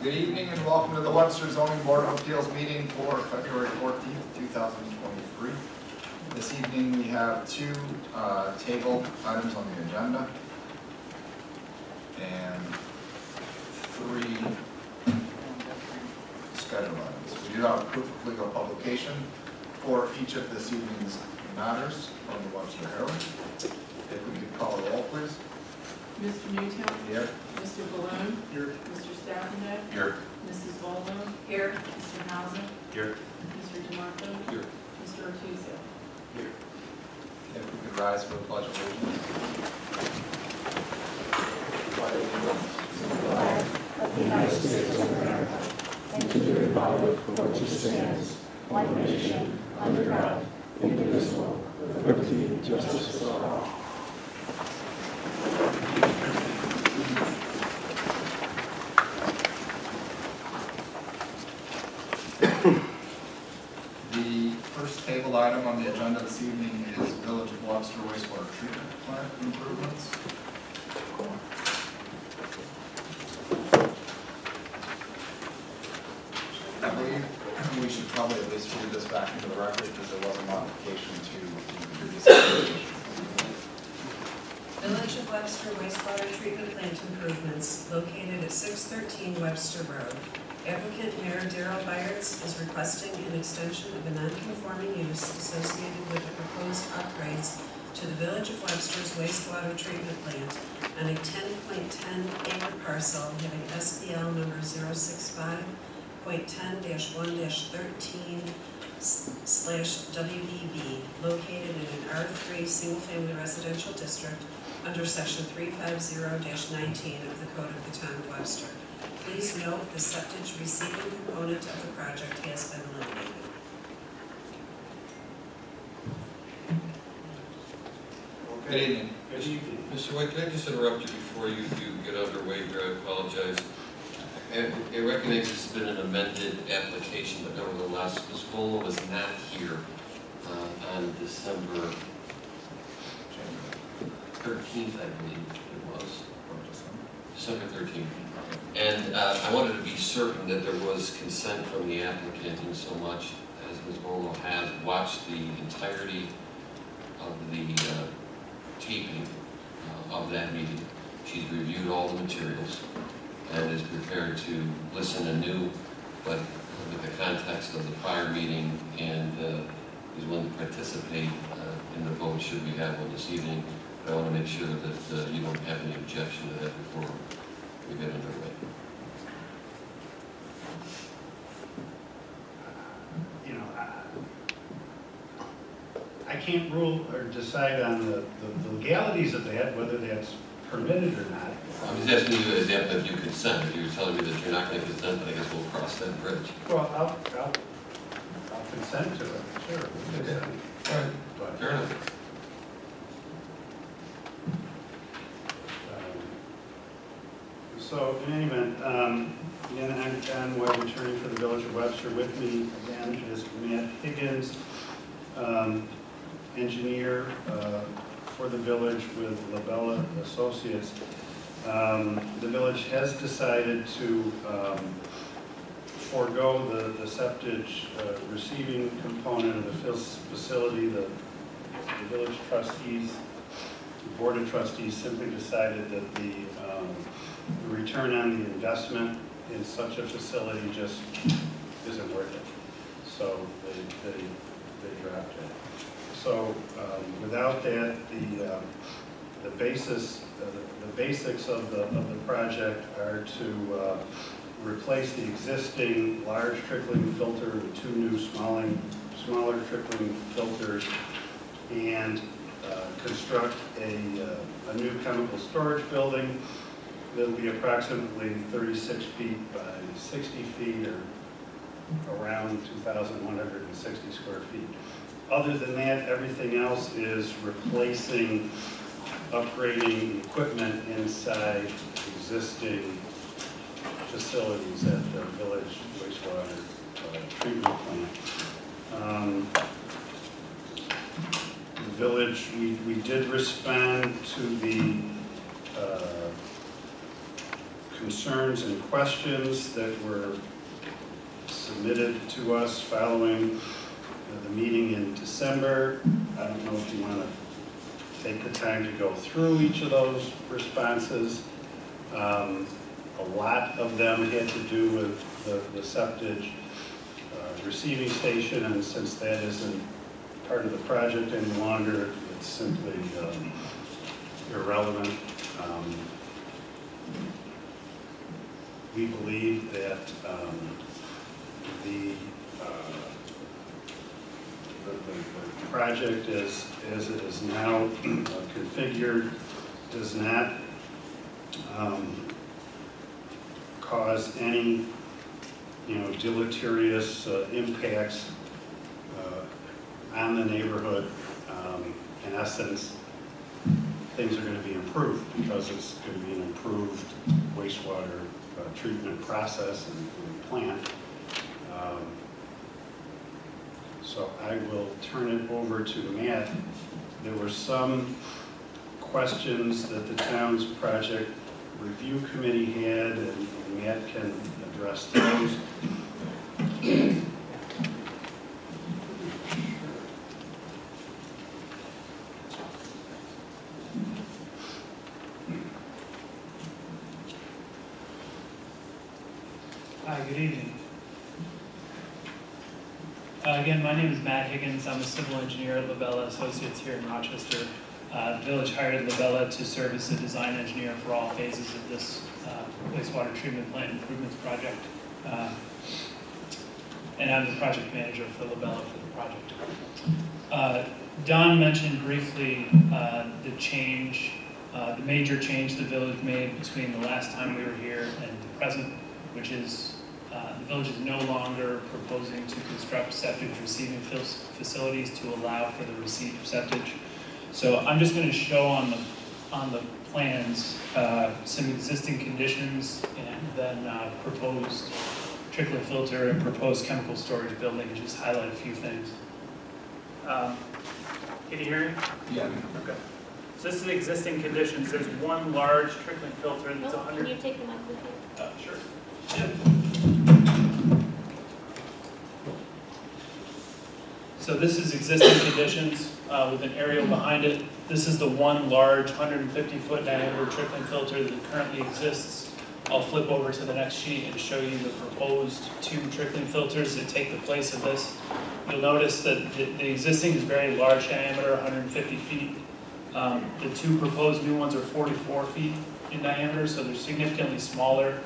Good evening and welcome to the Webster Zoning Board of Appeals meeting for February 14th, 2023. This evening we have two table items on the agenda and three schedule items. We do have proof of legal publication for each of this evening's matters from the Webster Herald. If we could call a roll, please. Mr. Newtown? Here. Mr. Balloon? Here. Mr. Stafford? Here. Mrs. Volvo? Here. Mr. Hauser? Here. Mr. DeMarco? Here. Mr. Ortizio? Here. If we could rise for the pledge of allegiance. Flag of the United States of America and to the republic for which it stands, one nation, under God, indivisible, with liberty and justice for all. The first table item on the agenda this evening is Village of Webster wastewater treatment plant improvements. I believe we should probably at least read this back into the record because there was a modification to the previous application. Village of Webster wastewater treatment plant improvements located at 613 Webster Road. Applicant Mayor Darrell Byards is requesting an extension of a non-conforming use associated with the proposed upgrades to the Village of Webster's wastewater treatment plant on a 10.10-acre parcel having SBL number 065.10-1-13/WEB located in an R3 single-family residential district under section 350-19 of the Code of the Town of Webster. Please note the septic receiving component of the project has been eliminated. Good evening. Good evening. Mr. White, can I just interrupt you before you get underway here? I apologize. I recognize this has been an amended application, but nevertheless, Ms. Volo was not here on December 13th, I believe it was. December 13th. And I wanted to be certain that there was consent from the applicant, in so much as Ms. Volo has watched the entirety of the taping of that meeting. She's reviewed all the materials and is prepared to listen anew, but with the context of the prior meeting, and is willing to participate in the vote should we have one this evening. But I want to make sure that you don't have any objection to that before we get underway. You know, I can't rule or decide on the legalities of that, whether that's permitted or not. I'm just asking you as if you consent. If you're telling me that you're not going to consent, then I guess we'll cross that bridge. Well, I'll consent to it, sure. Okay. All right. But, Fair enough. so, in any event, again, I'm John White, attorney for the Village of Webster. With me, again, is Matt Higgins, engineer for the village with Labella Associates. The village has decided to forego the septic receiving component of the facility. The village trustees, the board of trustees simply decided that the return on the investment in such a facility just isn't worth it. So they dropped it. So without that, the basics of the project are to replace the existing large trickling filter with two new smaller trickling filters, and construct a new chemical storage building that'll be approximately 36 feet by 60 feet, or around 2,160 square feet. Other than that, everything else is replacing, upgrading equipment inside existing facilities at the village wastewater treatment plant. village, we did respond to the concerns and questions that were submitted to us following the meeting in December. I don't know if you want to take the time to go through each of those responses. A lot of them had to do with the septic receiving station, and since that isn't part of the project any longer, it's simply irrelevant. We believe that the project as it is now configured does not cause any, deleterious impacts on the neighborhood. In essence, things are going to be improved because it's going to be an improved wastewater treatment process and plant. So I will turn it over to Matt. There were some questions that the town's project review committee had, and Matt can address those. Hi, good evening. Again, my name is Matt Higgins. I'm a civil engineer at Labella Associates here in Rochester. The village hired Labella to serve as the design engineer for all phases of this wastewater treatment plant improvements project. And I'm the project manager for Labella for the project. Don mentioned briefly the major change the village made between the last time we were here and the present, which is the village is no longer proposing to construct septic receiving facilities to allow for the receipt of septic. So I'm just going to show on the plans some existing conditions and then proposed trickler filter and proposed chemical storage building, and just highlight a few things. Can you hear me? Yeah. Okay. So this is the existing conditions. There's one large trickling filter that's 100. Can you take the mic with you? Sure. Yep. So this is existing conditions with an aerial behind it. This is the one large 150-foot diameter trickling filter that currently exists. I'll flip over to the next sheet and show you the proposed two trickling filters that take the place of this. You'll notice that the existing is very large diameter, 150 feet. The two proposed new ones are 44 feet in diameter, so they're significantly smaller.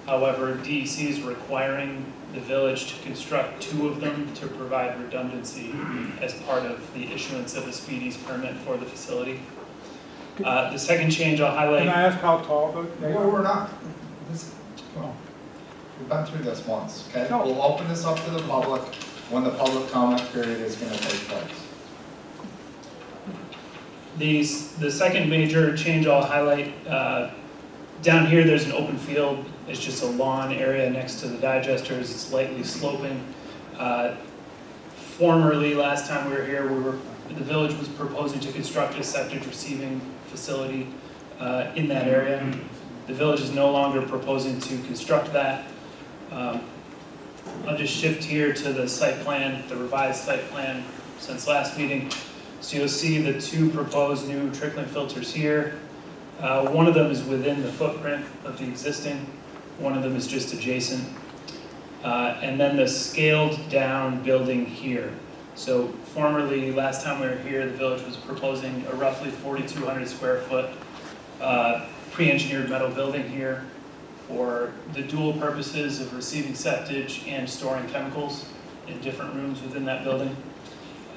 However, DEC is requiring the village to construct two of them to provide redundancy as part of the issuance of a speedies permit for the facility. The second change I'll highlight. Can I ask how tall they Well, are? we're not, we've been through this once, okay? No. We'll open this up to the public when the public comment period is going to take place. The second major change I'll highlight, down here there's an open field. It's just a lawn area next to the digesters. It's lightly sloping. Formerly, last time we were here, the village was proposing to construct a septic receiving facility in that area. The village is no longer proposing to construct that. I'll just shift here to the site plan, the revised site plan since last meeting. So you'll see the two proposed new trickling filters here. One of them is within the footprint of the existing. One of them is just adjacent. And then the scaled down building here. So formerly, last time we were here, the village was proposing a roughly 4,200 square foot pre-engineered metal building here for the dual purposes of receiving septic and storing chemicals in different rooms within that building.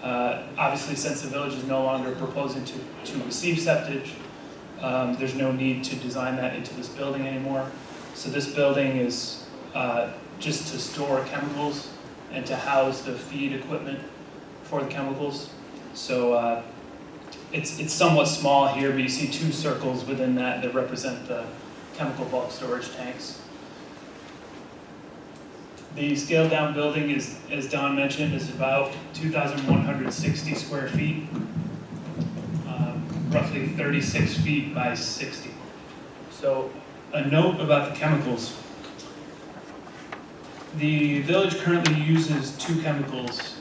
Obviously, since the village is no longer proposing to receive septic, there's no need to design that into this building anymore. So this building is just to store chemicals and to house the feed equipment for the chemicals. So it's somewhat small here, but you see two circles within that represent the chemical bulk storage tanks. The scaled down building is, as Don mentioned, is about 2,160 square feet. roughly 36 feet by 60. So a note about the chemicals. The village currently uses two chemicals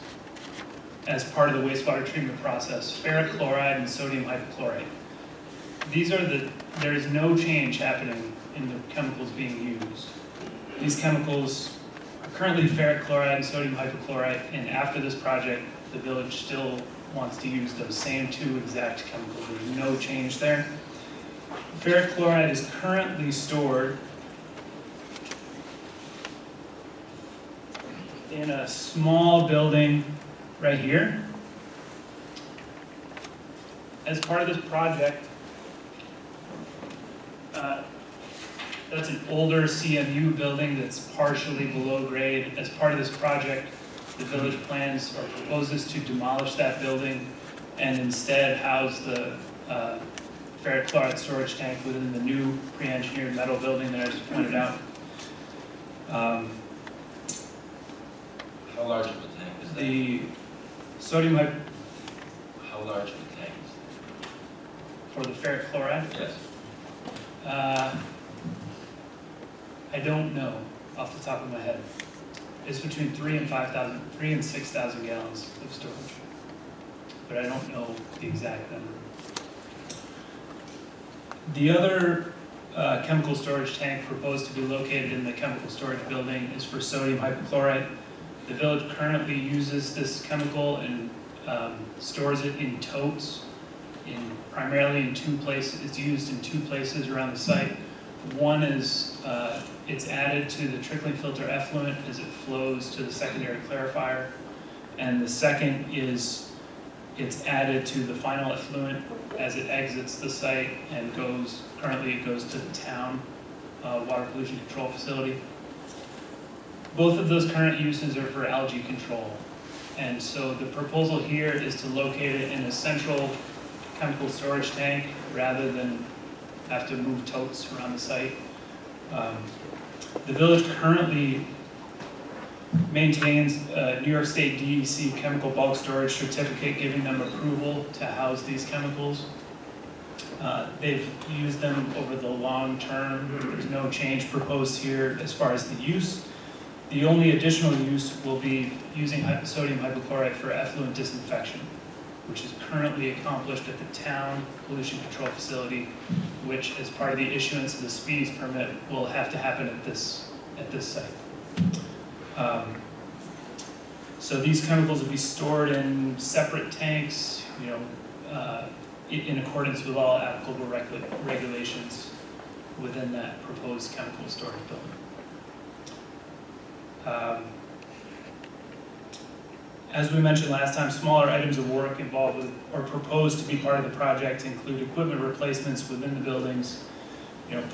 as part of the wastewater treatment process, ferric chloride and sodium hypochlorite. There is no change happening in the chemicals being used. These chemicals are currently ferric chloride and sodium hypochlorite, and after this project, the village still wants to use those same two exact chemicals. There's no change there. Ferric chloride is currently stored in a small building right here. As part of this project, that's an older CMU building that's partially below grade. As part of this project, the village plans or proposes to demolish that building and instead house the ferric chloride storage tank within the new pre-engineered metal building that I just pointed out. How large of a tank is that? The sodium How large of a tank is for the ferric chloride, that? Yes. I don't know off the top of my head. It's between 3,000 and 6,000 gallons of storage, but I don't know the exact number. The other chemical storage tank proposed to be located in the chemical storage building is for sodium hypochlorite. The village currently uses this chemical and stores it in totes, primarily in two places. It's used in two places around the site. One is it's added to the trickling filter effluent as it flows to the secondary clarifier, and the second is it's added to the final effluent as it exits the site and currently it goes to the town water pollution control facility. Both of those current uses are for algae control, and so the proposal here is to locate it in a central chemical storage tank rather than have to move totes around the site. The village currently maintains a New York State DEC chemical bulk storage certificate giving them approval to house these chemicals. They've used them over the long term. There's no change proposed here as far as the use. The only additional use will be using sodium hypochlorite for effluent disinfection, which is currently accomplished at the town pollution control facility, which as part of the issuance of the speedies permit will have to happen at this site. So these chemicals will be stored in separate tanks, in accordance with all applicable regulations within that proposed chemical storage building. As we mentioned last time, smaller items of work involved with or proposed to be part of the project include equipment replacements within the buildings,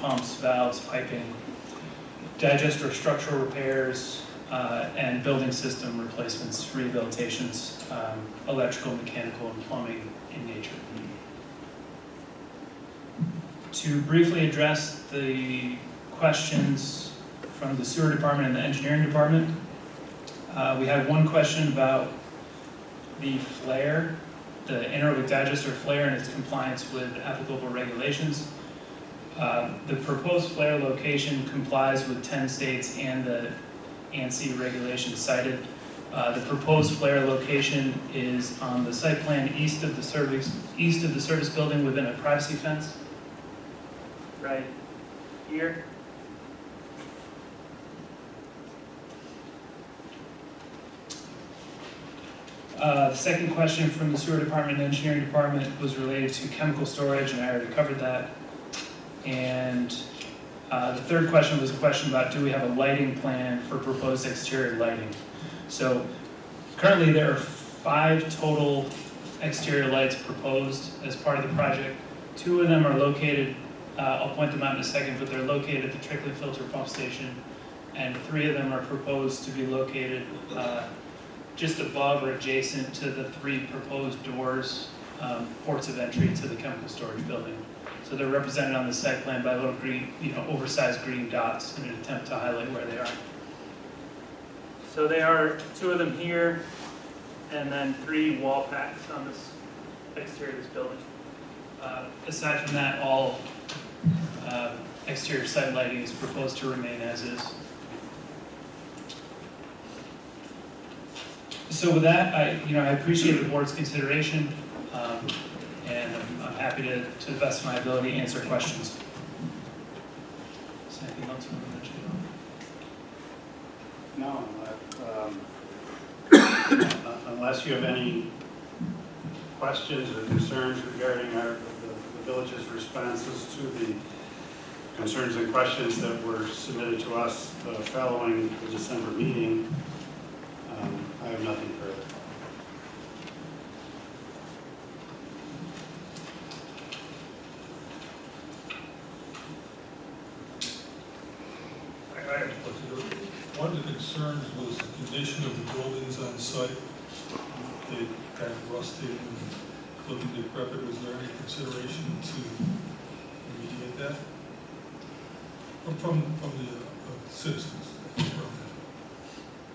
pumps, valves, piping, digester structural repairs, and building system replacements, rehabilitations, electrical, mechanical, and plumbing in nature. To briefly address the questions from the sewer department and the engineering department, we had one question about the flare, the anaerobic digester flare and its compliance with applicable regulations. The proposed flare location complies with 10 states and the ANSI regulations cited. The proposed flare location is on the site plan east of the service building within a privacy fence. Right here. The second question from the sewer department and engineering department was related to chemical storage, and I already covered that. And the third question was a question about, do we have a lighting plan for proposed exterior lighting? So currently there are 5 total exterior lights proposed as part of the project. 2 of them are located, I'll point them out in a second, but they're located at the trickling filter pump station. And 3 of them are proposed to be located just above or adjacent to the 3 proposed doors, ports of entry to the chemical storage building. So they're represented on the site plan by little green, oversized green dots in an attempt to highlight where they are. So they are 2 of them here, and then 3 wall packs on this exterior of this building. Aside from that, all exterior site lighting is proposed to remain as is. So with that, I appreciate the board's consideration, and I'm happy to the best of my ability, answer questions. Is there anything else you want to mention? No, unless you have any questions or concerns regarding the village's responses to the concerns and questions that were submitted to us following the December meeting, I have nothing further. I have one of the concerns was the condition of the buildings on site. They kind of rusted and looking decrepit. Was there any consideration to remediate that? From the citizens?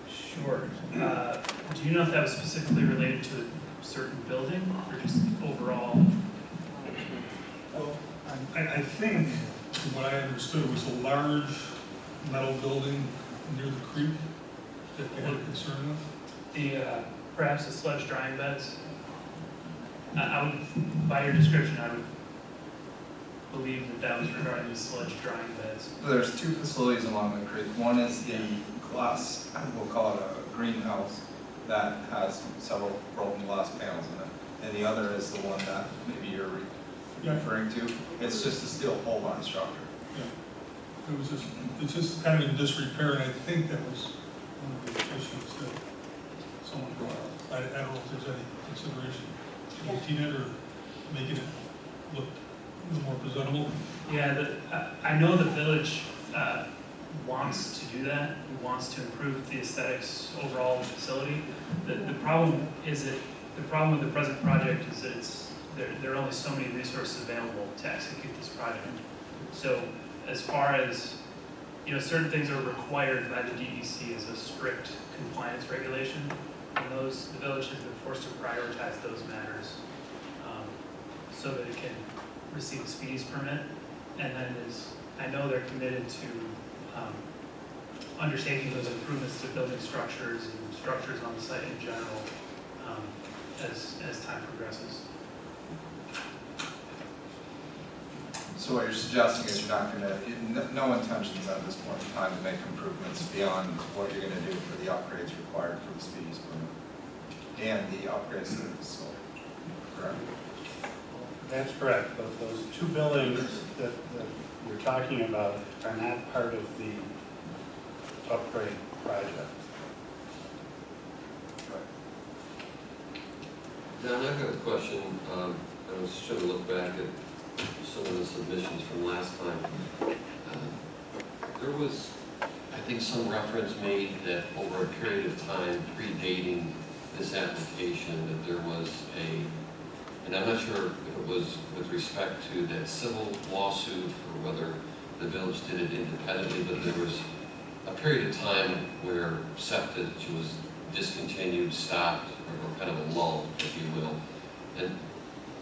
Sure. Do you know if that was specifically related to a certain building or just overall? Well, I think, from what I understood, it was a large metal building near the creek that they were concerned with. Perhaps the sludge drying beds? I would, by your description, I would believe that was regarding the sludge drying beds. There's two facilities along the creek. One is the glass, we'll call it a greenhouse, that has several broken glass panels in it. And the other is the one that maybe you're referring to. It's just a steel pole barn structure. It was just, it's just kind of in disrepair, and I think that was one of the issues that someone brought up. I don't know if there's any consideration making it or making it look a little more presentable. Yeah, I know the village wants to do that. It wants to improve the aesthetics overall of the facility. The problem with the present project is that there are only so many resources available to execute this project. So as far as, certain things are required by the DEC as a strict compliance regulation, and the village has been forced to prioritize those matters so that it can receive a speedies permit. And then I know they're committed to undertaking those improvements to building structures and structures on the site in general as time progresses. So what you're suggesting is you're not going to, no intentions at this point in time to make improvements beyond what you're going to do for the upgrades required for the speedies permit and the upgrades to the facility, correct? That's correct, but those two buildings that you're talking about are not part of the upgrade project. John, I've got a question. I was just trying to look back at some of the submissions from last time. There was, I think, some reference made that over a period of time predating this application that there was and I'm not sure if it was with respect to that civil lawsuit or whether the village did it independently, but there was a period of time where septic was discontinued, stopped, or kind of a lull, if you will. And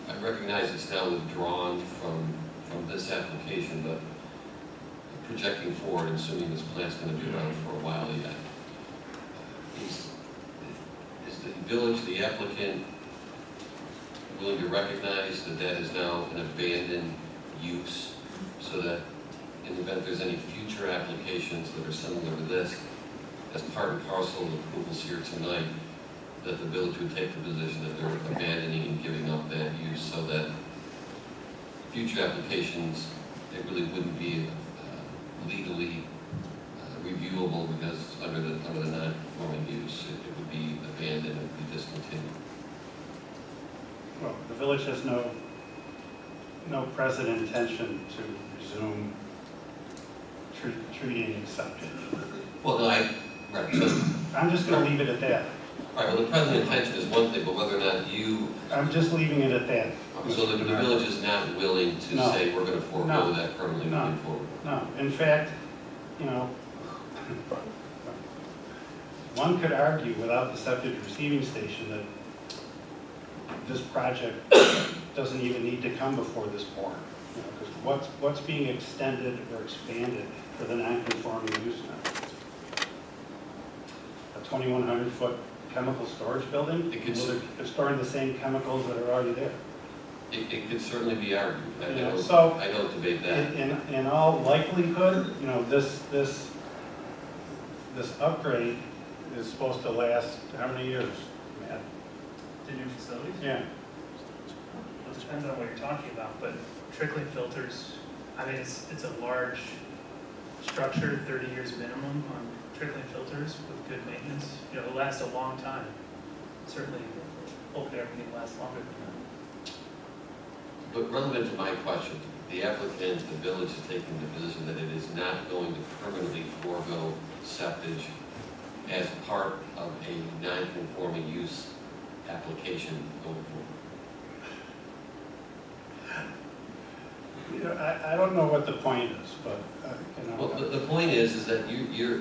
I recognize it's now withdrawn from this application, but projecting forward, assuming this plant's going to be around for a while yet, is the village, the applicant, willing to recognize that that is now an abandoned use, so that in the event there's any future applications that are similar to this, as part and parcel of approvals here tonight, that the village would take the position that they're abandoning and giving up that use, so that future applications, it really wouldn't be legally reviewable, because under the non-conforming use, it would be abandoned and be discontinued. Well, the village has no present intention to resume treating septic. Well, no, right, so, I'm just going to leave it at that. all right, well, the present intention is one thing, but whether or not you, I'm just leaving it at that. so the village is not willing to No. say we're going to forego No. that permanently No. moving forward. No, in fact, one could argue without the septic receiving station that this project doesn't even need to come before this board. Because what's being extended or expanded for the non-conforming use now? A 2,100-foot chemical storage building? It could- Well, they're storing the same chemicals that are already there. It could certainly be argued. Yeah, so- I don't debate that. In all likelihood, this upgrade is supposed to last how many years, Matt? The new facilities? Yeah. Well, it depends on what you're talking about, but trickling filters, I mean, it's a large structure, 30 years minimum on trickling filters with good maintenance. You know, it'll last a long time. Certainly, hopefully everything lasts longer than that. But relevant to my question, the applicant, the village is taking the position that it is not going to permanently forego septage as part of a non-conforming use application going forward. I don't know what the point is, but, Well, the point is that you're,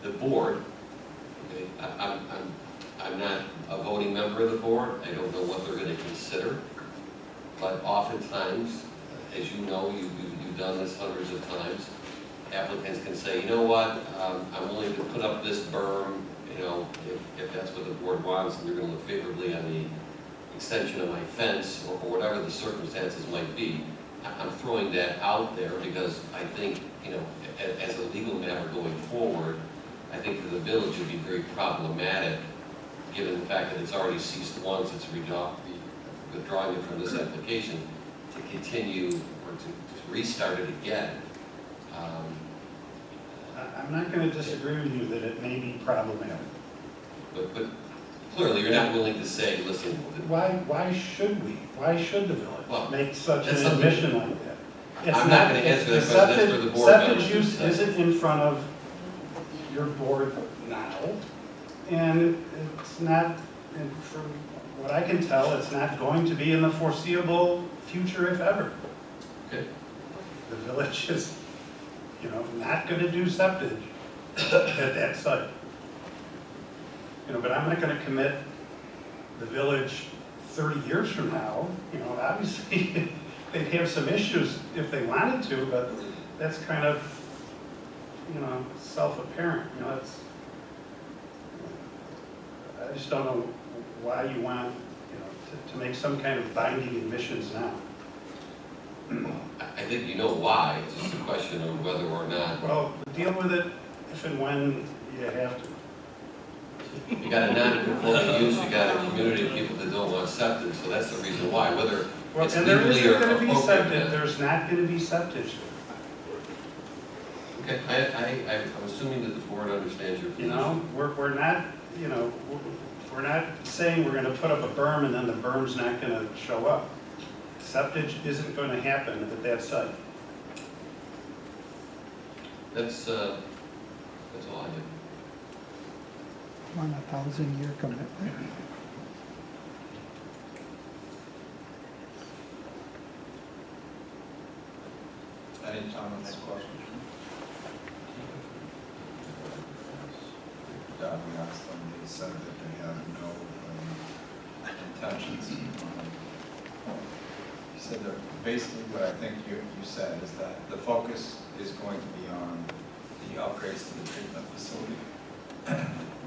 the board, okay, I'm not a voting member of the board, I don't know what they're gonna consider, but oftentimes, as you know, you've done this hundreds of times, applicants can say, you know what, I'm willing to put up this berm, if that's what the board wants, and you're gonna look favorably on the extension of my fence, or whatever the circumstances might be. I'm throwing that out there because I think, as a legal matter going forward, I think for the village it would be very problematic, given the fact that it's already ceased once, it's withdrawing it from this application, to continue or to restart it again. I'm not going to disagree with you that it may be problematic. But clearly, you're not willing to say, listen. Why should we? Why should the village Well, make such that's an something- admission like that? It's I'm not gonna answer that question, that's for the board members Septic to use decide. isn't in front of your board now, and it's not, and from what I can tell, it's not going to be in the foreseeable future, if ever. Okay. The village is, not going to do septic at that site. But I'm not going to commit the village 30 years from now. Obviously, they'd have some issues if they wanted to, but that's kind of, self-apparent. I just don't know why you want, to make some kind of binding admissions now. I think you know why, it's just a question of whether or not. Well, deal with it if and when you have to. You got a non-conforming use, you got a community of people that don't want septic, so that's the reason why, whether Well, it's and there legally isn't or going to be appropriate. septic, there's not going to be septic. Okay, I'm assuming that the board understands your position. We're not, we're not saying we're going to put up a berm and then the berm's not going to show up. Septic isn't going to happen at that site. That's all I have. On a 1,000-year commitment. Any comments, questions? Yeah, we asked them, they said that they have no intentions. You said that basically what I think you said is that the focus is going to be on the upgrades to the treatment facility.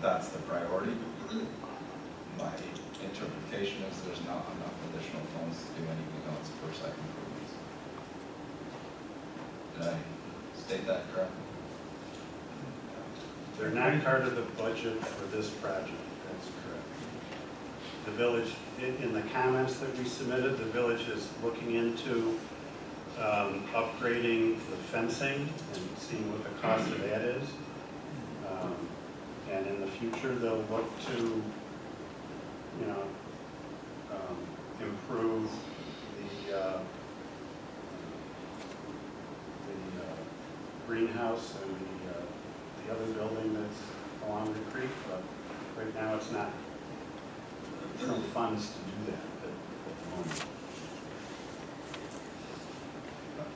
That's the priority. My interpretation is there's not enough additional funds to do anything else for site improvements. Did I state that correctly? They're not part of the budget for this project, that's correct. The village, in the comments that we submitted, the village is looking into upgrading the fencing and seeing what the cost of that is. And in the future, they'll look to, improve the greenhouse and the other building that's along the creek, but right now it's not, there's no funds to do that at the moment.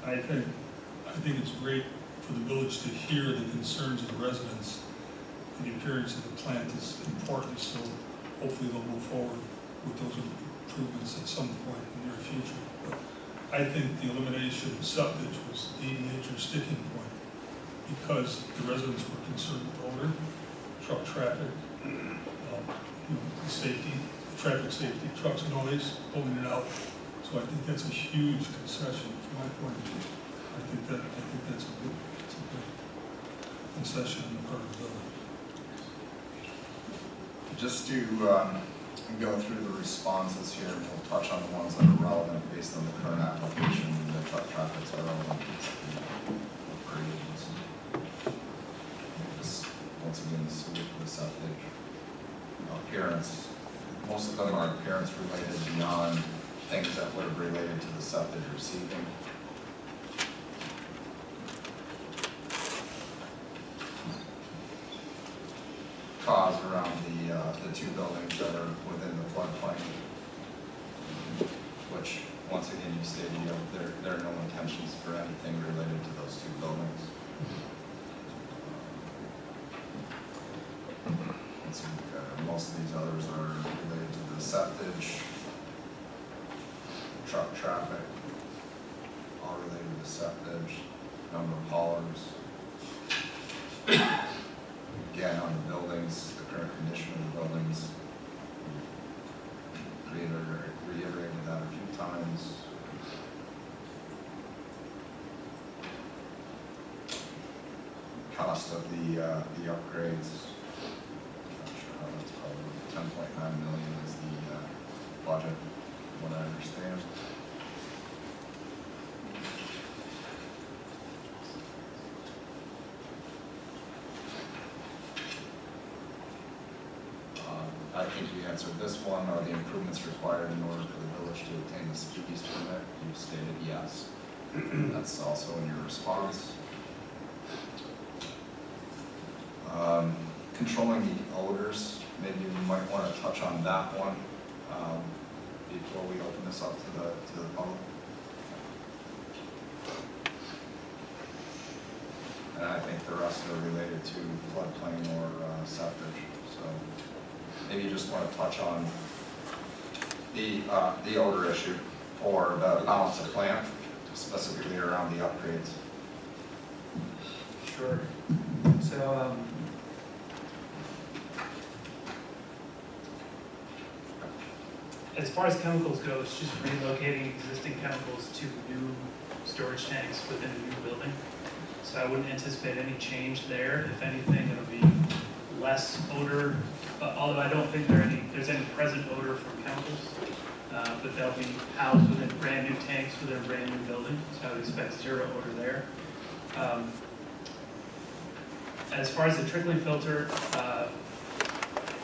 I think it's great for the village to hear the concerns of the residents. And the appearance of the plant is important, so hopefully they'll move forward with those improvements at some point in the near future. But I think the elimination of septage was the major sticking point because the residents were concerned with odor, truck traffic, safety, traffic safety, trucks noise, pulling it out. So I think that's a huge concession from my point of view. I think that's a good concession on the part of the village. Just to go through the responses here, and we'll touch on the ones that are relevant based on the current application, and the truck traffics are relevant. Just, once again, the septic appearance, most of them are appearance related beyond things that would have related to the septic receiving. Cause around the two buildings that are within the floodplain, which, once again, you stated, there are no intentions for anything related to those two buildings. Most of these others are related to the septage, truck traffic, all related to septage, number of haulers. Again, on the buildings, the current condition of the buildings, reiterated that a few times. Cost of the upgrades, I'm not sure how that's probably 10.9 million is the budget, from what I understand. I think you answered this one. Are the improvements required in order for the village to obtain the speedies permit? You stated yes. That's also in your response. Controlling the odors, maybe we might want to touch on that one before we open this up to the public. And I think the rest are related to floodplain or septic. So maybe you just want to touch on the odor issue for the balance of plant, specifically around the upgrades. Sure. So, as far as chemicals go, it's just relocating existing chemicals to new storage tanks within a new building. So I wouldn't anticipate any change there. If anything, it'll be less odor, although I don't think there's any present odor from chemicals, but they'll be housed within brand new tanks within a brand new building, so I would expect zero odor there. As far as the trickling filter,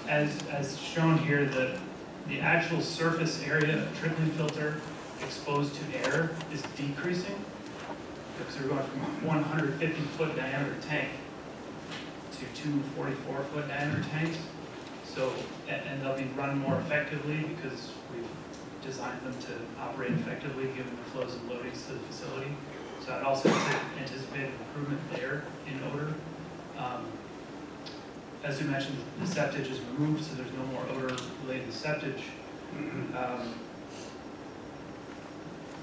as shown here, the actual surface area of trickling filter exposed to air is decreasing, because we're going from 150-foot diameter tank to two 44-foot diameter tanks. So, and they'll be run more effectively because we've designed them to operate effectively given the flows of loadings to the facility. So I'd also anticipate an improvement there in odor. As we mentioned, the septage is removed, so there's no more odor related to septage.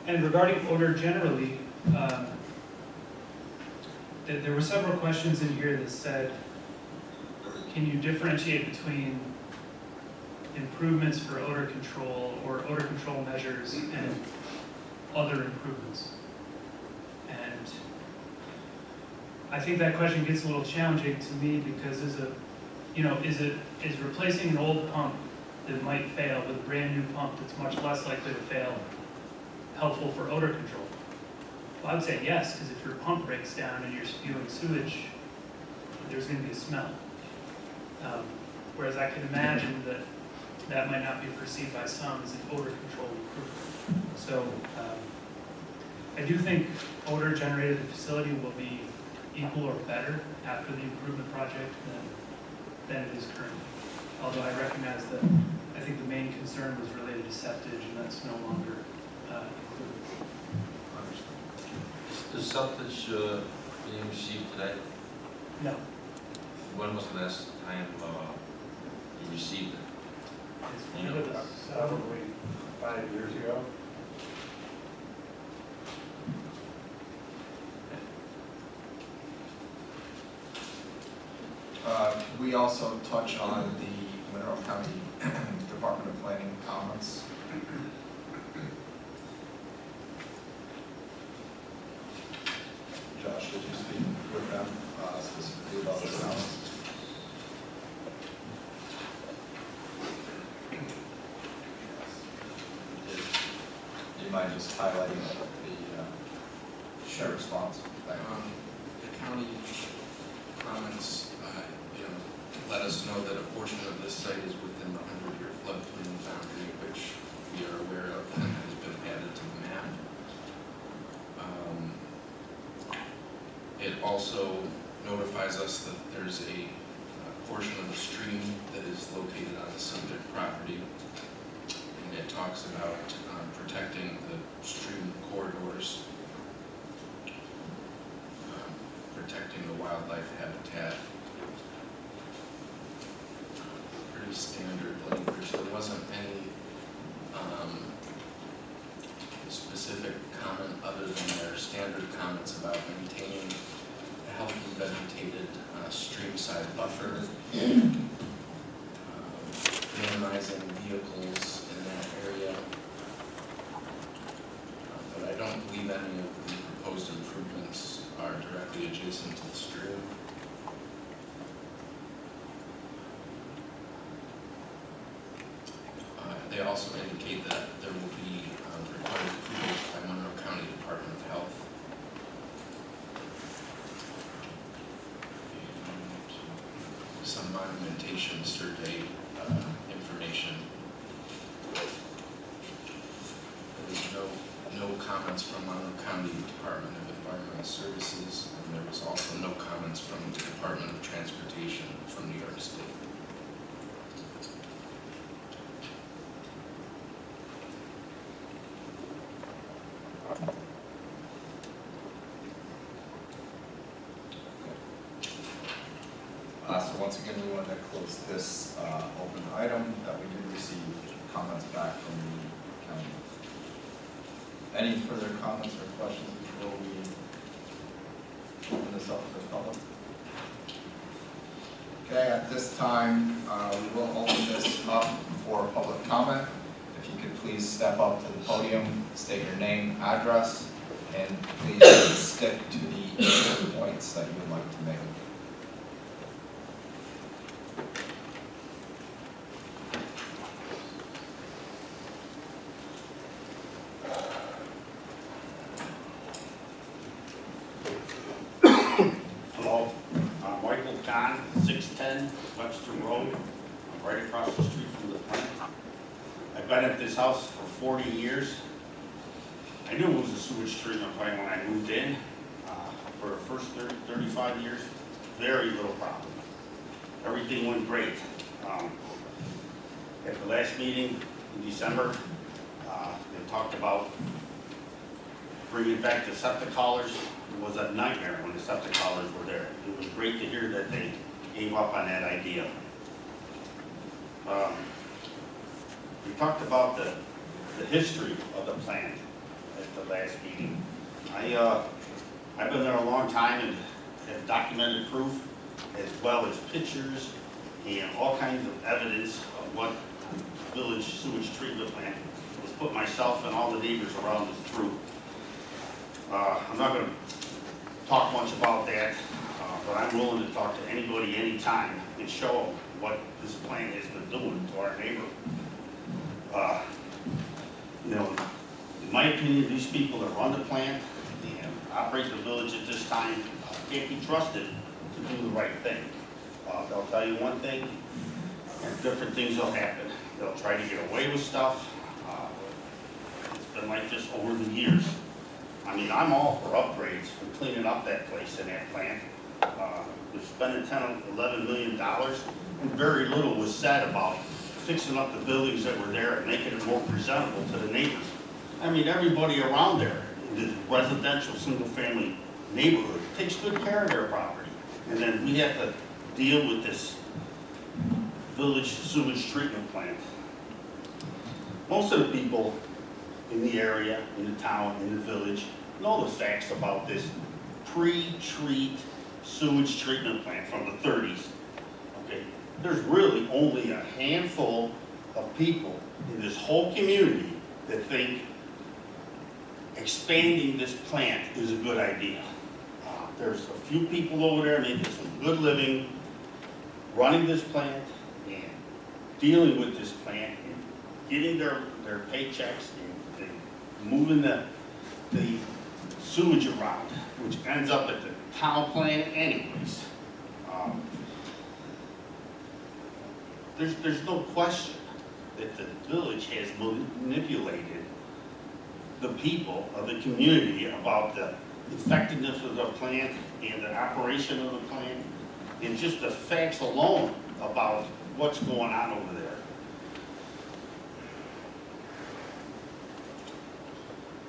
And regarding odor generally, there were several questions in here that said, can you differentiate between improvements for odor control or odor control measures and other improvements? And I think that question gets a little challenging to me because is replacing an old pump that might fail with a brand new pump that's much less likely to fail helpful for odor control? Well, I would say yes, because if your pump breaks down and you're spewing sewage, there's going to be a smell. Whereas I can imagine that might not be perceived by some as an odor control improvement. So I do think odor generated at the facility will be equal or better after the improvement project than it is currently. Although I recognize that I think the main concern was related to septage, and that's no longer included. Is the septage being received today? No. When was the last time you received it? Probably 5 years ago. We also touch on the Monroe County Department of Planning comments. Josh, did you speak with them specifically about the comments? Do you mind just highlighting the share response? Thank you. The county comments, let us know that a portion of this site is within the 100-year floodplain boundary, which we are aware of and has been added to the map. It also notifies us that there's a portion of the stream that is located on the subject property, and it talks about protecting the stream corridors, protecting the wildlife habitat. Pretty standard language. There wasn't any specific comment other than their standard comments about maintaining a healthy vegetated streamside buffer, minimizing vehicles in that area. But I don't believe any of the proposed improvements are directly adjacent to the stream. They also indicate that there will be required approvals by Monroe County Department of Health. And some monumentation survey information. There was no comments from Monroe County Department of Environmental Services, and there was also no comments from the Department of Transportation from New York State. So once again, we wanted to close this open item that we did receive comments back from the county. Any further comments or questions before we open this up to the public? Okay, at this time, we will open this up for public comment. If you could please step up to the podium, state your name, address, and please stick to the points that you would like to make. Hello, I'm Michael Kahn, 610 Webster Road. I'm right across the street from the plant. I've been at this house for 40 years. I knew it was a sewage treatment plant when I moved in. For the first 35 years, very little problem. Everything went great. At the last meeting in December, they talked about bringing back the septic collars. It was a nightmare when the septic collars were there. It was great to hear that they gave up on that idea. We talked about the history of the plant at the last meeting. I've been there a long time and have documented proof as well as pictures and all kinds of evidence of what village sewage treatment plant was put myself and all the neighbors around us through. I'm not going to talk much about that, but I'm willing to talk to anybody anytime and show them what this plant has been doing to our neighbor. In my opinion, these people that run the plant and operate the village at this time can't be trusted to do the right thing. They'll tell you one thing, and different things will happen. They'll try to get away with stuff. It's been like this over the years. I mean, I'm all for upgrades and cleaning up that place in that plant. We're spending $10, $11 million, and very little was said about fixing up the buildings that were there and making it more presentable to the neighbors. I mean, everybody around there, in the residential, single-family neighborhood, takes good care of their property. And then we have to deal with this village sewage treatment plant. most of the people in the area, in the town, in the village, know the facts about this pre-treat sewage treatment plant from the 30s. Okay, there's really only a handful of people in this whole community that think expanding this plant is a good idea. There's a few people over there making some good living, running this plant and dealing with this plant and getting their paychecks and moving the sewage around, which ends up at the town plant anyways. There's no question that the village has manipulated the people of the community about the effectiveness of the plant and the operation of the plant, and just the facts alone about what's going on over there.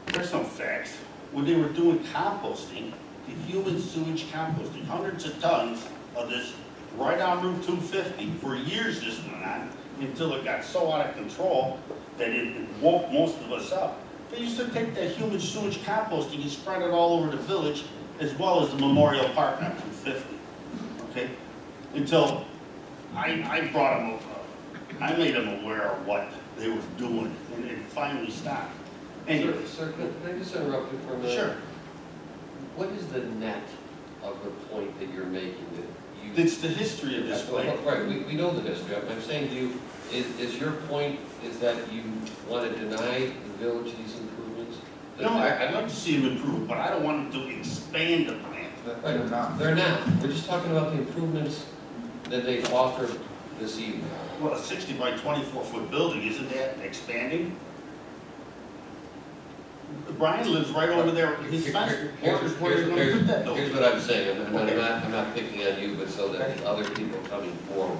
There's some facts. When they were doing composting, the human sewage composting, hundreds of tons of this right on Route 250 for years this went on, until it got so out of control that it woke most of us up. They used to take that human sewage composting and spread it all over the village, as well as the Memorial Park on 250, okay? Until I brought them, I made them aware of what they were doing, and it finally stopped. Anyways. Sir, can I just interrupt you for a minute? Sure. What is the net of the point that you're making that you? It's the history of this plant. Right, we know the history. I'm saying to you, is your point is that you want to deny the village these improvements? No, I'd like to see them improve, but I don't want them to expand the plant. Right, they're not. We're just talking about the improvements that they've offered this evening. Well, a 60 by 24-foot building, isn't that expanding? Brian lives right over there. His fence, where are you going to put that building? Here's what I'm saying, and Okay. I'm not picking on you, but so that the other people coming forward.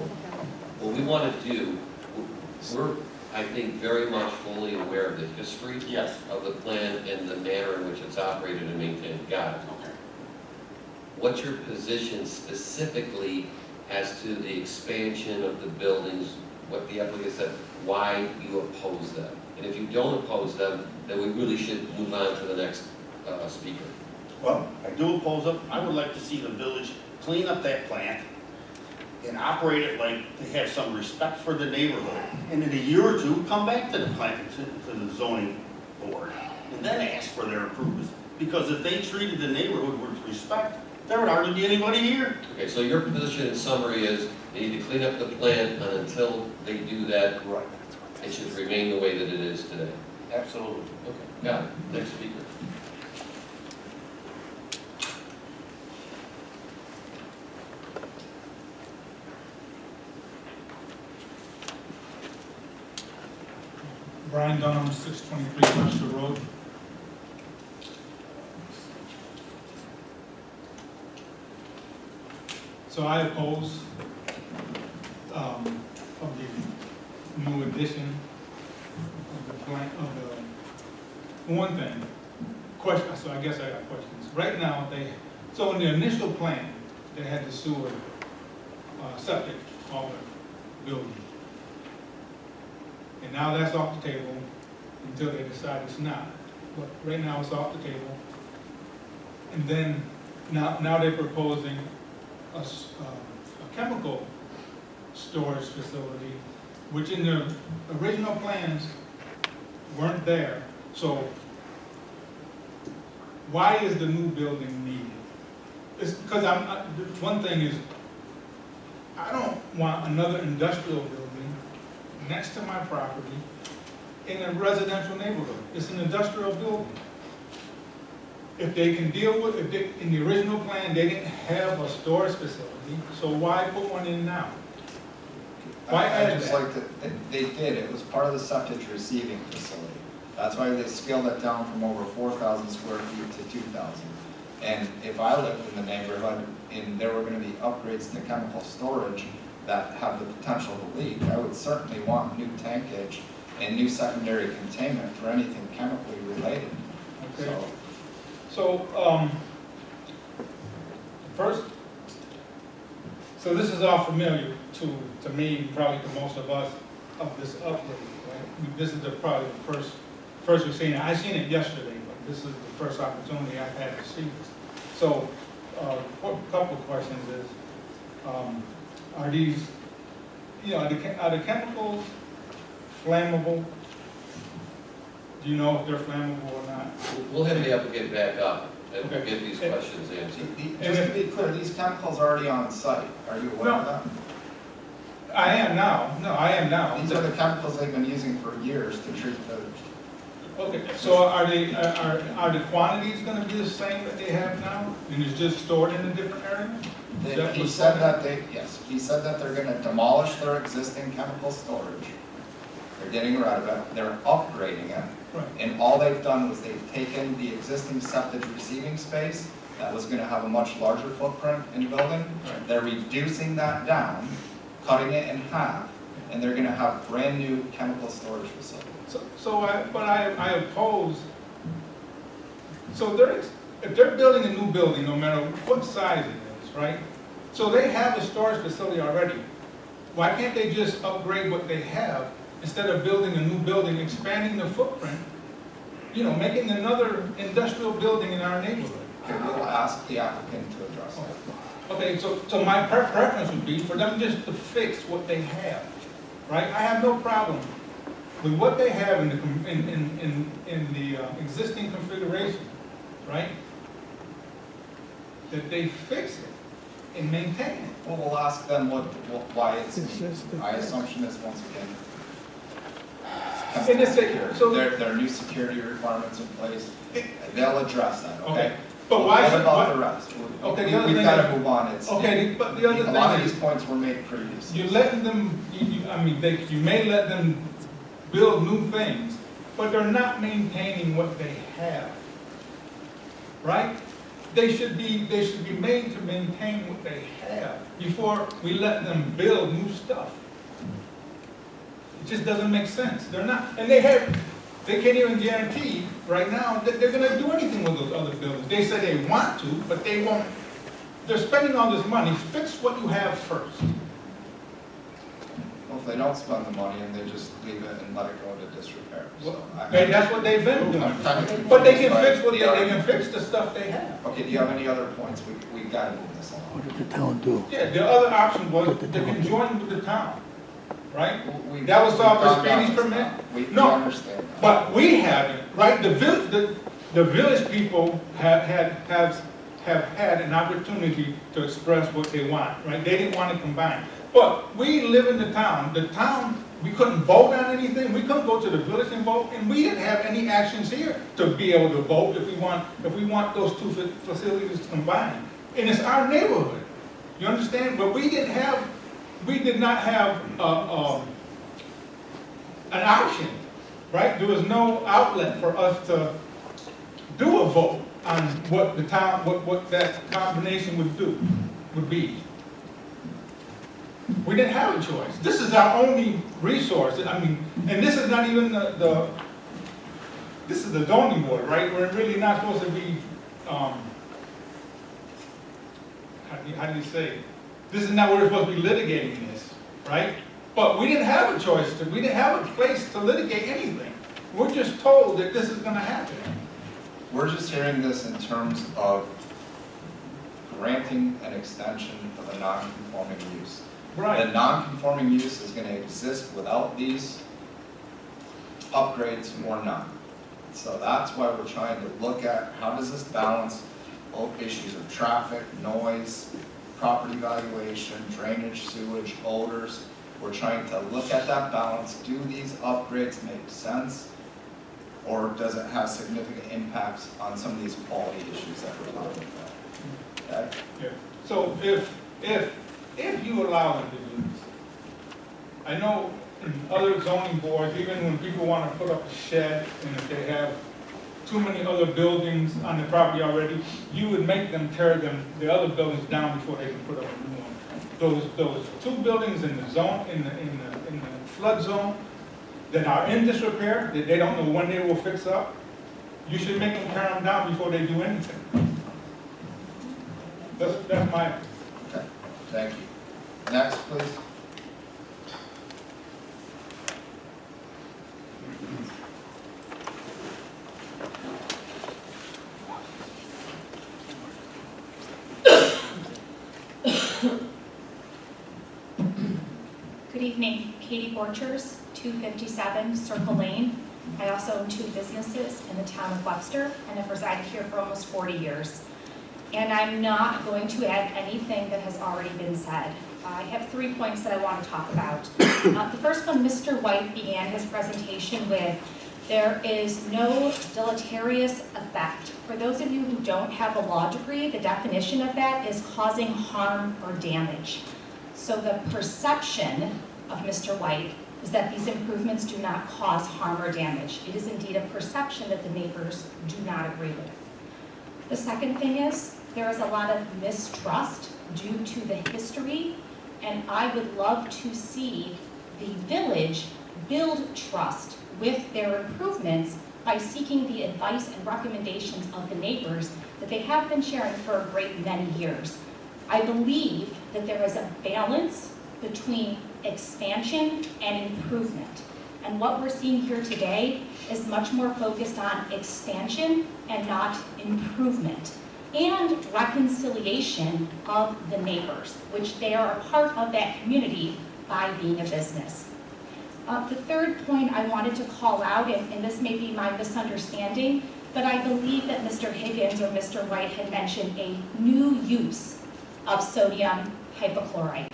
What we want to do, we're, I think, very much fully aware of the history Yes. of the plant and the manner in which it's operated and maintained. Got it. Okay. What's your position specifically as to the expansion of the buildings, what the applicant said, why you oppose them? And if you don't oppose them, then we really should move on to the next speaker. Well, I do oppose them. I would like to see the village clean up that plant and operate it like they have some respect for the neighborhood. And in a year or two, come back to the plant, to the zoning board, and then ask for their improvements. Because if they treated the neighborhood with respect, there would hardly be anybody here. Okay, so your position in summary is they need to clean up the plant, and until they do that, Right. it should remain the way that it is today. Absolutely. Okay, got it. Next speaker. Brian Dunham, 623 Webster Road. So I oppose of the new addition of the plant, for one thing, so I guess I got questions. Right now, so in the initial plan, they had the sewer, septic, all the building. And now that's off the table until they decide it's not. But right now it's off the table. And then, now they're proposing a chemical storage facility, which in the original plans weren't there. So why is the new building needed? It's because one thing is, I don't want another industrial building next to my property in a residential neighborhood. It's an industrial building. If they can deal with, in the original plan, they didn't have a storage facility, so why put one in now? Why I'd add just that? like to, they did, it was part of the septic receiving facility. That's why they scaled it down from over 4,000 square feet to 2,000. And if I lived in the neighborhood and there were gonna be upgrades to chemical storage that have the potential to leak, I would certainly want new tankage and new secondary containment for anything chemically related. Okay. So, So, first, so this is all familiar to me, probably to most of us, of this upgrade, right? this is probably the first we've seen it. I seen it yesterday, but this is the first opportunity I've had to see this. So, a couple of questions is, are these, are the chemicals flammable? Do you know if they're flammable or not? We'll have the applicant back up and Okay. get these questions answered. Just to be clear, these chemicals are already on site. Are you aware of that? I am now. No, I am now. These are the chemicals they've been using for years to treat the. Okay, so are the quantities gonna be the same that they have now? And it's just stored in a different area? Is that He what's said going on? that he said that they're gonna demolish their existing chemical storage. They're getting rid of it, they're upgrading it. Right. And all they've done was they've taken the existing septic receiving space that was gonna have a much larger footprint in the building. Right. They're reducing that down, cutting it in half, and they're gonna have brand new chemical storage facilities. I oppose, if they're building a new building, no matter what size it is, right? So they have a storage facility already. Why can't they just upgrade what they have instead of building a new building, expanding the footprint, making another industrial building in our neighborhood? Okay, we'll ask the applicant to address that. Okay, so my preference would be for them just to fix what they have, right? I have no problem with what they have in the existing configuration, right? That they fix it and maintain it. Well, we'll ask them why it's, my assumption is once again, And it's so there are new security requirements in place, they'll address that, okay? But why What should, about the rest? Okay, the other We've thing got to is- move on, it's, okay, but the other a lot of thing these is, points were made previously. you're letting them, you may let them build new things, but they're not maintaining what they have, right? They should be made to maintain what they have before we let them build new stuff. It just doesn't make sense. They're not, and they can't even guarantee right now that they're gonna do anything with those other buildings. They say they want to, but they won't. They're spending all this money, fix what you have first. Well, if they don't spend the money and they just leave it and let it go into disrepair, so. Okay, that's what they've been doing. I'm kind of But they can confused fix by what the they can argument. fix the stuff they have. Okay, do you have any other points? We got to move this along. What did the town do? Yeah, the other option was What they the town can do? join with the town, right? We've- That was solved we've by gone down Speedy's this permit? path. We No. understand that. But we haven't, right? The village people have had an opportunity to express what they want, right? They didn't want to combine. But we live in the town, we couldn't vote on anything, we couldn't go to the village and vote, and we didn't have any actions here to be able to vote if we want those two facilities to combine. And it's our neighborhood, you understand? But we did not have, an option, right? There was no outlet for us to do a vote on what the town, what that combination would be. We didn't have a choice. This is our only resource. And this is not even this is the zoning board, right? We're really not supposed to be, how do you say? This is not where we're supposed to be litigating this, right? But we didn't have a choice we didn't have a place to litigate anything. We're just told that this is gonna happen. We're just hearing this in terms of granting an extension of a non-conforming use. The non-conforming use is gonna exist without these upgrades or not. So that's why we're trying to look at how does this balance all issues of traffic, noise, property valuation, drainage, sewage, odors. We're trying to look at that balance. Do these upgrades make sense? Or does it have significant impacts on some of these quality issues that we're talking about? Okay? Yeah. So if you allow them to do this, I know in other zoning boards, even when people want to put up a shed, and if they have too many other buildings on the property already, you would make them tear the other buildings down before they can put up a new one. Those two buildings in the zone, in the flood zone, that are in disrepair, that they don't know when they will fix up, you should make them tear them down before they do anything. That's my, Okay, thank you. Next, please. evening, Katie Borchers, 257 Circle Lane. I also own 2 businesses in the town of Webster and have resided here for almost 40 years. And I'm not going to add anything that has already been said. I have 3 points that I want to talk about. The first one, Mr. White began his presentation with, there is no deleterious effect. For those of you who don't have a law degree, the definition of that is causing harm or damage. So the perception of Mr. White is that these improvements do not cause harm or damage. It is indeed a perception that the neighbors do not agree with. The second thing is, there is a lot of mistrust due to the history, and I would love to see the village build trust with their improvements by seeking the advice and recommendations of the neighbors that they have been sharing for a great many years. I believe that there is a balance between expansion and improvement. And what we're seeing here today is much more focused on expansion and not improvement, and reconciliation of the neighbors, which they are a part of that community by being a business. The third point I wanted to call out, and this may be my misunderstanding, but I believe that Mr. Higgins or Mr. White had mentioned a new use of sodium hypochlorite.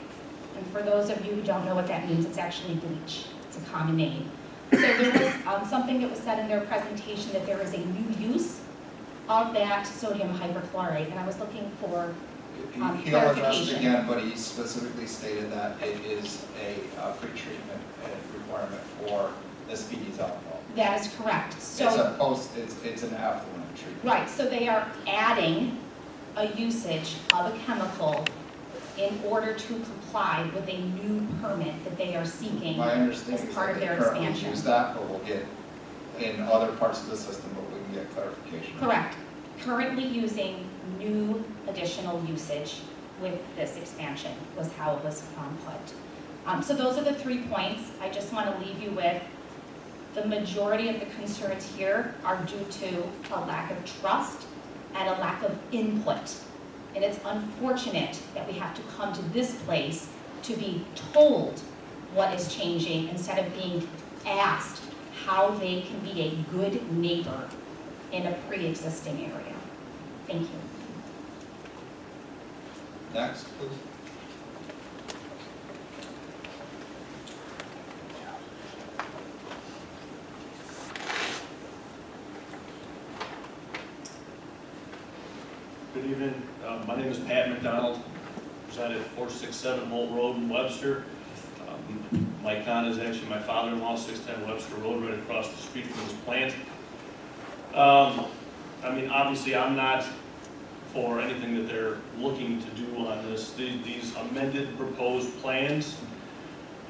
And for those of you who don't know what that means, it's actually bleach. It's a common name. So there was something that was said in their presentation that there is a new use of that sodium hypochlorite, and I was looking for He'll address it clarification. again, but he specifically stated that it is a pre-treatment requirement for the speedies alcohol. That is correct. So It's an affluent treatment. right, so they are adding a usage of a chemical in order to comply with a new permit that they are seeking My understanding as is part that of they their currently expansion. use that, but we'll get in other parts of the system, but we can get clarification. Correct. Currently using new additional usage with this expansion was how it was put. So those are the 3 points. I just want to leave you with the majority of the concerns here are due to a lack of trust and a lack of input. And it's unfortunate that we have to come to this place to be told what is changing instead of being asked how they can be a good neighbor in a pre-existing area. Thank you. Next, please. Good evening. My name is Pat McDonald. Reside at 467 Holt Road in Webster. Mike Kahn is actually my father-in-law, 610 Webster Road, right across the street from this plant. I mean, obviously, I'm not for anything that they're looking to do on this. These amended proposed plans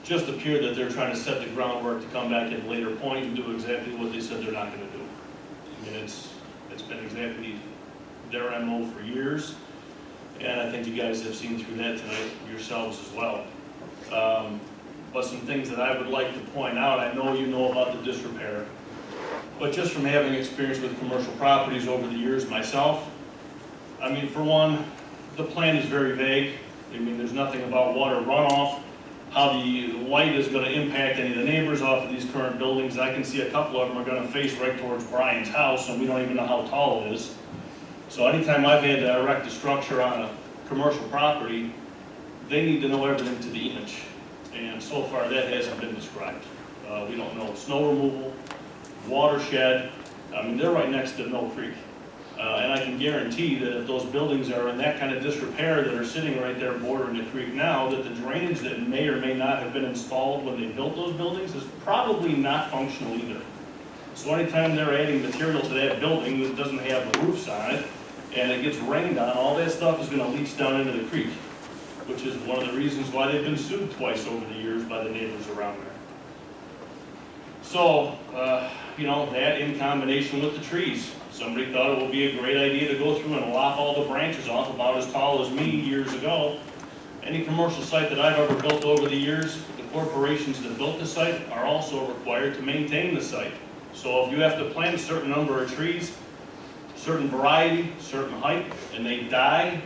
just appear that they're trying to set the groundwork to come back at a later point and do exactly what they said they're not going to do. I mean, it's been exactly their MO for years, and I think you guys have seen through that tonight yourselves as well. But some things that I would like to point out, I know you know about the disrepair, but just from having experience with commercial properties over the years myself, I mean, for one, the plan is very vague. I mean, there's nothing about water runoff, how the light is going to impact any of the neighbors off of these current buildings. I can see a couple of them are going to face right towards Brian's house, and we don't even know how tall it is. So anytime I've had to erect a structure on a commercial property, they need to know everything to the inch. And so far, that hasn't been described. We don't know snow removal, watershed. I mean, they're right next to Mill Creek. And I can guarantee that if those buildings are in that kind of disrepair that are sitting right there bordering the creek now, that the drainage that may or may not have been installed when they built those buildings is probably not functional either. So anytime they're adding material to that building that doesn't have the roofs on it, and it gets rained on, all that stuff is going to leach down into the creek, which is one of the reasons why they've been sued twice over the years by the neighbors around there. So, you know, that in combination with the trees. Somebody thought it would be a great idea to go through and lop all the branches off about as tall as me years ago. Any commercial site that I've ever built over the years, the corporations that built the site are also required to maintain the site. So if you have to plant a certain number of trees, certain variety, certain height, and they die,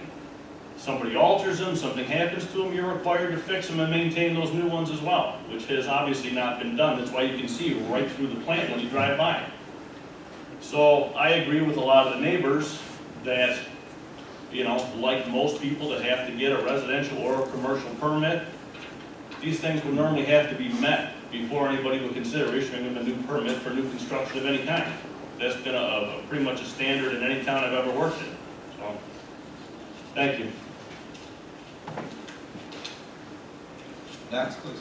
somebody alters them, something happens to them, you're required to fix them and maintain those new ones as well, which has obviously not been done. That's why you can see right through the plant when you drive by. So I agree with a lot of the neighbors that, you know, like most people that have to get a residential or a commercial permit, these things would normally have to be met before anybody would consider issuing them a new permit for new construction of any kind. That's been pretty much a standard in any town I've ever worked in. So, thank you. Next, please.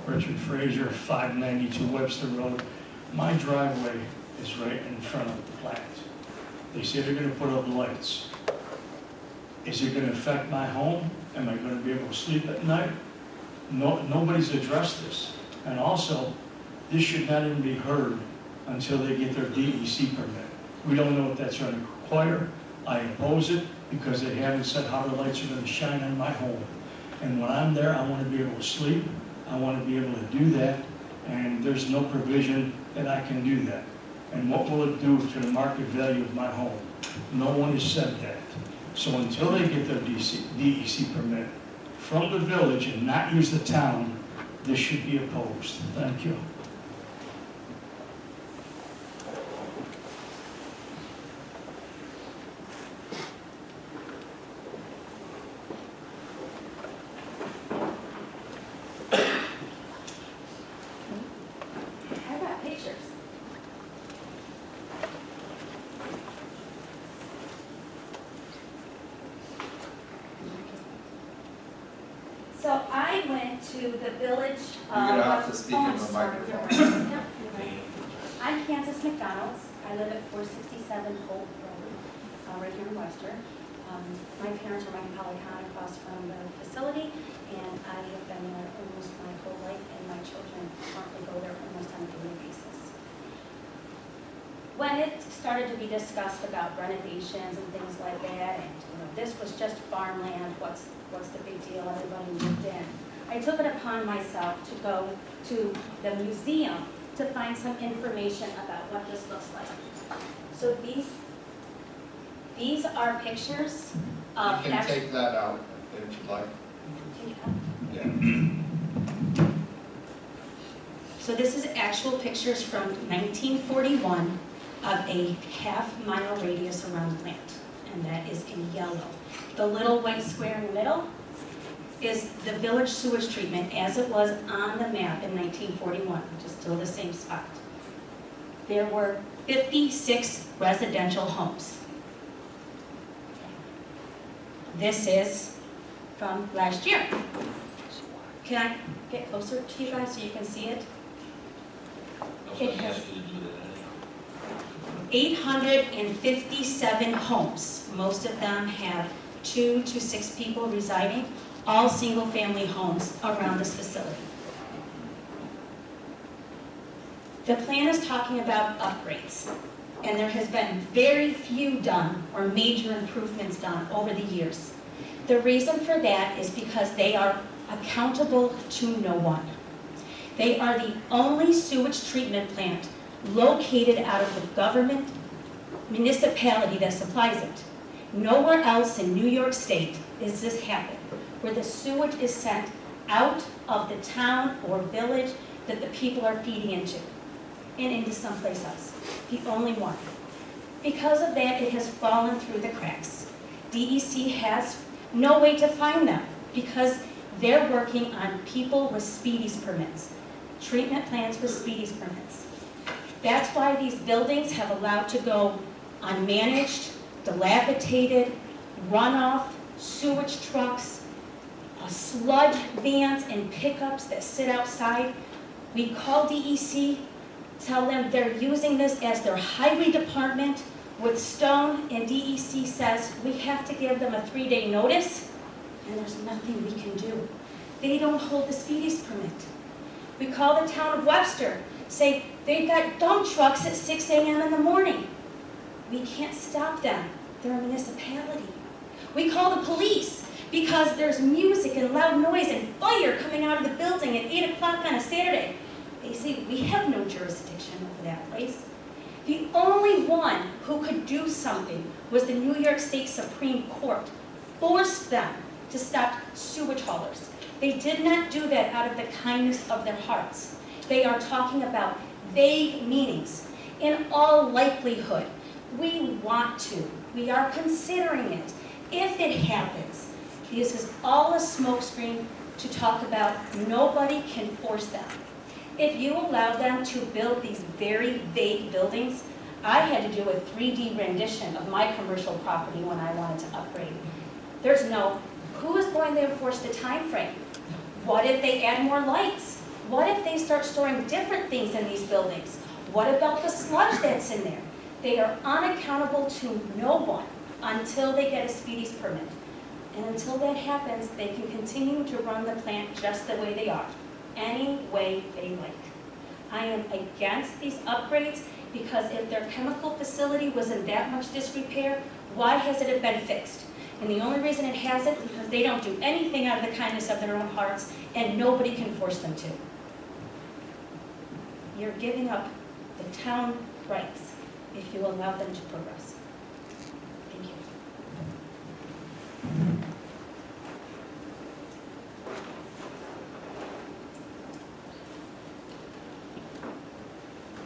Richard Frazier, 592 Webster Road. My driveway is right in front of the plant. They say they're gonna put up lights. Is it gonna affect my home? Am I gonna be able to sleep at night? No, nobody's addressed this. And also, this should not even be heard until they get their DEC permit. We don't know what that's gonna require. I oppose it because they haven't said how the lights are gonna shine on my home. And when I'm there, I wanna be able to sleep. I want to be able to do that, and there's no provision that I can do that. And what will it do to the market value of my home? No one has said that. So until they get their DEC permit from the village and not use the town, this should be opposed. Thank you. So I went to the village. You're gonna have to speak in the microphone. I'm Kansas McDonald's. I live at 467 Holt Road, right here in Webster. My parents are Mike and Polly Hahn across from the facility, and I have been there almost my whole life, and my children currently go there almost on a daily basis. When it started to be discussed about renovations and things like that, and this was just farmland, what's the big deal, everybody moved in. I took it upon myself to go to the museum to find some information about what this looks like. So these are pictures of... You can take that out if you'd like. Yeah. So this is actual pictures from 1941 of a half-mile radius around the plant, and that is in yellow. The little white square in the middle is the village sewage treatment as it was on the map in 1941, which is still the same spot. There were 56 residential homes. This is from last year. Can I get closer to you guys so you can see it? It has 857 homes. Most of them have 2 to 6 people residing, all single-family homes around this facility. The plan is talking about upgrades, and there has been very few done or major improvements done over the years. The reason for that is because they are accountable to no one. They are the only sewage treatment plant located out of the government municipality that supplies it. Nowhere else in New York State is this happen, where the sewage is sent out of the town or village that the people are feeding into and into someplace else. The only one. Because of that, it has fallen through the cracks. DEC has no way to find them because they're working on people with speedies permits, treatment plants with speedies permits. That's why these buildings have allowed to go unmanaged, dilapidated, runoff, sewage trucks, sludge vans and pickups that sit outside. We call DEC, tell them they're using this as their highway department with stone, and DEC says we have to give them a 3-day notice, and there's nothing we can do. They don't hold the speedies permit. We call the town of Webster, say they've got dump trucks at 6 a.m. in the morning. We can't stop them. They're a municipality. We call the police because there's music and loud noise and fire coming out of the building at 8 o'clock on a Saturday. They say we have no jurisdiction over that place. The only one who could do something was the New York State Supreme Court, forced them to stop sewage haulers. They did not do that out of the kindness of their hearts. They are talking about vague meanings. In all likelihood, we want to. We are considering it. If it happens, this is all a smokescreen to talk about nobody can force them. If you allow them to build these very vague buildings, I had to do a 3D rendition of my commercial property when I wanted to upgrade. There's no, who is going to enforce the time frame? What if they add more lights? What if they start storing different things in these buildings? What about the sludge that's in there? They are unaccountable to no one until they get a speedies permit. And until that happens, they can continue to run the plant just the way they are, any way they like. I am against these upgrades because if their chemical facility was in that much disrepair, why hasn't it been fixed? And the only reason it hasn't is because they don't do anything out of the kindness of their own hearts, and nobody can force them to. You're giving up the town rights if you allow them to progress. Thank you.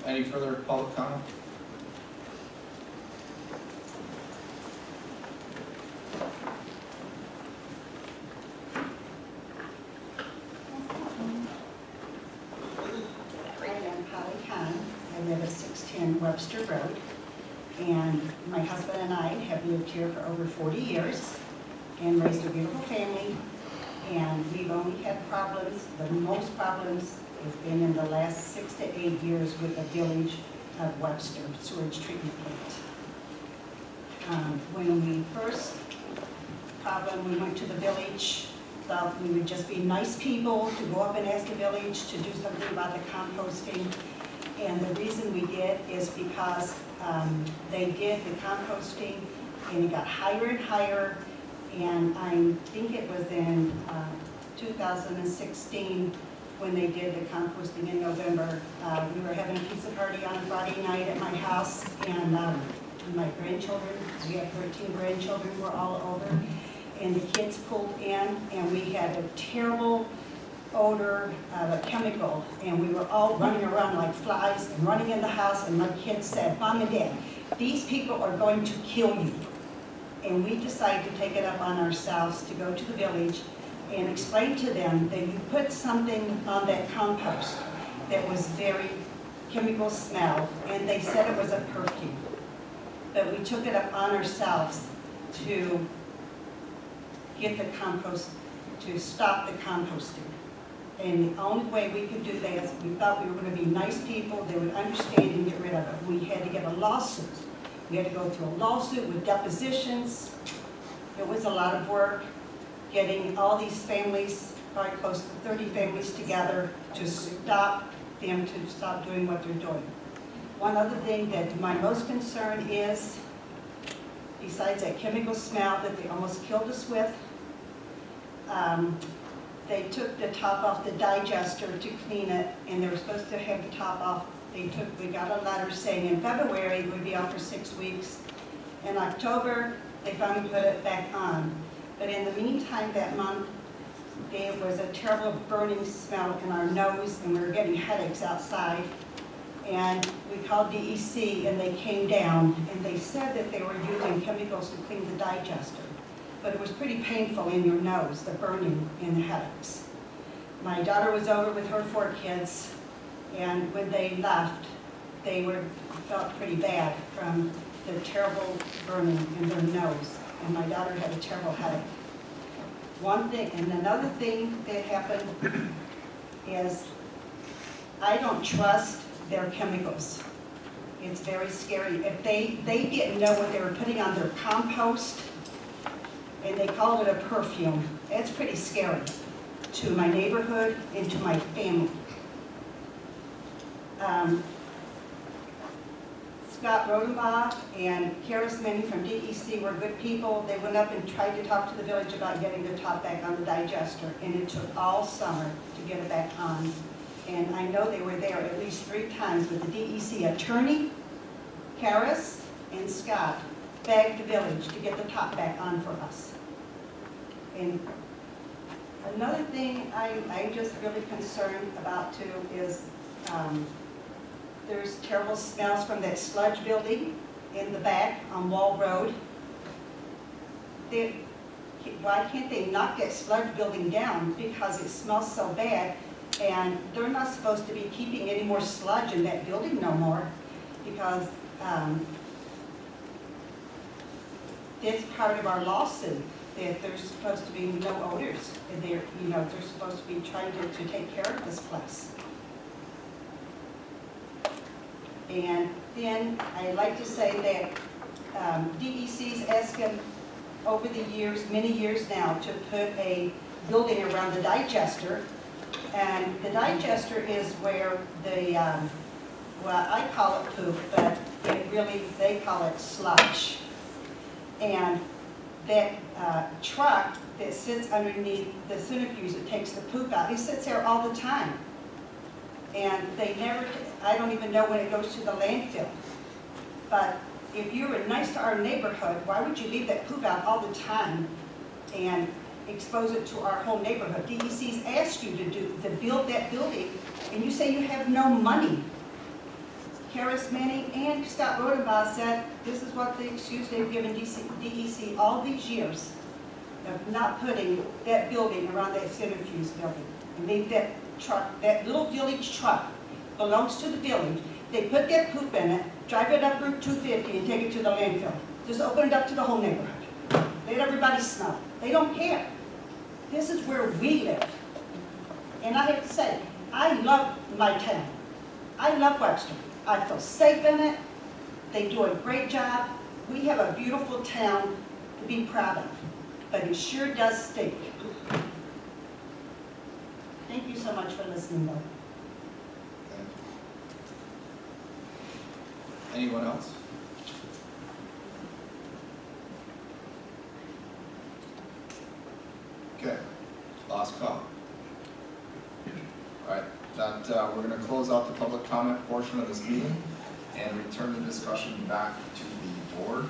Any further public comment? I live at 610 Webster Road, and my husband and I have lived here for over 40 years and raised a beautiful family, and we've only had problems. The most problems has been in the last 6 to 8 years with the village of Webster sewage treatment plant. When we first we went to the village, thought we would just be nice people to go up and ask the village to do something about the composting. And the reason we did is because they did the composting and it got higher and higher. And I think it was in 2016 when they did the composting in November. We were having a pizza party on a Friday night at my house, and my grandchildren, we have 13 grandchildren, were all over. And the kids pulled in, and we had a terrible odor of a chemical, and we were all running around like flies and running in the house, and my kids said, Mom and Dad, these people are going to kill you. And we decided to take it up on ourselves to go to the village and explain to them that you put something on that compost that was very chemical smell, and they said it was a perfume. But we took it up on ourselves to get the compost, to stop the composting. And the only way we could do that is we thought we were going to be nice people, they would understand and get rid of it. We had to get a lawsuit. We had to go through a lawsuit with depositions. It was a lot of work getting all these families, probably close to 30 families together to stop them to stop doing what they're doing. One other thing that my most concern is, besides that chemical smell that they almost killed us with, they took the top off the digester to clean it, and they were supposed to have the top off. We got a letter saying in February it would be off for 6 weeks. In October, they finally put it back on. But in the meantime, that month, there was a terrible burning smell in our nose, and we were getting headaches outside. And we called DEC, and they came down, and they said that they were using chemicals to clean the digester. But it was pretty painful in your nose, the burning and the headaches. My daughter was over with her 4 kids, and when they left, they felt pretty bad from the terrible burning in their nose, and my daughter had a terrible headache. One thing, and another thing that happened is I don't trust their chemicals. It's very scary. If they didn't know what they were putting on their compost, and they called it a perfume, that's pretty scary to my neighborhood and to my family. Scott Rodenbach and Karis Minnie from DEC were good people. They went up and tried to talk to the village about getting the top back on the digester, and it took all summer to get it back on. And I know they were there at least 3 times with the DEC attorney, Karis, and Scott begged the village to get the top back on for us. And another thing I'm just really concerned about too is there's terrible smells from that sludge building in the back on Wall Road. Why can't they knock that sludge building down because it smells so bad? And they're not supposed to be keeping any more sludge in that building no more because it's part of our lawsuit that there's supposed to be no odors, and they're supposed to be trying to take care of this place. And then I'd like to say that DEC's asking over the years, many years now, to put a building around the digester. And the digester is where the, well, I call it poop, but they call it sludge. And that truck that sits underneath the centrifuge that takes the poop out, it sits there all the time. And they never, I don't even know when it goes to the landfill. But if you were nice to our neighborhood, why would you leave that poop out all the time and expose it to our whole neighborhood? DEC's asked you to build that building, and you say you have no money. Karis Manning and Scott Rodenbach said this is what the excuse they've given DEC all these years of not putting that building around that centrifuge building. And leave that truck, that little village truck, belongs to the village. They put that poop in it, drive it up Route 250 and take it to the landfill. Just open it up to the whole neighborhood. Let everybody smell. They don't care. This is where we live. And I have to say, I love my town. I love Webster. I feel safe in it. They do a great job. We have a beautiful town to be proud of. But it sure does stink. Thank you so much for listening, though. Anyone else? Okay, last call. All right, we're going to close out the public comment portion of this meeting and return the discussion back to the board.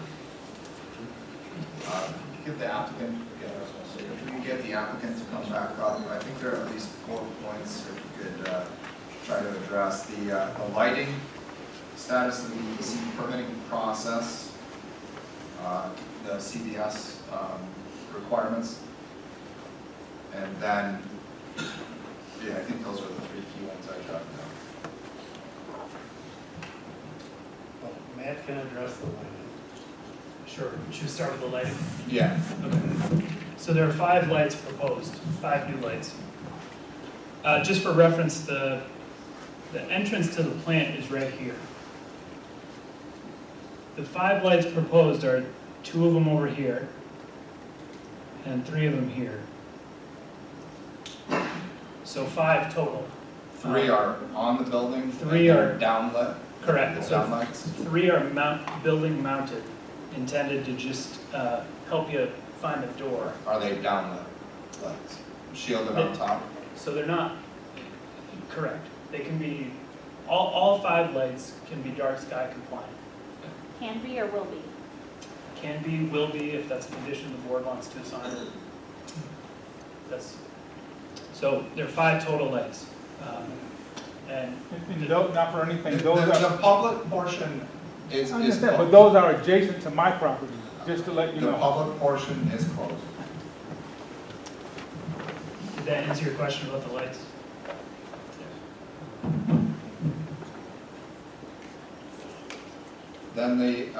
Get the applicant, if we can get the applicant to come back up, I think there are at least 4 points if we could try to address the lighting, status of the EPC permitting process, the CBS requirements, and then, yeah, I think those are the 3 key ones I got now. Well, Matt can address the lighting. Sure, should we start with the lighting? Yeah. Okay. So there are 5 lights proposed, 5 new lights. Just for reference, the entrance to the plant is right here. The 5 lights proposed are 2 of them over here and 3 of them here. So 5 total. 3 are on the building. 3 are downlit. Correct. So Downlights. 3 are building mounted, intended to just help you find the door. Are they downlit lights? Shielded on top? So they're not, correct. They can be, all 5 lights can be dark sky compliant. Can be or will be? Can be, will be, if that's a condition the board wants to assign it. So there are 5 total lights. And Not for anything, The those are, public portion is I understand, but closed. those are adjacent to my property, just to let you The know. public portion is closed. did that answer your question about the lights? Then maybe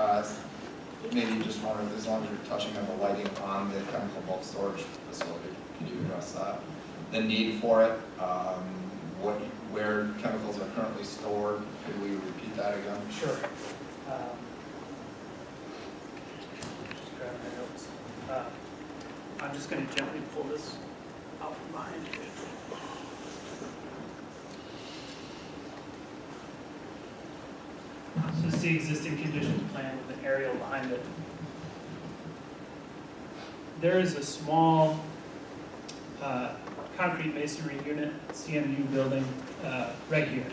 just wondered, as long as you're touching on the lighting on the chemical bulk storage facility, can you address that? The need for it, where chemicals are currently stored, could we repeat that again? Sure. Just grab my notes. I'm just going to gently pull this out from behind you. So this is the existing condition plan with an aerial behind it. There is a small concrete masonry unit, CMU building, right here.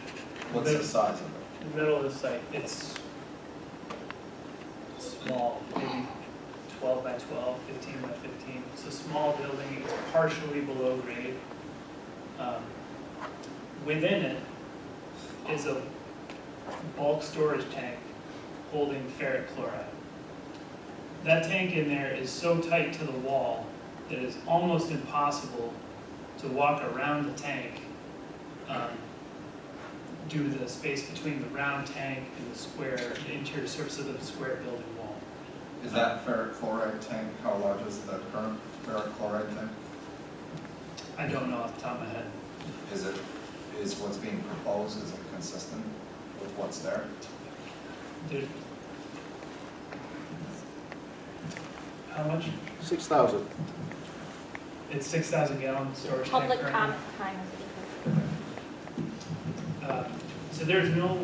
What's the size of it? In the middle of the site. It's small, maybe 12 by 12, 15 by 15. It's a small building, it's partially below grade. Within it is a bulk storage tank holding ferric chloride. That tank in there is so tight to the wall that it's almost impossible to walk around the tank due to the space between the round tank and the interior surface of the square building wall. Is that ferric chloride tank, how large is the current ferric chloride tank? I don't know off the top of my head. Is what's being proposed, is it consistent with what's there? There- How much? 6,000. It's 6,000 gallon storage tank. Public currently. comment time. So there's no,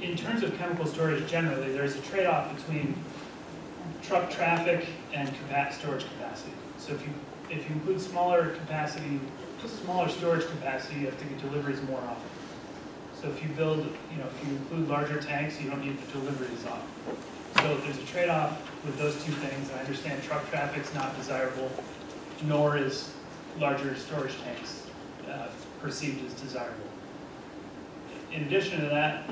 in terms of chemical storage generally, there's a trade-off between truck traffic and storage capacity. So if you include smaller storage capacity, you have to get deliveries more often. So if you include larger tanks, you don't need the deliveries often. So there's a trade-off with those two things. I understand truck traffic's not desirable, nor is larger storage tanks perceived as desirable. In addition to that,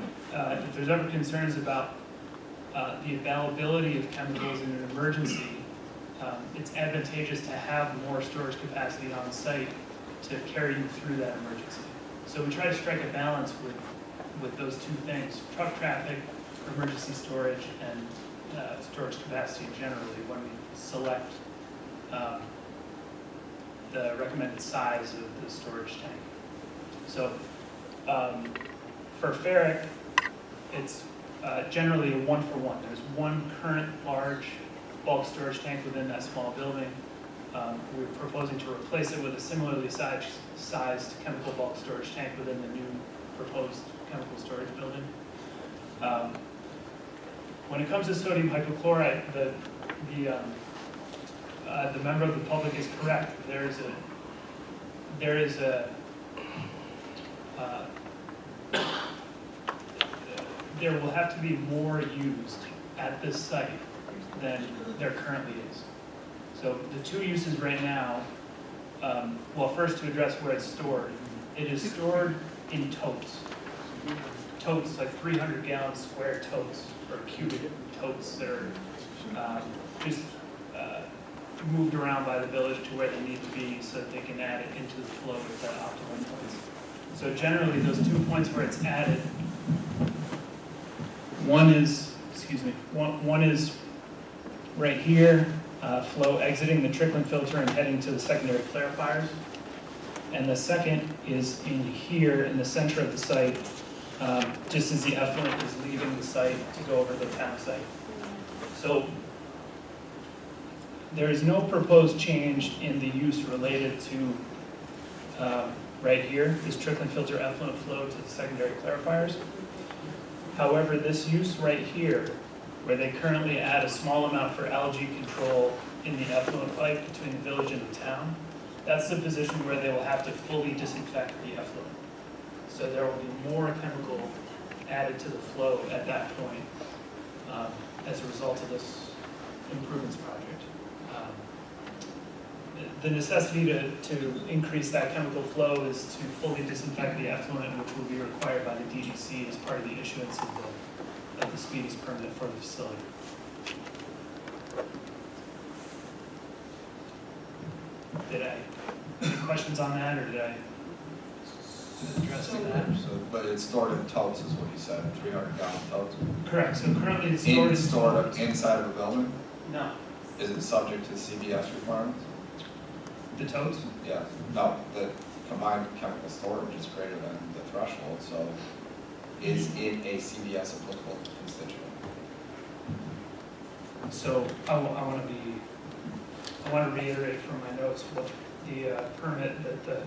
if there's ever concerns about the availability of chemicals in an emergency, it's advantageous to have more storage capacity on site to carry you through that emergency. So we try to strike a balance with those two things, truck traffic, emergency storage, and storage capacity generally when we select the recommended size of the storage tank. So for ferric, it's generally a 1-for-1. There's one current large bulk storage tank within that small building. We're proposing to replace it with a similarly sized chemical bulk storage tank within the new proposed chemical storage building. When it comes to sodium hypochlorite, the member of the public is correct. There will have to be more used at this site than there currently is. So the two uses right now, well, first to address where it's stored. It is stored in totes. Totes, like 300-gallon square totes, or cubic totes that are just moved around by the village to where they need to be so that they can add it into the flow at that optimal points. So generally, those 2 points where it's added, one is right here, flow exiting the trickling filter and heading to the secondary clarifiers. And the second is in here in the center of the site, just as the effluent is leaving the site to go over the town site. So there is no proposed change in the use related to right here, this trickling filter effluent flow to the secondary clarifiers. However, this use right here, where they currently add a small amount for algae control in the effluent pipe between the village and the town, that's the position where they will have to fully disinfect the effluent. So there will be more chemical added to the flow at that point as a result of this improvements project. The necessity to increase that chemical flow is to fully disinfect the effluent, which will be required by the DDC as part of the issuance of the speedies permit for the facility. Any questions on that, or did I address that? But it's stored in totes, is what you said, 300-gallon totes? Correct, so currently it's stored Stored inside of a building? No. Is it subject to CBS requirements? The totes? Yeah, no, the combined chemical storage is greater than the threshold, so is it a CBS applicable constituent? So I want to reiterate from my notes what the permit that the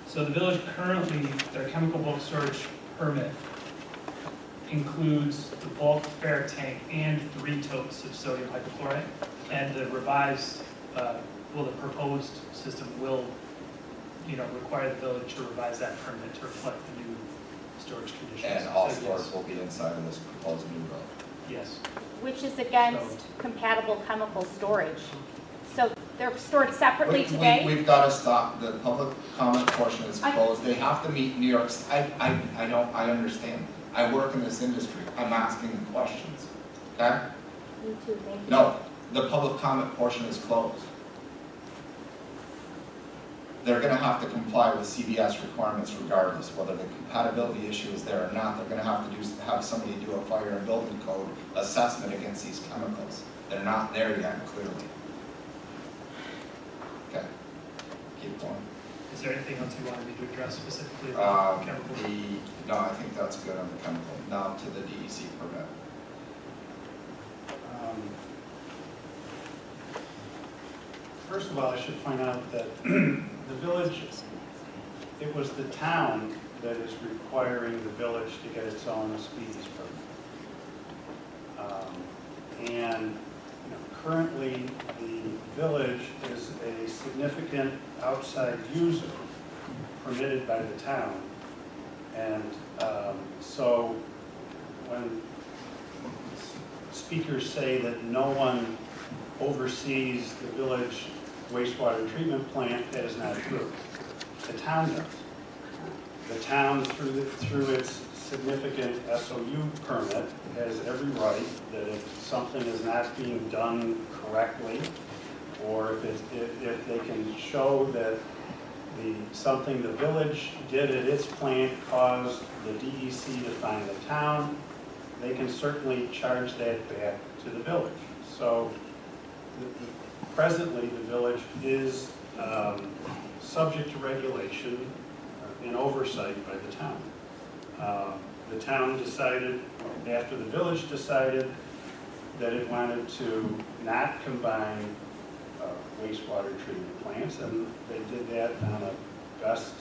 So the village currently, their chemical bulk storage permit includes the bulk ferric tank and 3 totes of sodium hypochlorite. And the revised, the proposed system will, require the village to revise that permit to reflect the new storage conditions. And all So, stores yes. will be inside of this proposed new road. Yes. Which is against compatible chemical storage. So they're stored separately today? We've got to stop, the public comment portion is closed, they have to meet New York's, I understand. I work in this industry, I'm asking the questions, okay? Me too, thank you. No, the public comment portion is closed. They're gonna have to comply with CBS requirements regardless, whether the compatibility issue is there or not. They're gonna have to have somebody do a fire and building code assessment against these chemicals. They're not there yet, clearly. Okay, keep going. Is there anything else you wanted me to address specifically about chemicals? No, I think that's good on the chemical. Now to the DEC permit. First of all, I should point out that the village, it was the town that is requiring the village to get its own speedies permit. And currently, the village is a significant outside user permitted by the town. And so when speakers say that no one oversees the village wastewater treatment plant, that is not true. The town does. The town, through its significant SOU permit, has every right that if something is not being done correctly, or if they can show that something the village did at its plant caused the DEC to fine the town, they can certainly charge that back to the village. So presently, the village is subject to regulation and oversight by the town. The town decided, after the village decided, that it wanted to not combine wastewater treatment plants, and they did that on a best,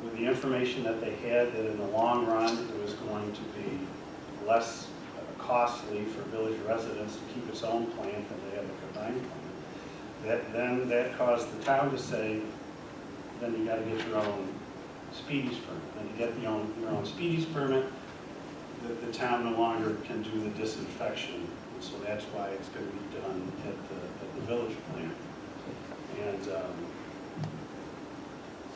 with the information that they had, that in the long run, it was going to be less costly for village residents to keep its own plant than they have a combined plant. Then that caused the town to say, then you got to get your own speedies permit. Then you get your own speedies permit, the town no longer can do the disinfection. And so that's why it's going to be done at the village plant. And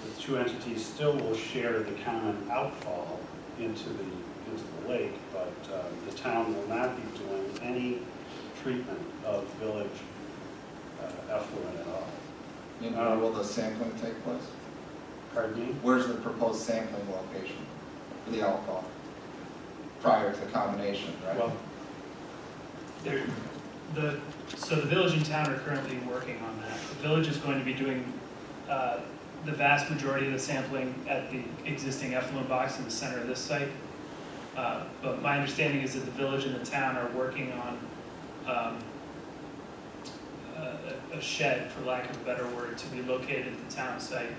the two entities still will share the common outfall into the lake, but the town will not be doing any treatment of village effluent at all. And where will the sampling take place? Pardon me? Where's the proposed sampling location for the alcohol? Prior to combination, right? Well, So the village and town are currently working on that. The village is going to be doing the vast majority of the sampling at the existing effluent box in the center of this site. But my understanding is that the village and the town are working on a shed, for lack of a better word, to be located at the town site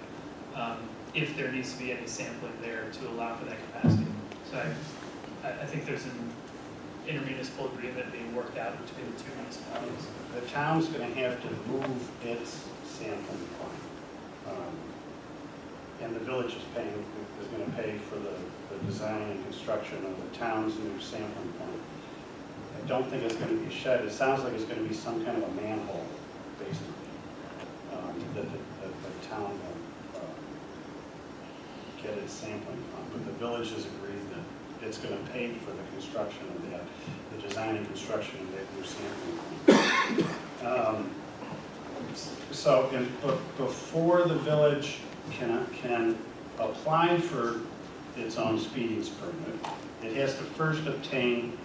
if there needs to be any sampling there to allow for that capacity. So I think there's an intermunicipal agreement being worked out between the two municipalities. the town's going to have to move its sampling plant. And the village is going to pay for the design and construction of the town's new sampling plant. I don't think it's going to be a shed. It sounds like it's going to be some kind of a manhole, basically, that the town will get its sampling from. But the village has agreed that it's going to pay for the construction of that, the design and construction of that new sampling plant. Before the village can apply for its own speedies permit, it has to first obtain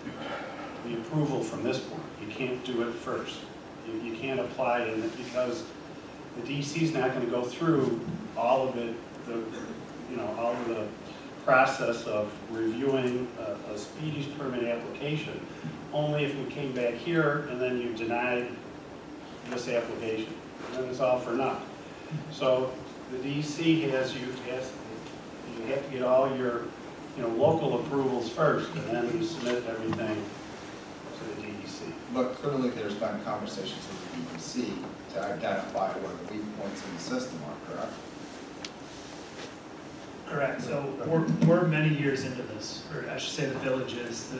the approval from this board. You can't do it first. You can't apply it because the DEC is not going to go through all of it, all of the process of reviewing a speedies permit application, only if we came back here and then you denied this application. And then it's all for naught. So the DEC has, you have to get all your, local approvals first, and then you submit everything to the DEC. But clearly, there's been conversations with the DEC to identify where the weak points in the system are, correct? Correct, so we're many years into this, or I should say the village is.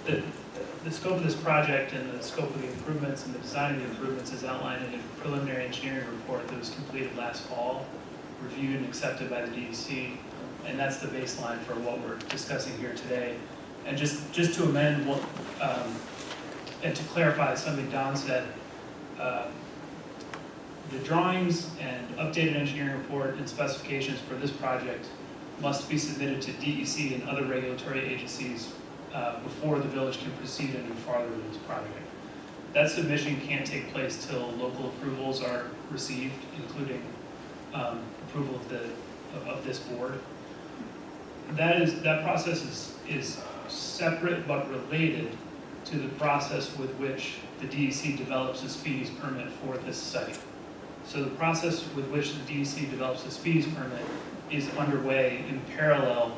The scope of this project and the scope of the improvements and the design of the improvements is outlined in a preliminary engineering report that was completed last fall, reviewed and accepted by the DEC, and that's the baseline for what we're discussing here today. And just to amend what, and to clarify something Don said, the drawings and updated engineering report and specifications for this project must be submitted to DEC and other regulatory agencies before the village can proceed any farther with this project. That submission can't take place till local approvals are received, including approval of this board. That process is separate but related to the process with which the DEC develops a speedies permit for this site. So the process with which the DEC develops a speedies permit is underway in parallel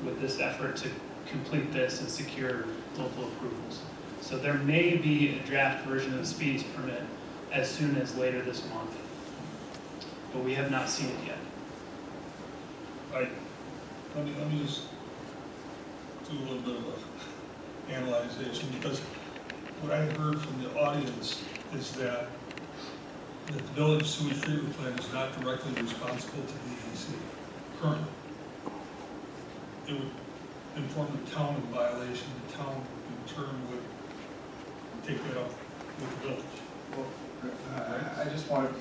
with this effort to complete this and secure local approvals. So there may be a draft version of the speedies permit as soon as later this month, but we have not seen it yet. Let me just do a little bit of a analyzation, because what I heard from the audience is that the village sewage treatment plant is not directly responsible to the DEC currently. It would inform the town of violation. The town in turn would take that up with the village. Well, I just wanted,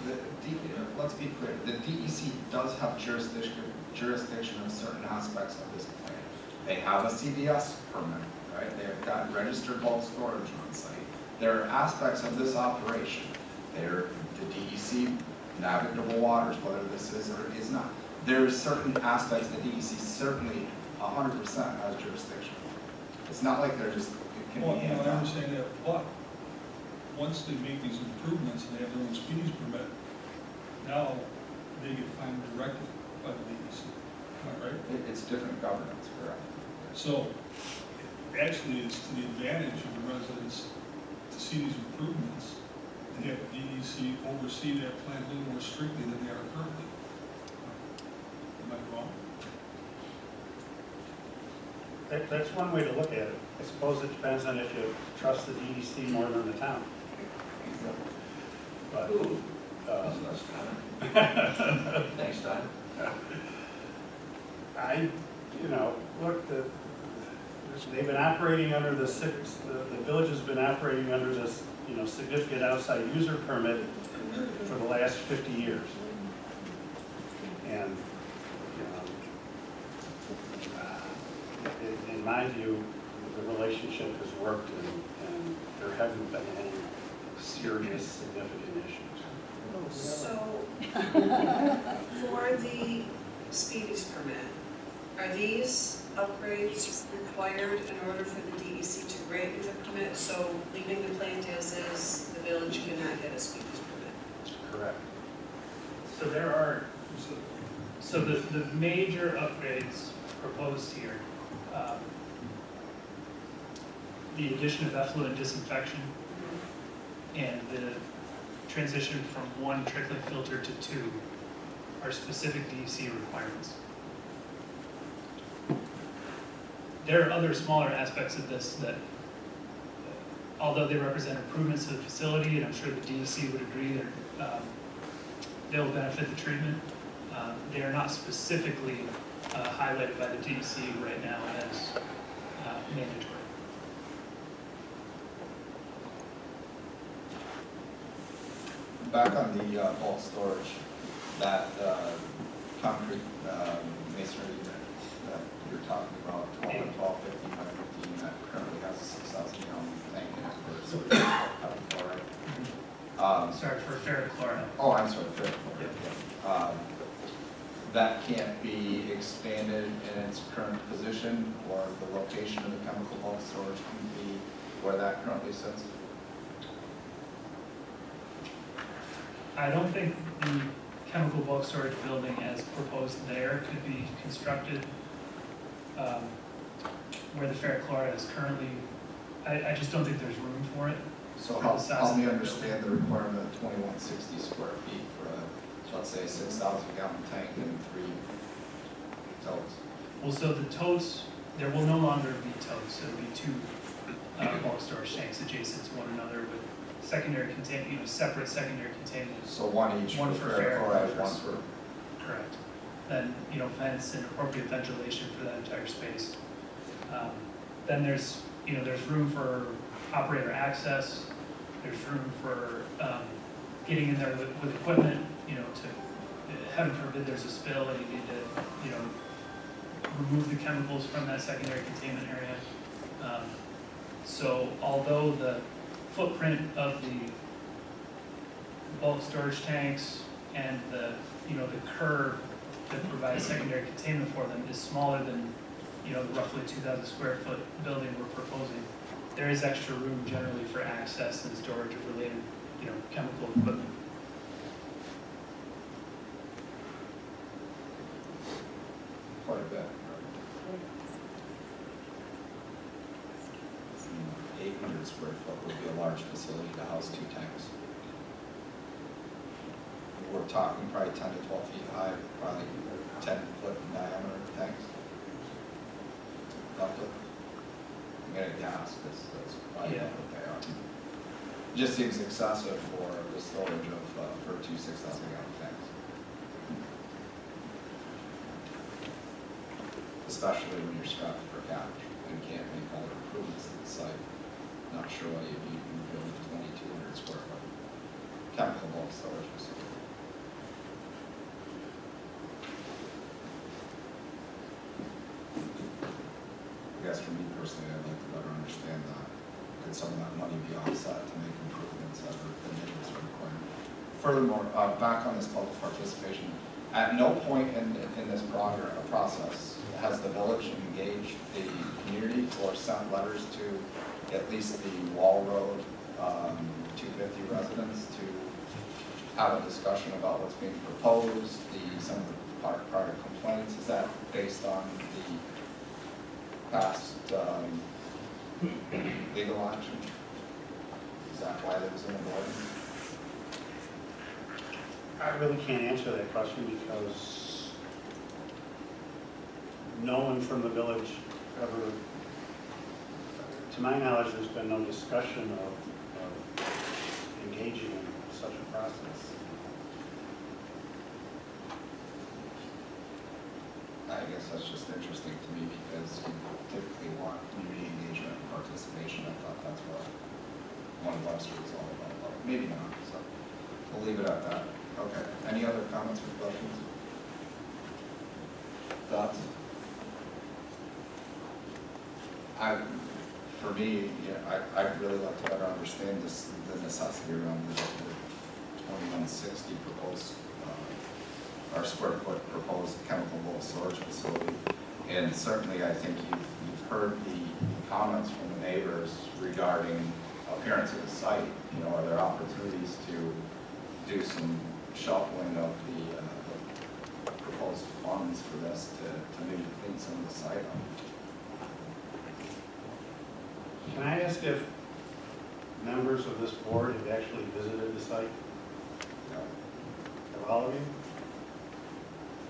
let's be clear, the DEC does have jurisdiction of certain aspects of this plan. They have a CDS permit, right? They've got registered bulk storage on site. There are aspects of this operation. They're the DEC navigable waters, whether this is or is not. There are certain aspects the DEC certainly 100% has jurisdiction. It's not like they're just, it can Well, be I handed out. understand that, but once they make these improvements and they have their own speedies permit, now they get fined directly by the DEC. Am I right? It's different governance, correct? So actually, it's to the advantage of the residents to see these improvements and have the DEC oversee that plant a little more strictly than they are currently. Am I wrong? That's one way to look at it. I suppose it depends on if you trust the DEC more than the town. But, Thanks, Don. Look, they've been operating under the village has been operating under this, significant outside user permit for the last 50 years. And, in my view, the relationship has worked and there haven't been any serious significant issues. So, for the speedies permit, are these upgrades required in order for the DEC to grant you the permit? So leaving the plant as is, the village cannot get a speedies permit? Correct. So there are, so the major upgrades proposed here, the addition of effluent disinfection and the transition from one trickling filter to two are specific DEC requirements. There are other smaller aspects of this that, although they represent improvements to the facility, and I'm sure the DEC would agree that they'll benefit the treatment, they are not specifically highlighted by the DEC right now as mandatory. Back on the bulk storage, that concrete masonry that you're talking about, 12 and 12, 15 by 15, that currently has a 6,000 gallon tank in it for sodium chloride. Sorry, for ferrochloride. Oh, I'm sorry, ferrochloride. That can't be expanded in its current position, or the location of the chemical bulk storage can be where that currently sits? I don't think the chemical bulk storage building as proposed there could be constructed where the ferrochloride is currently, I just don't think there's room for it. So For help, the size help of me the understand the requirement of 2160 square feet for a, let's say, 6,000 gallon tank and 3 totes. Well, so the totes, there will no longer be totes, it'll be two bulk storage tanks adjacent to one another with secondary separate secondary containers. So one each One for for ferrochloride, ferrochloride. one for, Correct. Then, fence and appropriate ventilation for that entire space. Then there's room for operator access, there's room for getting in there with equipment, to, heaven forbid there's a spill and you need to, remove the chemicals from that secondary containment area. So although the footprint of the bulk storage tanks and the curb that provides secondary containment for them is smaller than, the roughly 2,000 square foot building we're proposing, there is extra room generally for access and storage of related, chemical equipment. quite a bit. 800 square foot would be a large facility to house 2 tanks. We're talking probably 10 to 12 feet high, probably 10-foot in diameter tanks. Roughly. I'm gonna guess, because that's probably not what they are. Just seems excessive for the storage of, for 2 6,000 gallon tanks. Especially when you're strapped for cash and can't make all the improvements to the site. Not sure why you'd be building a 2,200 square foot chemical bulk storage facility. I guess for me personally, I'd like to better understand that. Could some of that money be offset to make improvements that are the maintenance required? Furthermore, back on this public participation, at no point in this process has the village engaged the community or sent letters to at least the Wall Road 250 residents to have a discussion about what's being proposed, some of the prior complaints. Is that based on the past legal action? Is that why there was an avoidance? I really can't answer that question because no one from the village ever, to my knowledge, there's been no discussion of engaging in such a process. I guess that's just interesting to me because you typically want community engagement and participation. I thought that's what one Webster is all about, but maybe not, so we'll leave it at that. Okay, any other comments or questions? Thoughts? For me, I'd really like to better understand the necessity around the 2160 proposed, our square foot proposed chemical bulk storage facility. And certainly I think you've heard the comments from the neighbors regarding appearance of the site. Are there opportunities to do some shuffling of the proposed funds for this to maybe clean some of the site up? Can I ask if members of this board have actually visited the site? No. Have all of you?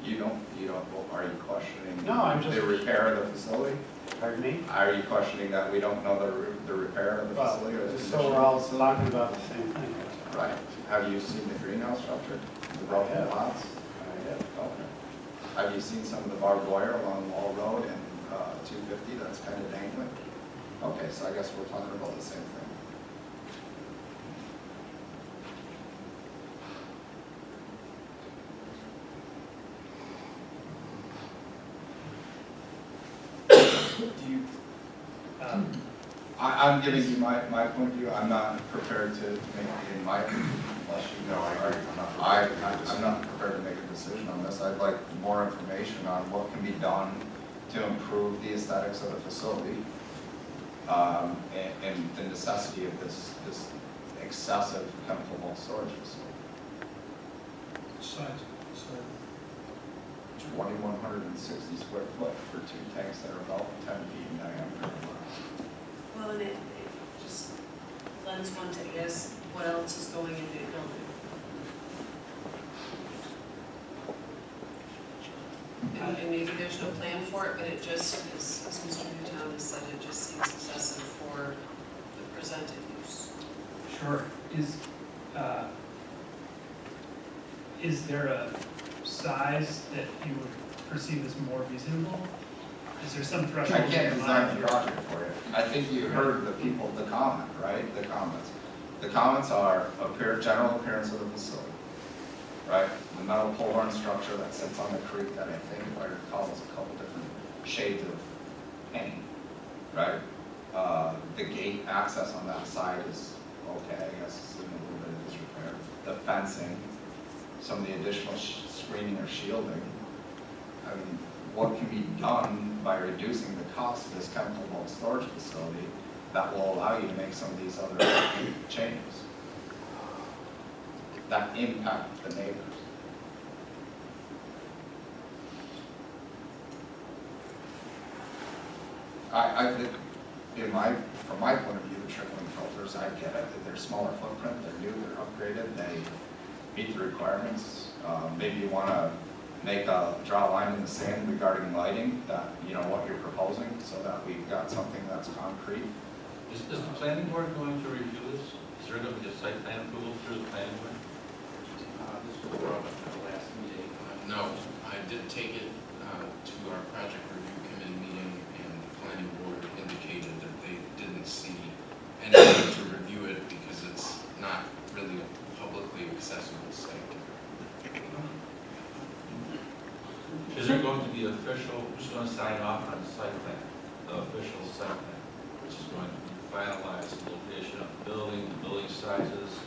You don't, are you questioning No, I'm just- the repair of the facility? Pardon me? Are you questioning that we don't know the repair of the Well, facility or the just condition so of we're the all facility? talking about the same thing. Right. Have you seen the greenhouse structure? The broken have. lots? I have. Okay. Have you seen some of the barbed wire along Wall Road and 250 that's kind of dangling? Okay, so I guess we're talking about the same thing. Do you, I'm giving you my point of view. I'm not prepared to make, in my opinion, unless you know, I'm not prepared to make a decision on this. I'd like more information on what can be done to improve the aesthetics of the facility, and the necessity of this excessive chemical bulk storage facility. Size. So 2,160 square foot for two tanks that are about 10 feet in diameter. Well, and it just lends one to ask what else is going into a building. And maybe there's no plan for it, but it just, as Mr. Newtown has said, it just seems excessive for the presented use. Sure. Is there a size that you would perceive as more reasonable? Is there some I threshold? can't in design mind? the project for you. I think you heard the people, the comment, right? The comments. The comments are general appearance of the facility, right? The metal pole barn structure that sits on the creek that I think, if I recall, is a couple different shades of paint, right? The gate access on that side is okay, I guess it's in a little bit of disrepair. The fencing, some of the additional screening or shielding. I mean, what can be done by reducing the cost of this chemical bulk storage facility that will allow you to make some of these other changes that impact the neighbors? From my point of view, the trickling filters, I get it. They're smaller footprint, they're new, they're upgraded, they meet the requirements. Maybe you want to draw a line in the sand regarding lighting, that, what you're proposing, so that we've got something that's concrete. Is the planning board going to review this? Is there going to be a site plan approval through the planning board? This was brought up at the last meeting. No, I did take it to our project review committee meeting, and the planning board indicated that they didn't see any need to review it because it's not really a publicly accessible site. Is there going to be official, who's going to sign off on the site plan, the official site plan, which is going to be finalized, the location of the building sizes,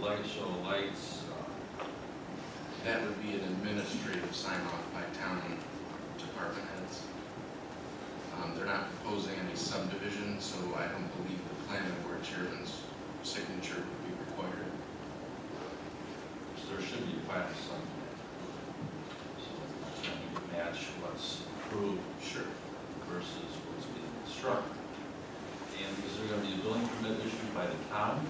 the show lights? That would be an administrative sign-off by town department heads. They're not proposing any subdivision, so I don't believe the planning board chairman's signature would be required. So there should be a final site plan. So it's going to match what's approved versus what's being constructed. And is there going to be a building permit issued by the town?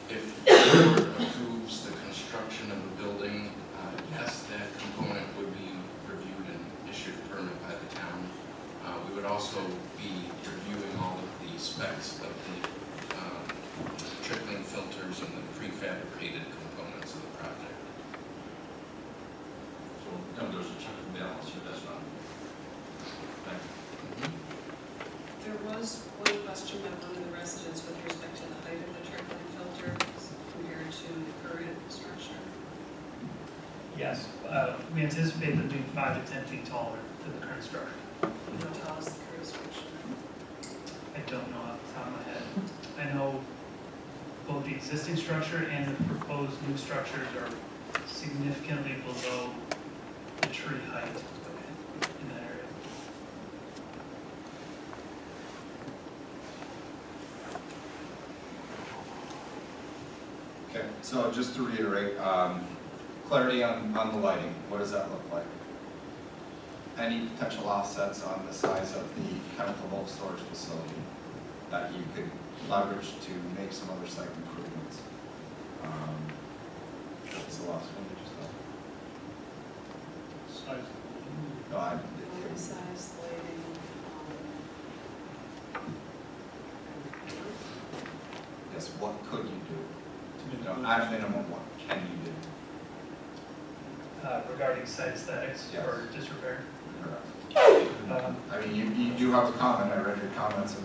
If the board approves the construction of a building, yes, that component would be reviewed and issued a permit by the town. We would also be reviewing all of the specs of the trickling filters and the prefabricated components of the project. So there's a check and balance here, that's not. Thank you. There was one question by one of the residents with respect to the height of the trickling filter compared to the current structure. Yes, we anticipate them being 5 to 10 feet taller than the current structure. How tall is the current structure? I don't know off the top of my head. I know both the existing structure and the proposed new structures are significantly below the tree height in that area. Okay, so just to reiterate, clarity on the lighting, what does that look like? Any potential offsets on the size of the chemical bulk storage facility that you could leverage to make some other site improvements? What was the last one you just said? Size. No, Building size, lighting, yes, what could you do? At minimum, what can you do? Regarding site aesthetics Yes. or disrepair. Correct. I mean, you do have a comment, I read your comments in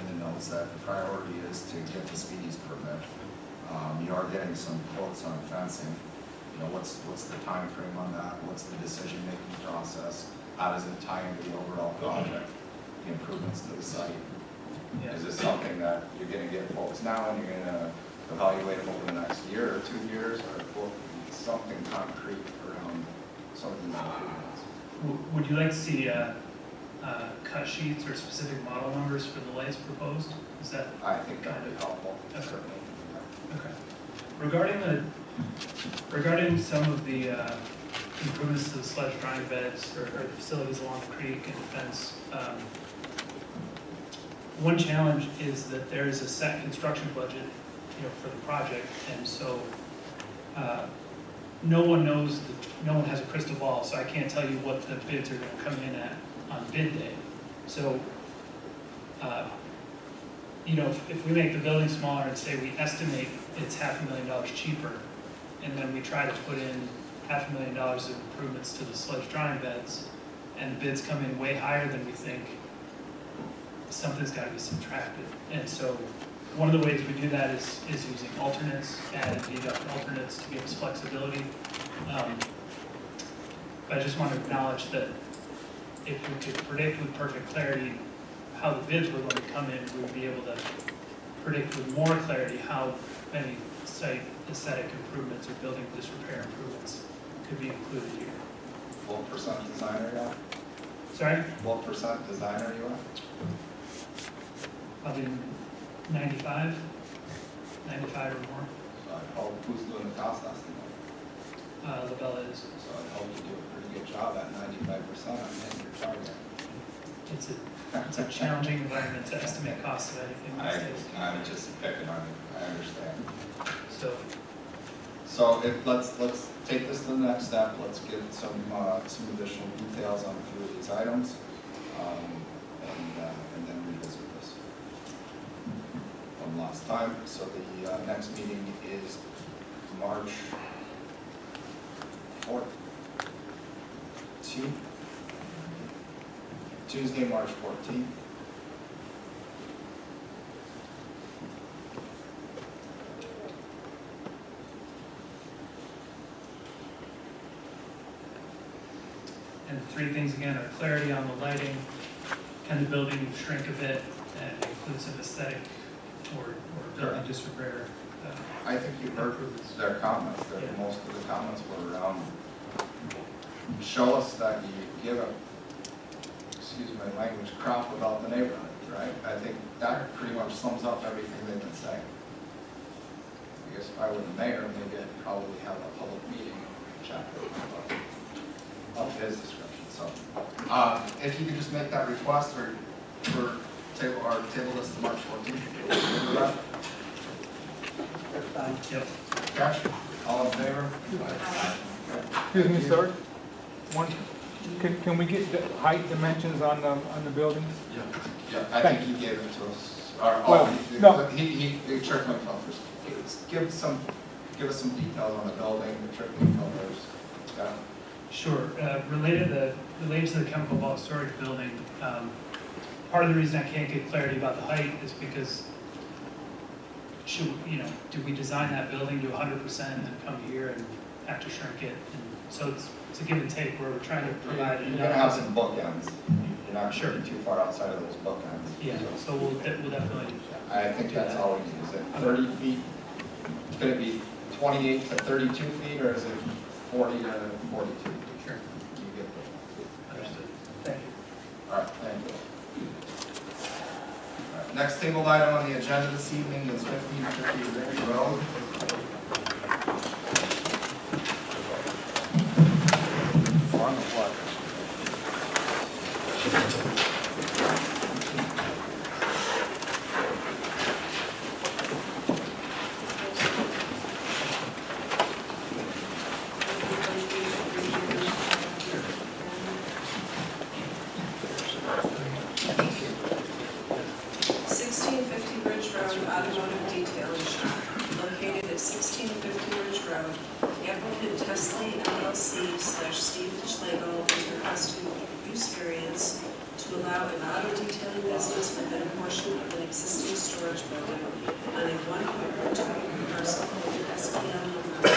the notes that the priority is to get the speedies permit. You are getting some quotes on fencing. What's the time frame on that? What's the decision-making process? How does it tie into the overall project? The improvements to the site? Yes. Is this something that you're gonna get quotes now and you're gonna evaluate them over the next year or 2 years, or something concrete around some of these improvements? Would you like to see cut sheets or specific model numbers for the lights proposed? Is that I think that would be helpful, Okay. certainly. okay? Regarding the Regarding some of the improvements to the sludge drying beds or the facilities along the creek and the fence, one challenge is that there is a set construction budget, for the project, and so no one knows, no one has a crystal ball, so I can't tell you what the bids are gonna come in at on bid day. So, if we make the building smaller and say we estimate it's $500,000 cheaper, and then we try to put in $500,000 of improvements to the sludge drying beds, and the bids come in way higher than we think, something's gotta be subtracted. And so, one of the ways we do that is using alternates, add and deduct alternates to give us flexibility. But I just want to acknowledge that if we could predict with perfect clarity how the bids were going to come in, we would be able to predict with more clarity how many site aesthetic improvements or building disrepair improvements could be included here. What percent designer you at? Sorry? What percent designer you at? Probably 95 or more. So I hope, who's doing the cost estimate? LaBella is. So I hope you do a pretty good job at 95% on hitting your target. It's a challenging environment to estimate costs of anything these days. I'm just picking on you, I understand. So, Let's take this to the next step, let's get some additional details on a few of these items, and then revisit this one last time. So the next meeting is March 4th, Tuesday, March 14th. and the three things again are clarity on the lighting, can the building shrink a bit, and include some aesthetic or building disrepair. I think you heard their comments, most of the comments were around, show us that you give a, excuse my language, crap about the neighborhood, right? I think that pretty much sums up everything they've been saying. I guess if I were the mayor, maybe I'd probably have a public meeting chapter of his description. So, if you could just make that request or for table this to March 14th. Yep. Cash, all in favor? Excuse me, sir. Can we get the height dimensions on the buildings? Yeah, I think he gave it to us. He trickling filters. Give us some details on the building, the trickling filters. Yeah. Sure. Related to the chemical bulk storage building, part of the reason I can't get clarity about the height is because do we design that building to 100% and then come here and have to shrink it? And so it's a give and take where we're trying to provide You're going to have some bookends. You're not sure too far outside of those bookends. Yeah, so we'll definitely. I think that's all we need. Is it 30 feet? It's going to be 28 to 32 feet, or is it 40 to 42? Sure. You get that. Understood. Thank you. All right, thank you. All right, next table item on the agenda this evening is 1550 Ridge Road. On the flood. Automotive Detailing Shop, located at 1650 Ridge Road. Applicant Tesley LLC/Steve Schlegel is requesting use variance to allow an auto detailing business within a portion of an existing storage building on a 1.2 acre parcel with SPL number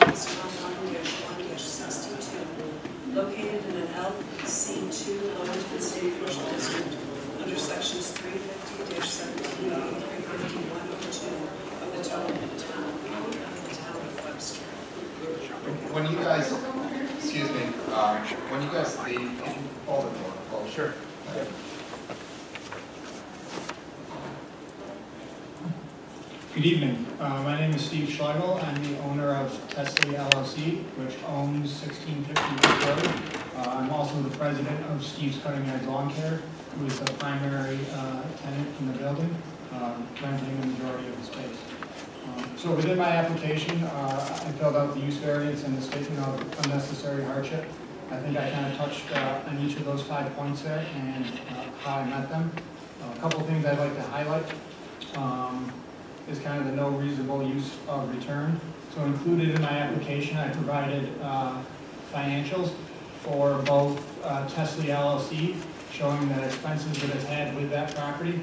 1.01-1-62, located in an LC2 low-intensity commercial district under sections 350-17 and 351-02 of the Town of Webster. When you guys, excuse me, when you guys leave, can you hold the door? Oh, sure. Good evening. My name is Steve Schlegel. I'm the owner of Tesla LLC, which owns 1650 West Road. I'm also the president of Steve's Cutting Edge Lawn Care, who is the primary tenant in the building, renting the majority of the space. So within my application, I filled out the use variance and the statement of unnecessary hardship. I think I kind of touched on each of those 5 points there and how I met them. A couple of things I'd like to highlight is kind of the no reasonable use of return. So included in my application, I provided financials for both Tesla LLC, showing the expenses that it's had with that property.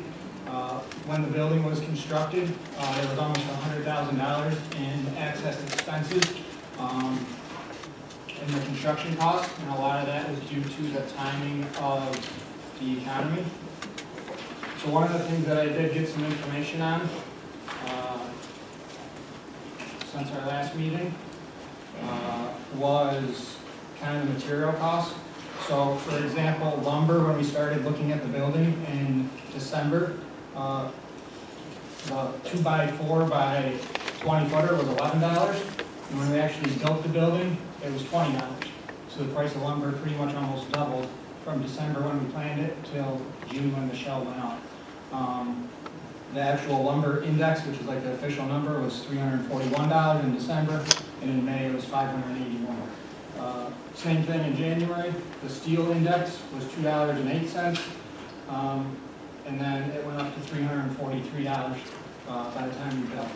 When the building was constructed, there was almost $100,000 in excess expenses in the construction costs, and a lot of that was due to the timing of the economy. So one of the things that I did get some information on since our last meeting was kind of the material costs. So for example, lumber, when we started looking at the building in December, the 2x4 by 20 footer was $11. And when we actually built the building, it was $20. So the price of lumber pretty much almost doubled from December when we planned it till June when the shell went up. The actual lumber index, which is like the official number, was $341 in December, and in May it was $581. Same thing in January. The steel index was $2.08, and then it went up to $343 by the time we built.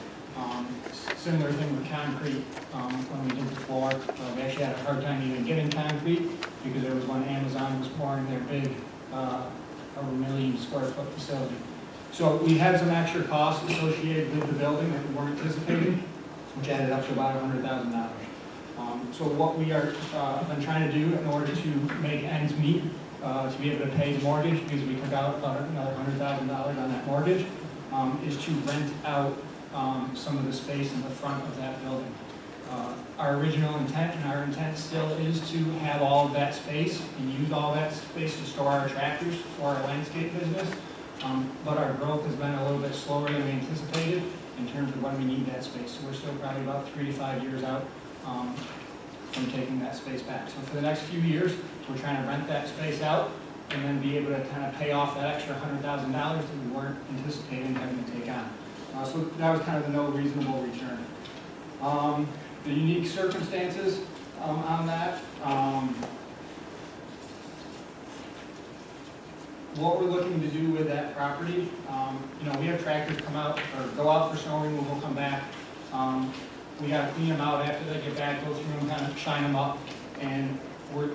Similar thing with concrete. When we did the floor, we actually had a hard time even getting concrete because it was when Amazon was pouring their big over 1 million square foot facility. So we had some extra costs associated with the building that we weren't anticipating, which added up to about $100,000. So what we are been trying to do in order to make ends meet, to be able to pay the mortgage, because we took out about another $100,000 on that mortgage, is to rent out some of the space in the front of that building. Our original intent, and our intent still is to have all of that space and use all that space to store our tractors for our landscape business. But our growth has been a little bit slower than we anticipated in terms of when we need that space. So we're still probably about 3 to 5 years out from taking that space back. So for the next few years, we're trying to rent that space out and then be able to kind of pay off that extra $100,000 that we weren't anticipating having to take on. So that was kind of the no reasonable return. The unique circumstances on that. What we're looking to do with that property, we have tractors come out or go out for snow removal, come back. We got to clean them out after they get back, go through them, kind of shine them up. And the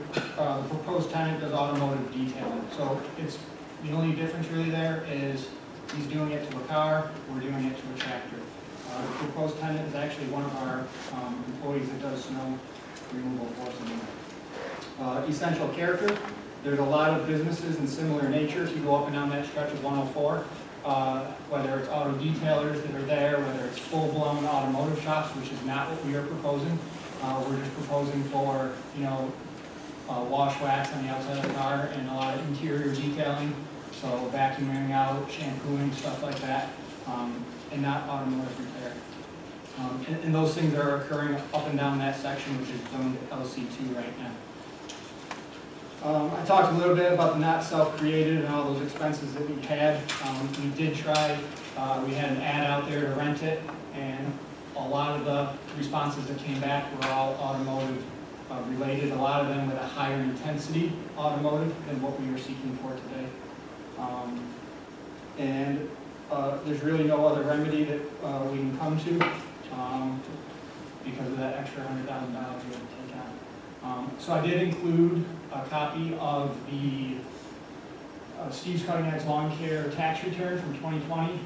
proposed tenant does automotive detailing. So it's the only difference really there is he's doing it to a car, we're doing it to a tractor. The proposed tenant is actually one of our employees that does snow removal for us. Essential character. There's a lot of businesses in similar nature if you go up and down that stretch of 104, whether it's auto detailers that are there, whether it's full-blown automotive shops, which is not what we are proposing. We're just proposing for, wash wax on the outside of the car and a lot of interior detailing, so vacuuming out, shampooing, stuff like that, and not automotive repair. And those things are occurring up and down that section, which is zoned LC2 right now. I talked a little bit about the not self-created and all those expenses that we had. We did try, we had an ad out there to rent it, and a lot of the responses that came back were all automotive related, a lot of them with a higher intensity automotive than what we were seeking for today. There's really no other remedy that we can come to because of that extra $100,000 we had to take out. So I did include a copy of the Steve's Cutting Edge Lawn Care tax return from 2020.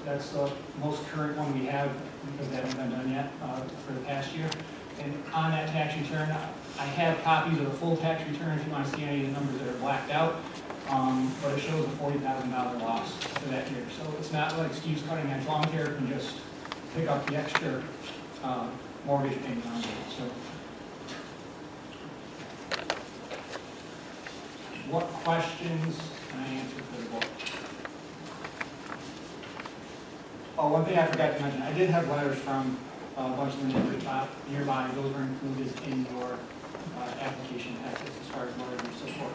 That's the most current one we have because they haven't been done yet for the past year. And on that tax return, I have copies of the full tax return if you want to see any of the numbers that are blacked out. But it shows a $40,000 loss for that year. So it's not like Steve's Cutting Edge Lawn Care can just pick up the extra mortgage payment on it. So, what questions can I answer for the board? Oh, one thing I forgot to mention, I did have letters from a bunch of the neighbors nearby. Those were included in your application package as far as letters of support.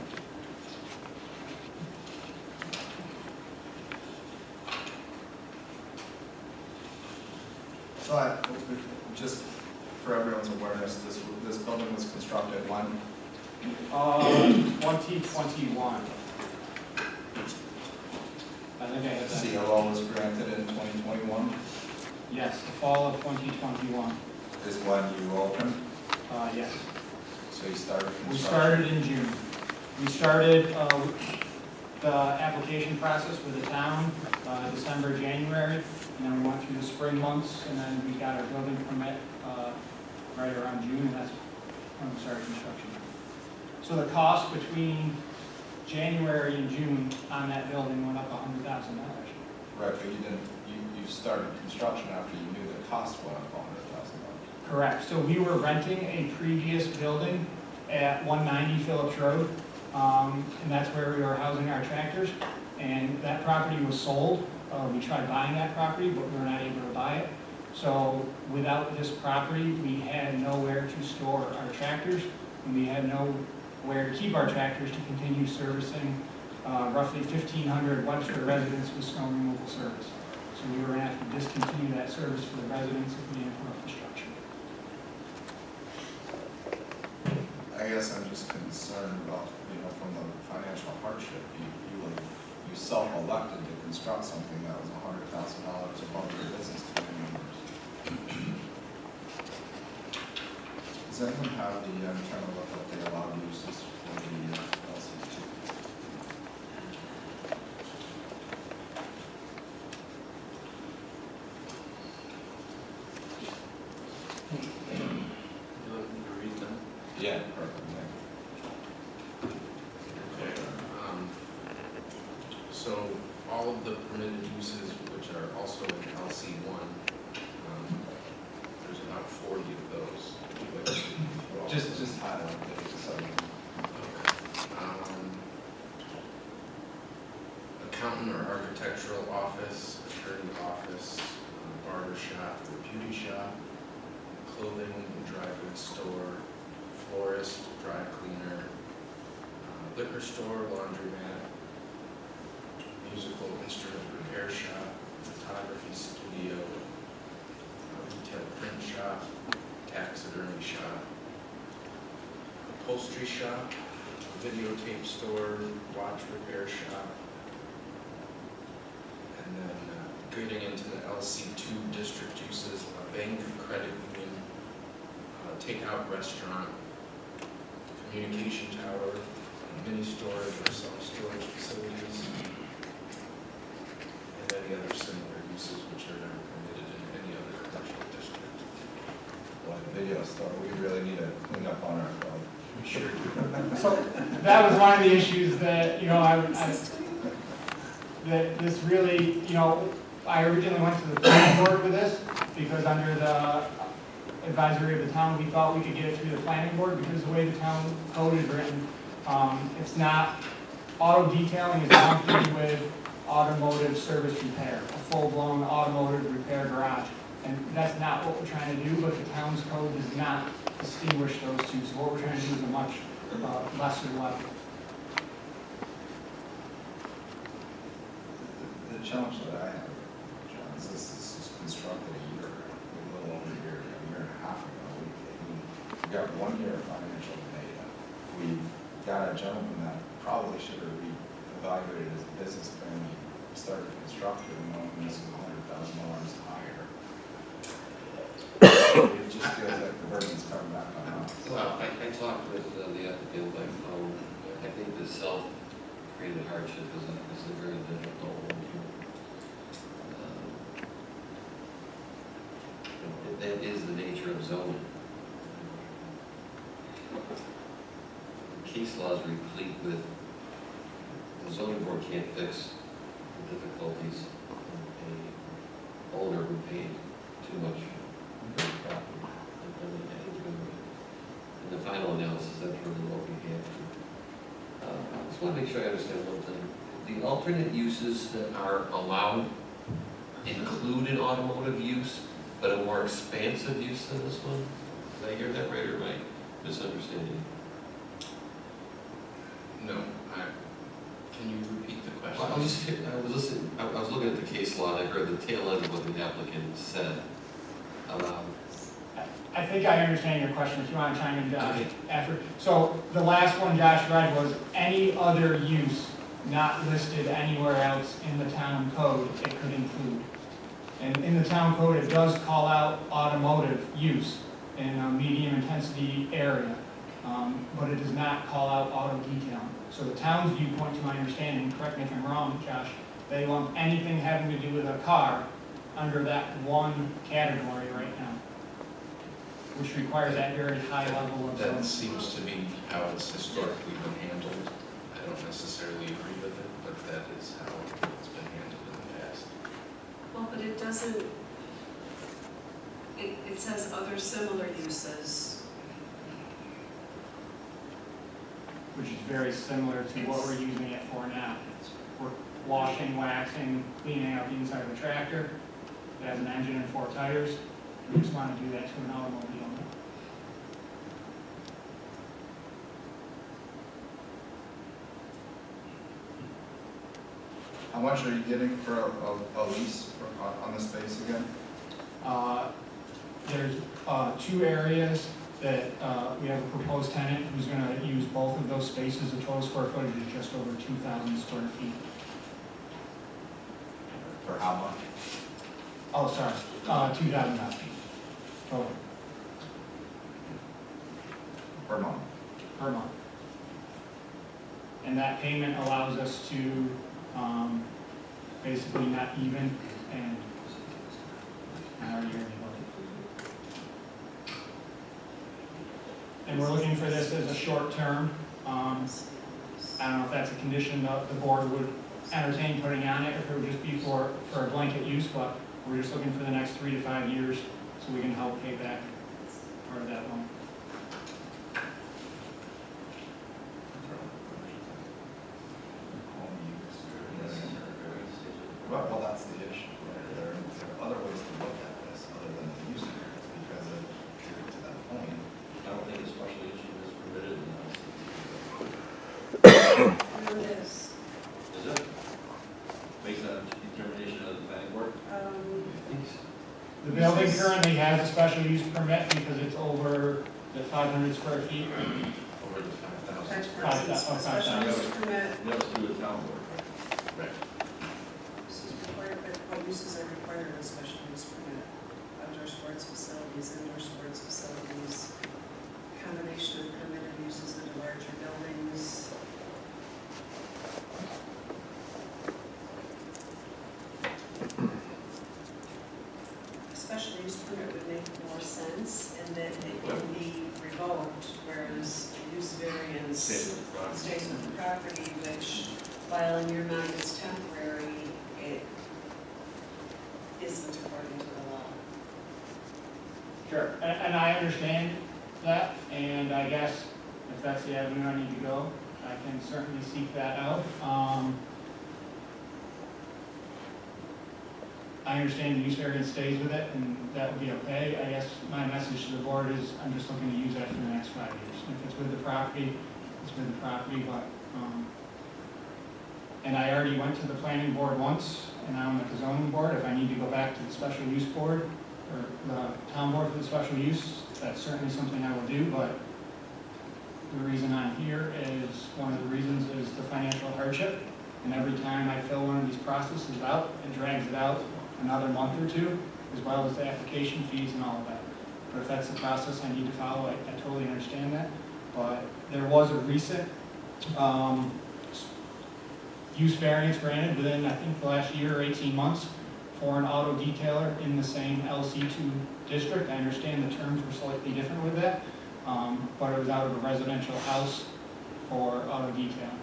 So just for everyone's awareness, this building was constructed when? 2021. I think I have that. COO was granted in 2021, Yes, the fall of 2021. is when you opened, Yes. so you started construction? We started in June. We started the application process with the town December, January, and then we went through the spring months, and then we got our building permit right around June, and that's when we started construction. So the cost between January and June on that building went up $100,000. Right, but you started construction after you knew the cost went up $100,000. Correct. So we were renting a previous building at 190 Phillips Road, and that's where we were housing our tractors. And that property was sold. We tried buying that property, but we were not able to buy it. So without this property, we had nowhere to store our tractors, and we had nowhere to keep our tractors to continue servicing roughly 1,500 Webster residents with snow removal service. So we were going to have to discontinue that service for the residents if we didn't put up construction. I guess I'm just concerned about, from the financial hardship, you self-elected to construct something that was $100,000 above your business plan numbers. Does anyone have I'm trying to look up the allowed uses for the LC2? Yeah, perfect. Okay, so all of the permitted uses, which are also in LC1, there's about 40 of those. Just highlight it, so. Accountant or architectural office, attorney office, barber shop or beauty shop, clothing and dry goods store, florist, dry cleaner, liquor store, laundromat, musical instrument repair shop, photography studio, retail print shop, taxidermy shop, upholstery shop, videotape store, watch repair shop, and then getting into the LC2 district uses, a bank, credit union, takeout restaurant, communication tower, mini storage or self-storage facilities, and any other similar uses which are not permitted in any other commercial district. Well, the video store, we really need to clean up on our code. We sure do. So that was one of the issues that, that this really, I originally went to the planning board with this because under the advisory of the town, we thought we could get it through the planning board because the way the town code is written, it's not, auto detailing is lumped with automotive service repair, a full-blown automotive repair garage. And that's not what we're trying to do, but the town's code does not distinguish those two. So what we're trying to do is a much lesser level. The challenge that I have, John, is this was constructed a little over a year and a half ago. We got 1 year of financial data. We got a gentleman that probably should have evaluated his business plan when he started construction, knowing this is $100,000 higher. It just feels like the burden's coming back on us. Well, I talked with the applicant by phone. I think the self-created hardship is a very difficult one. That is the nature of zoning. Case law is replete with, the zoning board can't fix the difficulties of an owner who paid too much for the property. In the final analysis, that's really what we have to. I just want to make sure I understand one thing. The alternate uses that are allowed include an automotive use, but a more expansive use than this one? Did I hear that right, or am I misunderstanding? No, can you repeat the question? Well, I was looking at the case law, and I heard the tail end of what the applicant said about. I think I understand your question, if you want to chime in, Josh, Okay. after. So the last one Josh read was any other use not listed anywhere else in the town code it could include. And in the town code, it does call out automotive use in a medium intensity area, but it does not call out auto detailing. So the town's viewpoint, to my understanding, correct me if I'm wrong, Josh, they lump anything having to do with a car under that one category right now, which requires that very high level of. That seems to be how it's historically been handled. I don't necessarily agree with it, but that is how it's been handled in the past. Well, but it doesn't, it says other similar uses. Which is very similar to what we're using it for now. We're washing, waxing, cleaning out the inside of a tractor. It has an engine and 4 tires. We just want to do that to an automobile. How much are you getting for a lease on the space again? There's 2 areas that we have a proposed tenant who's going to use both of those spaces. The total square footage is just over 2,000 square feet. For how much? Oh, sorry, $2,000 total Per month? per month. And that payment allows us to basically not even and our yearly budget. And we're looking for this as a short term. I don't know if that's a condition that the board would entertain putting on it, or if it would just be for a blanket use, but we're just looking for the next 3 to 5 years so we can help pay back part of that loan. Well, that's the issue. There are other ways to look at this other than the use variance, because to that point, I don't think a special issue is permitted in It is. Is it? Based on determination of the planning board? The building currently has a special use permit because it's over the 500 square feet. Over the 5,000. Special use permit, That was through the town board, right? this is required, but what uses are required in a special use permit? Outdoor sports facilities, indoor sports facilities, combination of permitted uses into larger buildings. A special use permit would make more sense, and that it can be revoked, whereas a use variance stays with the property, which, while in your mind is temporary, it isn't according to the law. Sure, and I understand that, and I guess if that's the avenue I need to go, I can certainly seek that out. I understand the use variance stays with it, and that would be okay. I guess my message to the board is I'm just looking to use that for the next 5 years. If it's with the property, it's with the property, but, and I already went to the planning board once, and now I'm at the zoning board. If I need to go back to the special use board, or the town board for the special use, that's certainly something I will do, but the reason I'm here is, one of the reasons is the financial hardship. And every time I fill one of these processes out, it drags it out another month or 2, as well as the application fees and all of that. But if that's the process I need to follow, I totally understand that. But there was a recent use variance granted within, I think, the last year or 18 months for an auto detailer in the same LC2 district. I understand the terms were slightly different with that, but it was out of a residential house for auto detailing.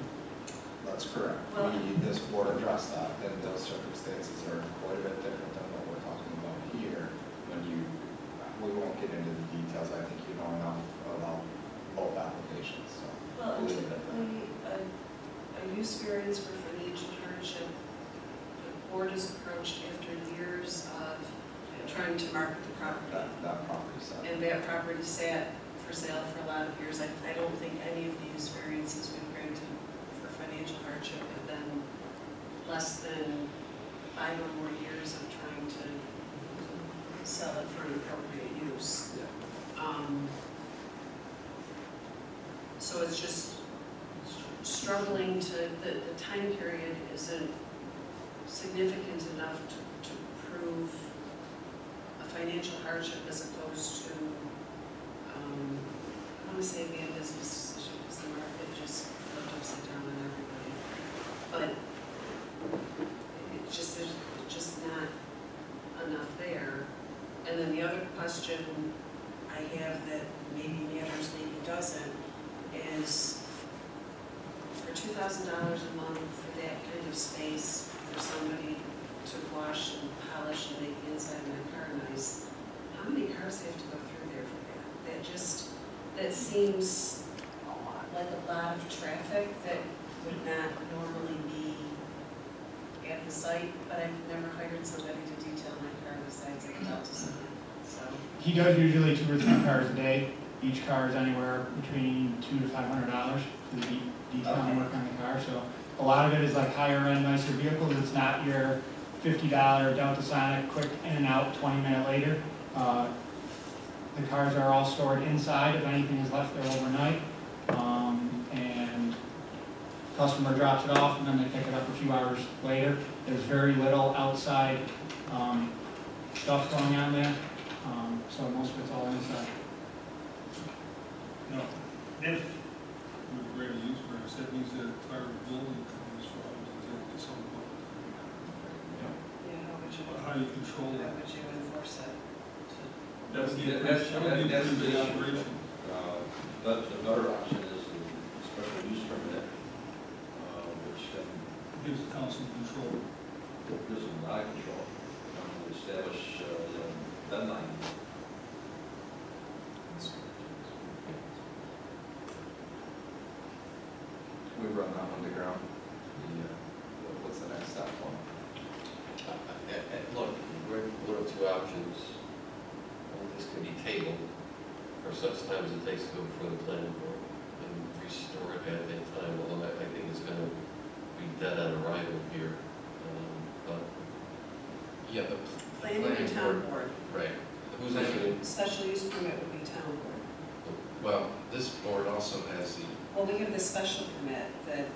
That's correct. Well- This board addressed that, and those circumstances are quite a bit different than what we're talking about here. We won't get into the details, I think you know enough about both applications, so. Well, and we'll leave it at that. typically, a use variance for financial hardship, the board is approached after years of trying to market the property. That property side. And that property sat for sale for a lot of years. I don't think any of these variances we've granted for financial hardship have been less than 5 or more years of trying to sell it for an appropriate use. So it's just struggling to, the time period isn't significant enough to prove a financial hardship as opposed to, I want to say being a business decision because the market just flipped upside down on everybody. But it's just, there's just not enough there. And then the other question I have that maybe matters, maybe doesn't, is for $2,000 a month for that kind of space for somebody to wash and polish and make the inside of my car nice, how many cars have to go through there for that? That seems like a lot of traffic that would not normally be at the site, but I've never hired somebody to detail my car besides a Delta sign, so. He does usually 2 or 3 cars a day. Each car is anywhere between $200 to $500 for the detailing work on the car. So a lot of it is like higher end, nicer vehicles. It's not your $50 Delta Sonic, quick in and out, 20-minute later. The cars are all stored inside if anything is left there overnight. And customer drops it off and then they pick it up a few hours later. There's very little outside stuff going on there. So most of it's all inside. No, if, With greater use variance, that means that entire building comes from, at some point. Yeah, How do you control how that? would you enforce it? That's the the issue. operation. But the better option is the special use permit, which Gives the council control. gives them a lot of control, to establish deadline. We run that one to ground. What's the next step on? Look, what are 2 options? One, this can be tabled for such time as it takes to go before the planning board and restore it at that time, although I think it's going to be dead on arrival here. But Yeah, the Planning and town board. right. who's issuing? Special use permit would be town board. Well, this board also has the, Well, we have the special permit that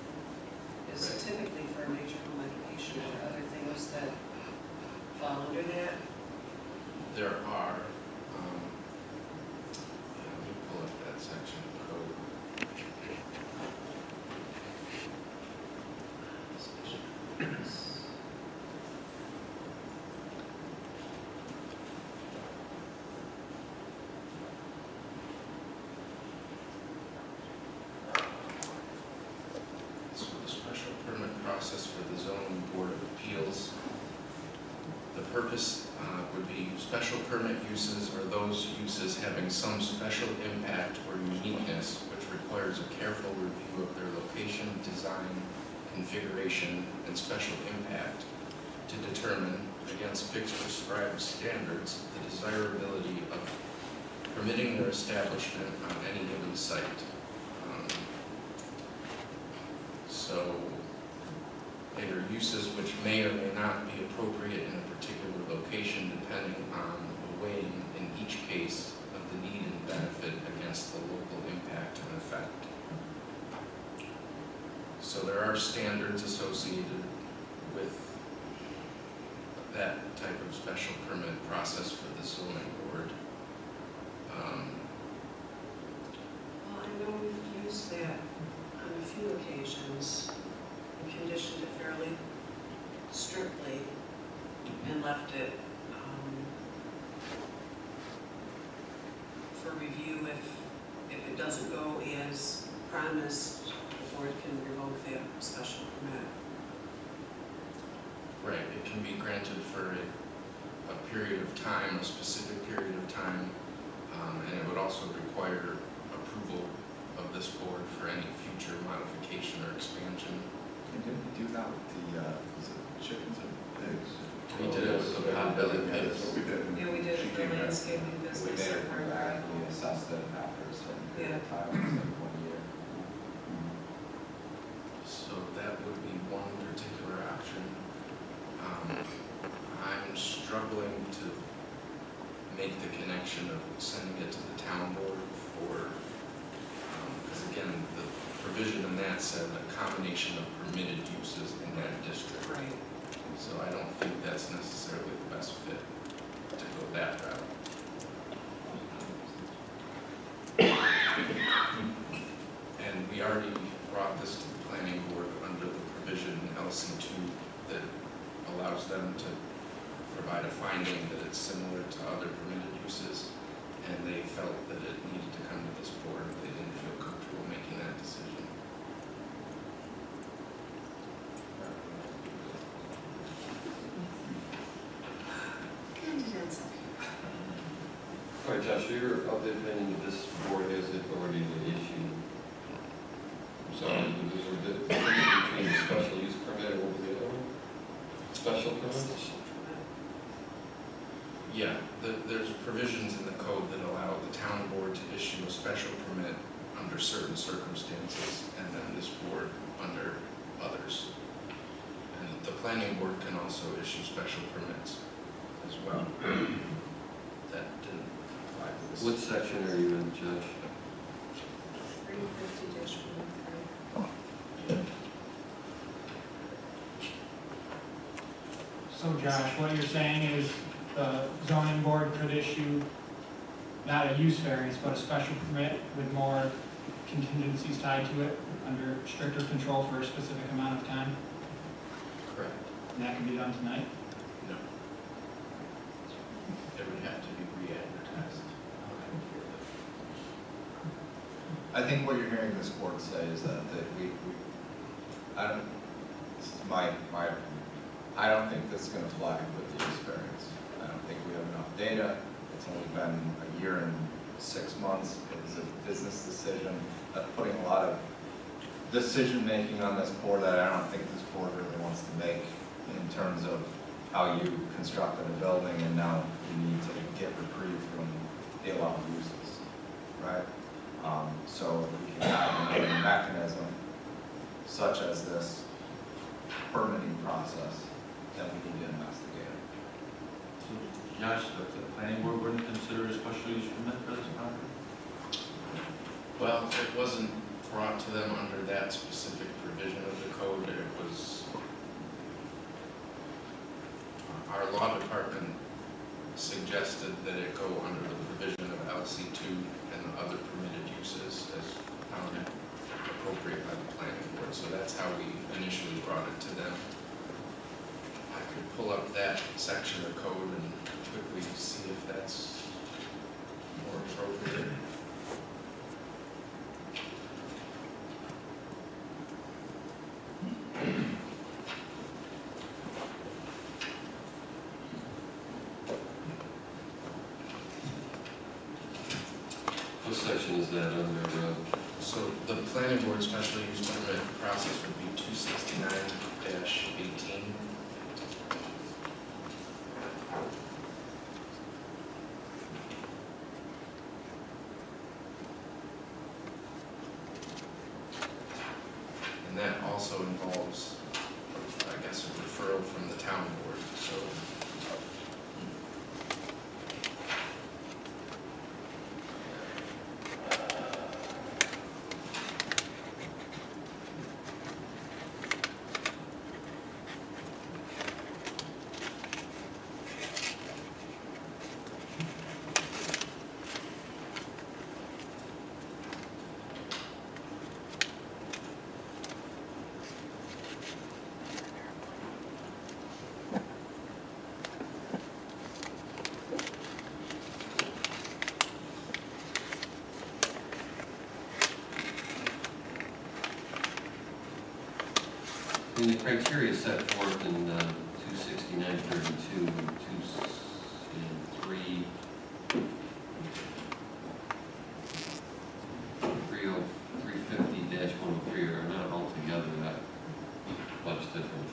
is Right. typically for a major home occupation or other things that fall under that. there are, let me pull up that section of the code. So the special permit process for the zoning board of appeals, the purpose would be special permit uses or those uses having some special impact or uniqueness which requires a careful review of their location, design, configuration, and special impact to determine, against fixed prescribed standards, the desirability of permitting their establishment on any given site. So they are uses which may or may not be appropriate in a particular location depending on the weighing in each case of the need and benefit against the local impact and effect. So there are standards associated with that type of special permit process for the zoning board. Well, I know we've used that on a few occasions and conditioned it fairly strictly and left it for review if it doesn't go as promised, the board can revoke that special permit. Right, it can be granted for a period of time, a specific period of time, and it would also require approval of this board for any future modification or expansion. And didn't we do that with the, was it chickens and We did it with the pot-bellied pigs. Yeah, we did it for landscaping business at Park Drive. We assessed it after a certain period of time, it was like 1 year. So that would be one particular option. I'm struggling to make the connection of sending it to the town board for, because again, the provision in that said a combination of permitted uses in that district. Right. So I don't think that's necessarily the best fit to go that route. And we already brought this to the planning board under the provision in LC2 that allows them to provide a finding that it's similar to other permitted uses, and they felt that it needed to come to this board. They didn't feel comfortable making that decision. All right, Josh, you're of the opinion that this board has the authority to issue, I'm sorry, is there a difference between special use permit and what was the other one? Special permit? Yeah, there's provisions in the code that allow the town board to issue a special permit under certain circumstances, and then this board under others. And the planning board can also issue special permits as well. That didn't apply to this. What section are you in, Josh? 350-103. So Josh, what you're saying is the zoning board could issue not a use variance, but a special permit with more contingencies tied to it under stricter control for a specific amount of time? Correct. And that can be done tonight? No. It would have to be re-advertised. I think what you're hearing this board say is that I don't, this is my opinion, I don't think this is gonna fly with the use variance. I don't think we have enough data. It's only been a year and 6 months. It was a business decision. That's putting a lot of decision-making on this board that I don't think this board really wants to make in terms of how you constructed a building and now you need to get reprieve from the allowed uses, right? So if we can have another mechanism such as this permitting process, then we need to investigate it. So, Josh, the planning board wouldn't consider a special use permit for this property? Well, it wasn't brought to them under that specific provision of the code. It was, our law department suggested that it go under the provision of LC2 and the other permitted uses as found appropriate by the planning board. So that's how we initially brought it to them. I could pull up that section of code and quickly see if that's more appropriate. What section is that under? So the planning board special use permit process would be 269-18. And that also involves, I guess, a referral from the town board, so. And the criteria set forth in 269-32 and 350-103 are not altogether that much different.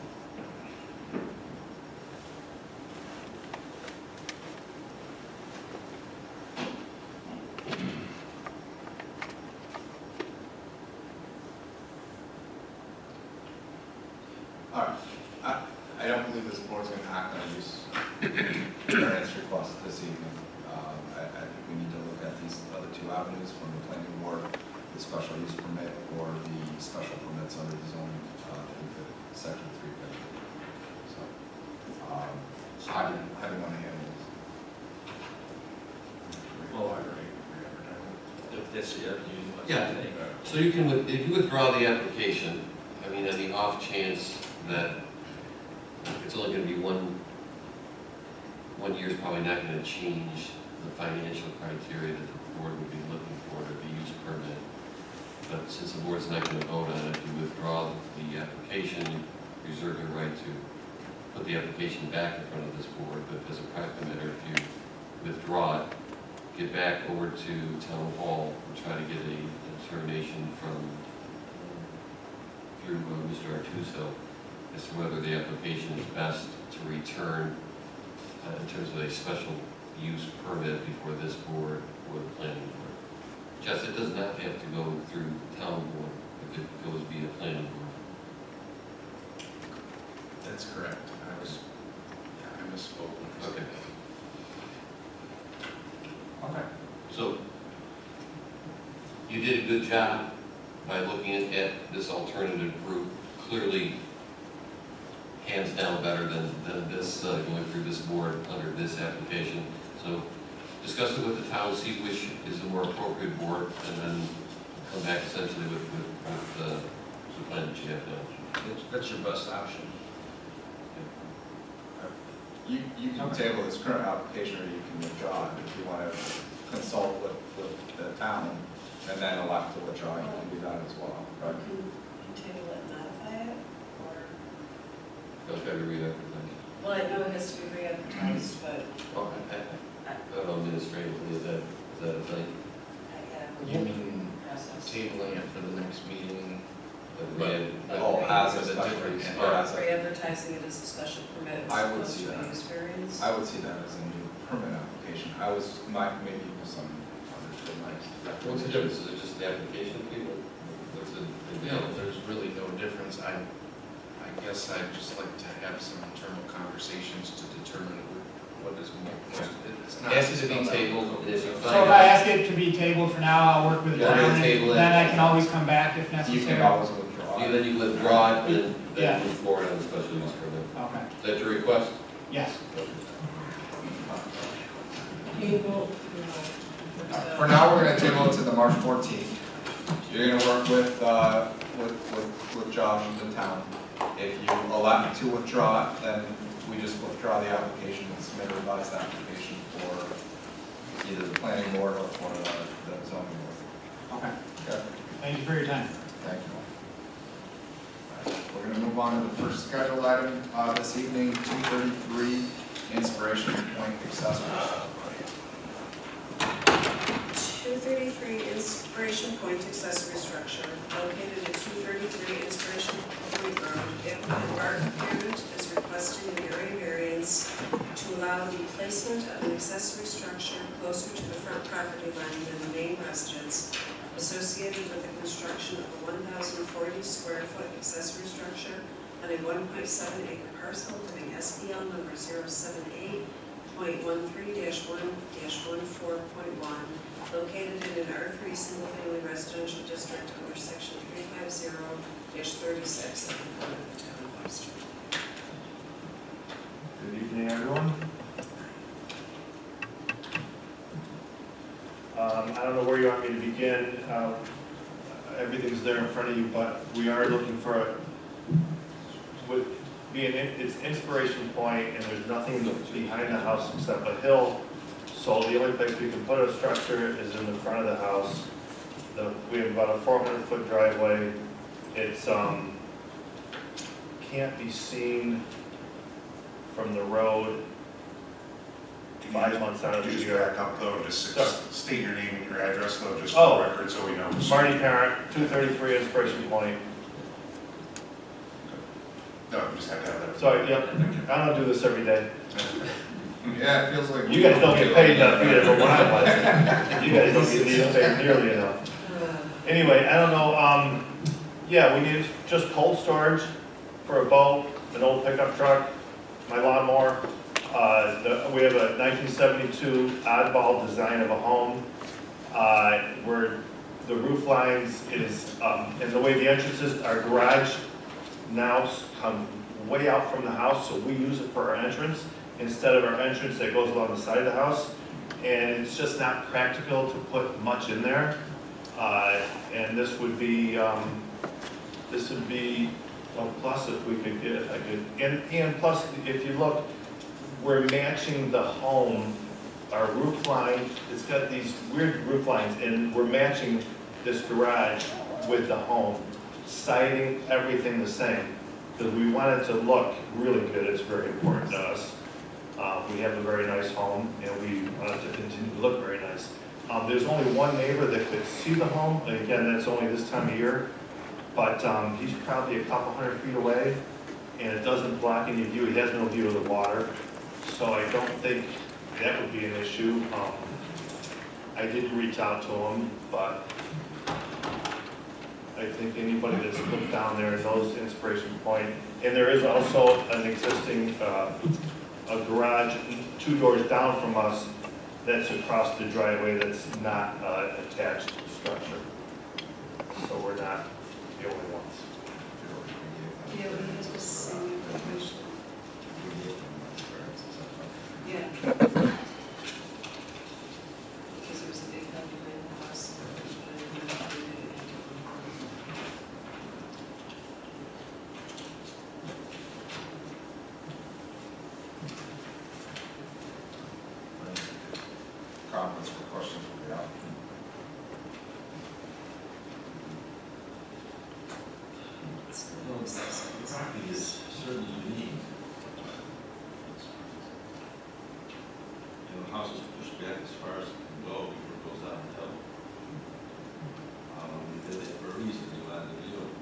All right, I don't believe this board's gonna act on use variance request this evening. I think we need to look at these other two avenues from the planning board, the special use permit or the special permits under the zoning, section 350. So, how do you want to handle this? Well, I agree. If that's the avenue you want to Yeah. take. So you can, if you withdraw the application, I mean, on the off chance that it's only gonna be one year's probably not gonna change the financial criteria that the board would be looking for to the use permit. But since the board's not gonna vote on it, you withdraw the application, you reserve your right to put the application back in front of this board, but as a practical matter, if you withdraw it, get back over to town hall and try to get a determination from, through Mr. Artuso, as to whether the application is best to return in terms of a special use permit before this board or the planning board. Jess, it does not have to go through town board if it goes via planning board. That's correct. I misspoke. Okay. Okay. So, you did a good job by looking at this alternative route. Clearly, hands down better than this, going through this board under this application. So, discuss it with the town, see which is the more appropriate board, and then come back essentially with the plan that you have now. That's your best option. You can table this current application or you can withdraw it if you want to consult with the town and then elect to withdraw, you can do that as well. Or can you table it and modify it, or? Don't have to re-advertise. Well, I know it has to be re-advertised, but I don't know administratively, is that a thing? You mean process. Tabling it for the next meeting. As a special use, or as a, Re-advertising it as a special permit as I would opposed see to a that. use variance. I would see that as a new permit application. Maybe misunderstood my. What's the difference? Is it just the application fee? What's the? There's really no difference. I guess I'd just like to have some internal conversations to determine what is most, it's not. Ask it to be tabled, and if you find So if I ask it to be tabled for now, I'll work with the Yeah, town, table it. then I can always come back if necessary. You can always withdraw. then you withdraw it, and Yeah. then move forward on the special use permit. Okay, Is that your request? yes. For now, we're gonna table it to the March 14th. You're gonna work with Josh and the town. If you elect to withdraw it, then we just withdraw the application and submit a revised application for either the planning board or for the zoning board. Okay, Okay, thank you for your time. thank you. We're gonna move on to the first scheduled item this evening, 233 Inspiration Point Accessories. 233 Inspiration Point accessory structure located at 233 Inspiration Point Road. Applicant Bart Parent is requesting an area variance to allow the placement of an accessory structure closer to the front property line than the main residence associated with the construction of a 1,040 square foot accessory structure on a 1.7 acre parcel having SBL number 078.13-1-14.1, located in an R3 single-family residential district under section 350-36 of the Code of the Town of Webster. Good evening, everyone. I don't know where you want me to begin. Everything's there in front of you, but we are looking for it's Inspiration Point, and there's nothing behind the house except a hill. So the only place we can put a structure is in the front of the house. We have about a 400-foot driveway. It's can't be seen from the road 5 months out of the Just year. back up though, just state your name and your address though, just Oh. for the record, so we know. Marty Parent, 233 Inspiration Point. No, we just have to have that. Sorry, yep, I don't do this every day. Yeah, it feels like. You guys don't get paid enough either, but when I was, you guys don't get paid nearly enough. Anyway, I don't know, yeah, we need just cold storage, for a boat, an old pickup truck, my lawnmower. We have a 1972 oddball design of a home, where the roof lines is, and the way the entrances, our garage now come way out from the house, so we use it for our entrance instead of our entrance that goes along the side of the house. And it's just not practical to put much in there. And this would be a plus if we could get, if I could, and plus, if you look, we're matching the home, our roof line, it's got these weird roof lines, and we're matching this garage with the home, siding, everything the same, because we want it to look really good. It's very important to us. We have a very nice home, and we want it to continue to look very nice. There's only one neighbor that could see the home, and again, that's only this time of year, but he's probably a couple hundred feet away, and it doesn't block any view. He has no view of the water, so I don't think that would be an issue. I did reach out to him, but I think anybody that's looked down there knows Inspiration Point. And there is also an existing a garage 2 doors down from us that's across the driveway that's not attached structure. So we're not the only ones. Yeah, we had to say information. Yeah. Because there was a big heavy rain house. Comments or questions from the applicant? The property is certainly unique. The house is pushed back as far as it can go before it goes out and tell. We did it for a reason, we wanted to do it.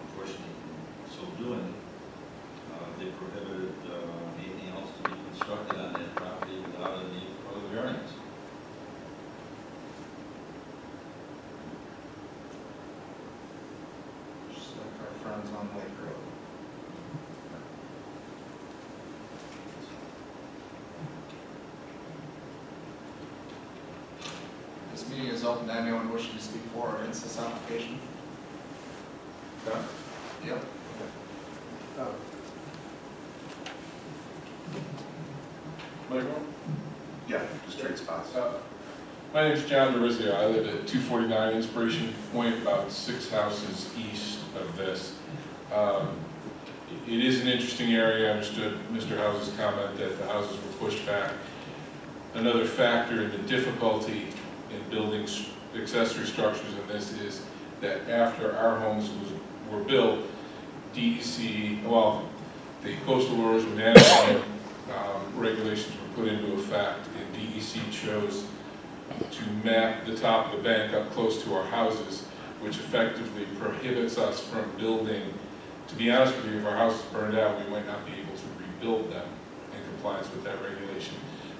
Unfortunately, in so doing, they prohibited anything else to be constructed on that property without a need for a variance. Just like our friends on Lake Road. This meeting is open to anyone wishing to speak for or against this application. Okay. Yep. Michael? Yeah, just trade spots. My name's John Marizia. I live at 249 Inspiration Point, about 6 houses east of this. It is an interesting area. I understood Mr. House's comment that the houses were pushed back. Another factor in the difficulty in building accessory structures in this is that after our homes were built, DEC, well, the coastal erosion management regulations were put into effect, and DEC chose to map the top of the bank up close to our houses, which effectively prohibits us from building. To be honest with you, if our house is burned out, we might not be able to rebuild them in compliance with that regulation.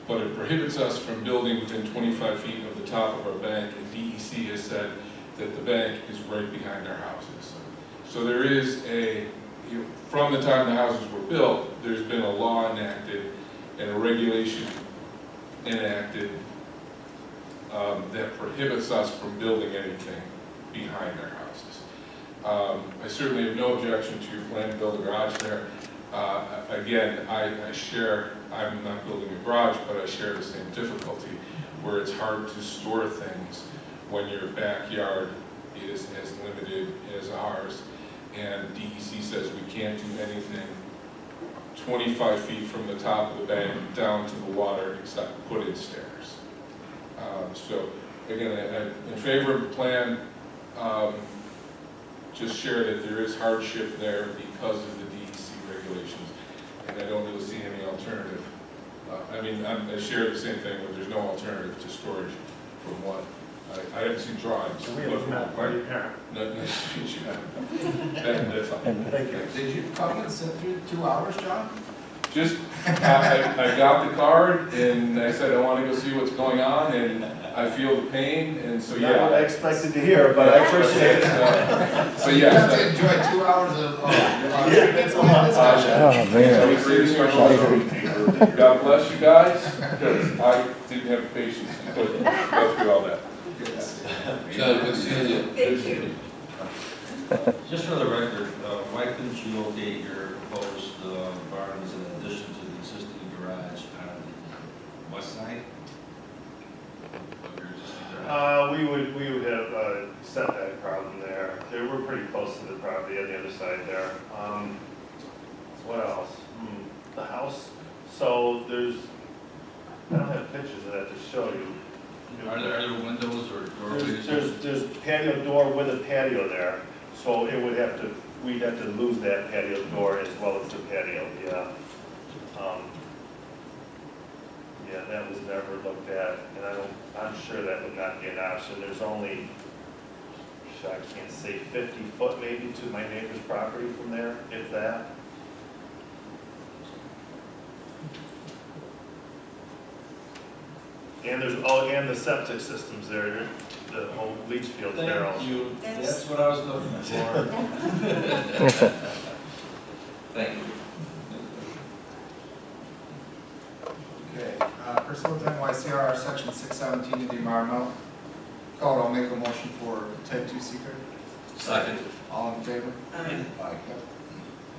But it prohibits us from building within 25 feet of the top of our bank, and DEC has said that the bank is right behind our houses. So there is from the time the houses were built, there's been a law enacted and a regulation enacted that prohibits us from building anything behind our houses. I certainly have no objection to your plan to build a garage there. Again, I'm not building a garage, but I share the same difficulty where it's hard to store things when your backyard is as limited as ours. And DEC says we can't do anything 25 feet from the top of the bank down to the water except put in stairs. So again, I'm in favor of the plan. Just share that there is hardship there because of the DEC regulations, and I don't really see any alternative. I share the same thing, but there's no alternative to storage from what I haven't seen drawings. We have not quite yet. That's all. Thank you. Did you come and sit through 2 hours, John? Just, I got the card and I said I want to go see what's going on, and I feel the pain, and so, Not what I yeah. expected to hear, but I appreciate it. So, You have to yes. enjoy 2 hours of, It's a lot. God bless you guys, because I didn't have patience to go through all that. John, good seeing you. Thank you. Just for the record, why couldn't you locate your proposed barns in addition to the existing garage on the west side of your existing garage? We would have a setback problem there. We're pretty close to the property on the other side there. What else? The house. So I don't have pictures of that to show you. Are there windows or doorways? There's patio door with a patio there, so we'd have to lose that patio door as well as the patio, yeah. Yeah, that was never looked at, and I'm sure that would not be an option. There's only, I can't say 50 foot maybe to my neighbor's property from there, if that. And and the septic systems there, the whole leach fields there also. Thank you, that's what I was looking for. Thank you. Okay, pursuant to NYCR section 617 of the environmental code, I'll make a motion for type 2 secret. Second. All in favor? Aye. Aye.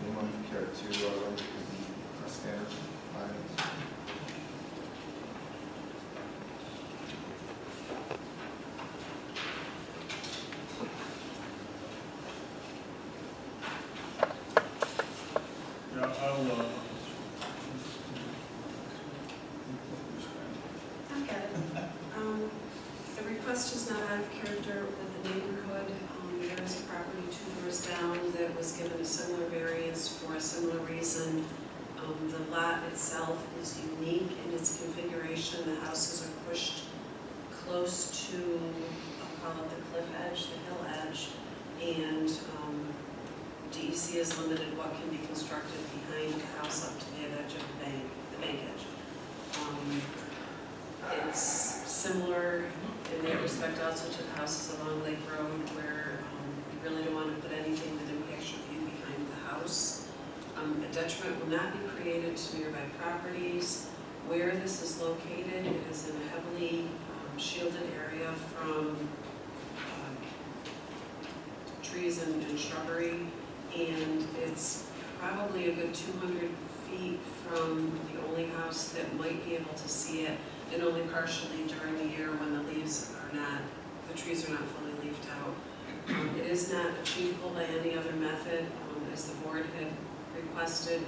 Anyone care to run through the standard items? Yeah, The request is not out of character with the neighborhood. There is a property 2 doors down that was given a similar variance for a similar reason. The lot itself is unique in its configuration. The houses are pushed close to, I'll call it the cliff edge, the hill edge, and DEC has limited what can be constructed behind the house up to the edge of the bank edge. It's similar in that respect also to the houses along Lake Road where you really don't want to put anything that impacts your view behind the house. A detriment will not be created to nearby properties. Where this is located, it is in a heavily shielded area from trees and shrubbery, and it's probably a good 200 feet from the only house that might be able to see it, and only partially during the year when the leaves are not, the trees are not fully leafed out. It is not achievable by any other method, as the board had requested.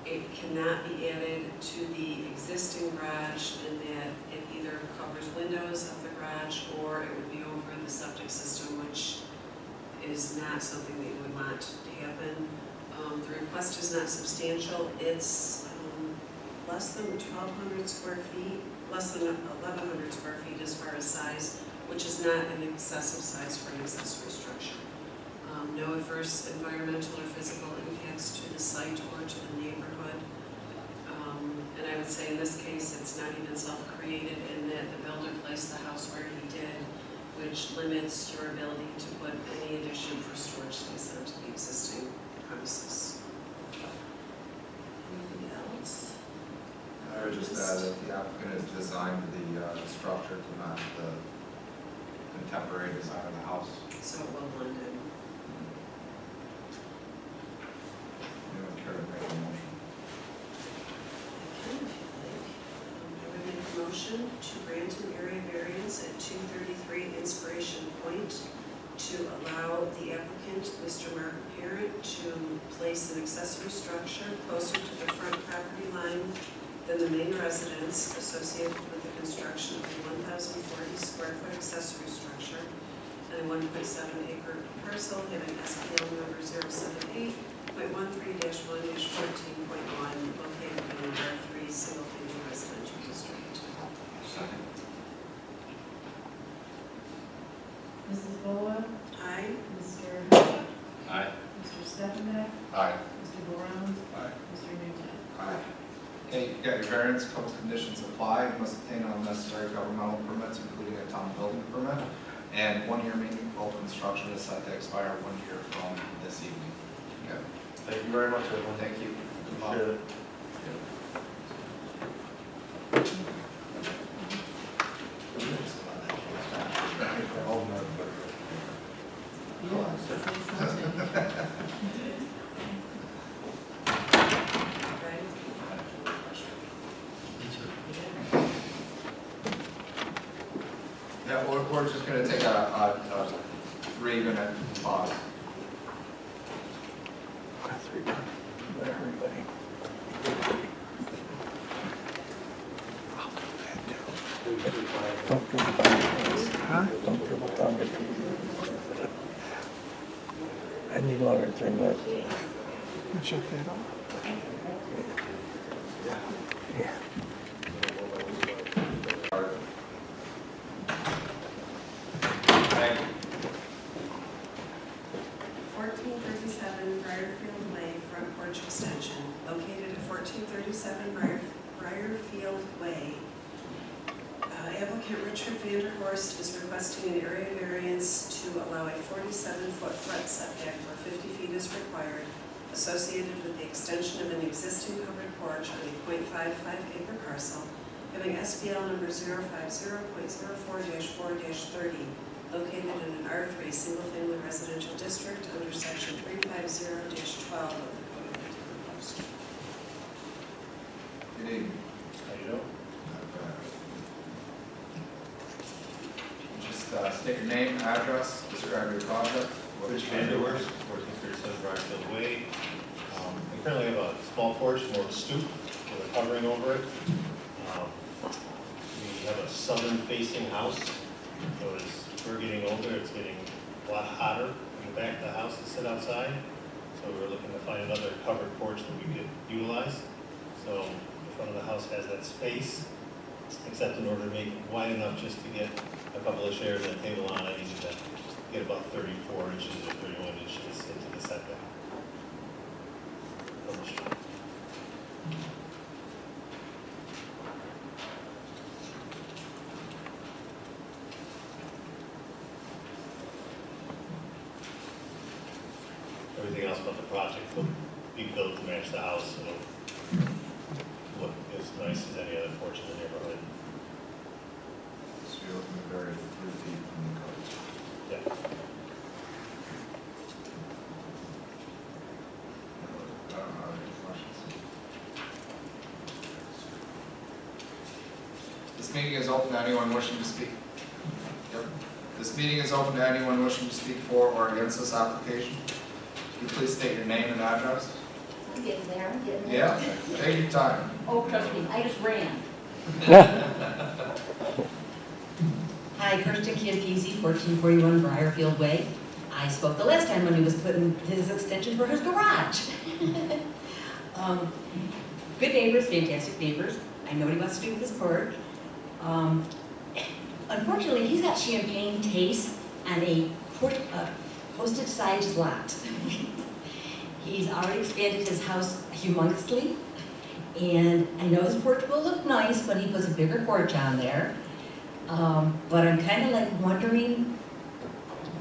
It cannot be added to the existing garage in that it either covers windows of the garage or it would be over the septic system, which is not something that you would want to happen. The request is not substantial. It's less than 1,200 square feet, less than 1,100 square feet as far as size, which is not an excessive size for an accessory structure. No adverse environmental or physical impacts to the site or to the neighborhood. And I would say in this case, it's not even self-created in that the builder placed the house where he did, which limits your ability to put any addition for storage space onto the existing premises. Anything else? I would just add that the applicant has designed the structure to match the contemporary design of the house. So it will blend in. Anyone care to make a motion? I would make a motion to grant an area variance at 233 Inspiration Point to allow the applicant, Mr. Mark Parent, to place an accessory structure closer to the front property line than the main residence associated with the construction of a 1,040 square foot accessory structure and a 1.7 acre parcel having SPL number 078.13-1-14.1 located in the R3 single family residential district. Second. Mrs. Bola? Aye. Mr. Hubble? Aye. Mr. Stefan? Aye. Mr. Brown? Aye. Mr. Newton? Aye. Okay, you got your variance, couple conditions apply. You must obtain all necessary governmental permits, including a town building permit, and 1 year meaningful construction is set to expire 1 year from this evening. Okay. Thank you very much, everyone. Thank you. Appreciate it. Yeah, we're just gonna take a 3-minute pause. I need longer than 3 minutes. Shut that off. Yeah. Thank you. 1437 Briarfield Way front porch extension, located at 1437 Briarfield Way. Applicant Richard Vanderhorst is requesting an area variance to allow a 47-foot front setback where 50 feet is required, associated with the extension of an existing covered porch on a .55 acre parcel, having SBL number 050.04-4-30, located in an R3 single-family residential district under section 350-12 of the Code of Webster. Good evening. How you doing? Just state your name, address, describe your project. Rich Vanderhorst, 1437 Briarfield Way. We currently have a small porch, more of a stoop with a covering over it. We have a southern-facing house, so as we're getting older, it's getting a lot hotter in the back of the house to sit outside. So we're looking to find another covered porch that we could utilize. So the front of the house has that space, except in order to make it wide enough just to get a couple of chairs and a table on, I needed to get about 34 inches or 31 inches into the setback. Everything else about the project will be built to match the house. It'll look as nice as any other porch in the neighborhood. So you're looking to vary 3 feet from the code. Yeah. This meeting is open to anyone wishing to speak. Yep. This meeting is open to anyone wishing to speak for or against this application. Can you please state your name and address? I'm getting there, I'm getting there. Yeah, take your time. Oh, trust me, I just ran. Hi, Kirsten Campese, 1441 Briarfield Way. I spoke the last time when he was putting his extension for his garage. Good neighbors, fantastic neighbors. I know what he wants to do with his porch. Unfortunately, he's got champagne taste on a postage-sized lot. He's already expanded his house humongously, and I know his porch will look nice when he puts a bigger porch on there. But I'm kind of like wondering,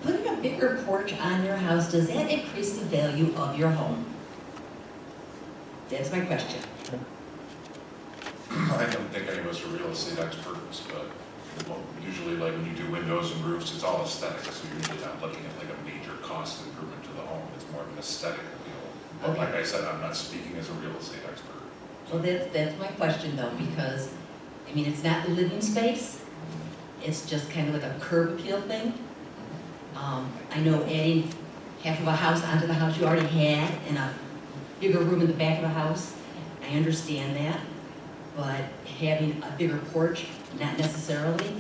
putting a bigger porch on your house, does that increase the value of your home? That's my question. I don't think any of us are real estate experts, but usually like when you do windows and roofs, it's all aesthetic, so you're usually not looking at like a major cost improvement to the home. It's more of an aesthetic appeal. But like I said, I'm not speaking as a real estate expert. Well, that's my question though, because, I mean, it's not living space. It's just kind of like a curb appeal thing. I know adding half of a house onto the house you already had and a bigger room in the back of the house, I understand that. But having a bigger porch, not necessarily.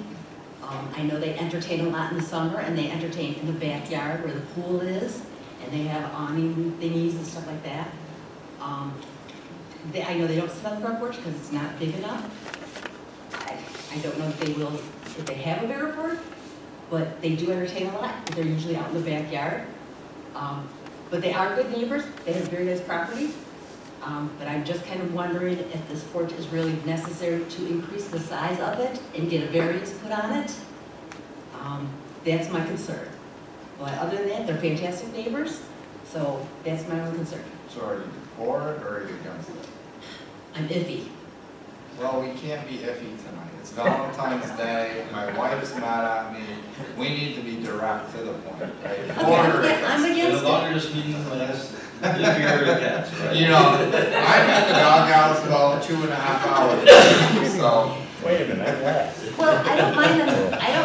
I know they entertain a lot in the summer, and they entertain in the backyard where the pool is, and they have awning thingies and stuff like that. I know they don't sit on the front porch because it's not big enough. I don't know if they will, if they have a bigger porch, but they do entertain a lot. They're usually out in the backyard. But they are good neighbors. They have very nice property. But I'm just kind of wondering if this porch is really necessary to increase the size of it and get a variance put on it. That's my concern. But other than that, they're fantastic neighbors, so that's my only concern. So are you for it or are you against it? I'm iffy. Well, we can't be iffy tonight. It's Valentine's Day, my wife's mad at me. We need to be direct to the point, right? Okay, I'm against The it. longer this meeting lasts, the iffier it gets, right? You know, I'm in the doghouse about 2.5 hours, so. Wait a minute, that lasts. Well, I don't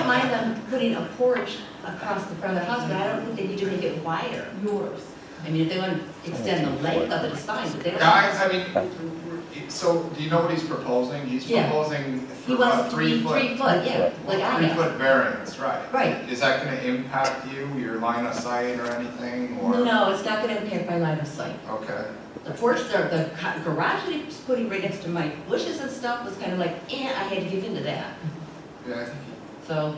mind them putting a porch across the front of the house, but I don't think they need to make it wider. Yours. I mean, if they want to extend the length of it, it's fine, but they don't. Yeah, I mean, so do you know what he's proposing? He's Yeah. proposing He for wants a it to be 3 foot, yeah, like I have. 3-foot variance, right? Right. Is that gonna impact you, your line of sight or anything, or? No, it's not gonna impact my line of sight. Okay, The porch, the garage that he was putting right next to my bushes and stuff was kind of like, I had to give into that. yeah, I think, So,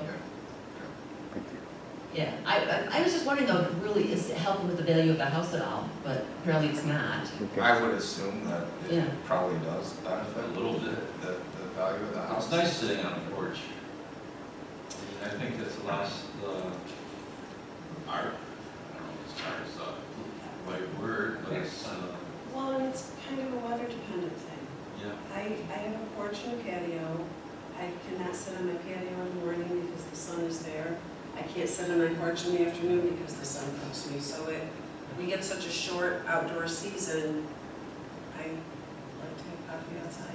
yeah. yeah, I was just wondering though, if it really is helping with the value of the house at all, but apparently it's not. I would assume that Yeah. it probably does benefit A little bit. the value of the house. It's nice sitting on the porch. I think that's the last, art, I don't know if it's art is the right word, but it's, Well, and it's kind of a weather dependent thing. yeah. I have a porch and a patio. I cannot sit on my patio in the morning because the sun is there. I can't sit on my porch in the afternoon because the sun cooks me. So we get such a short outdoor season. I like to have coffee outside.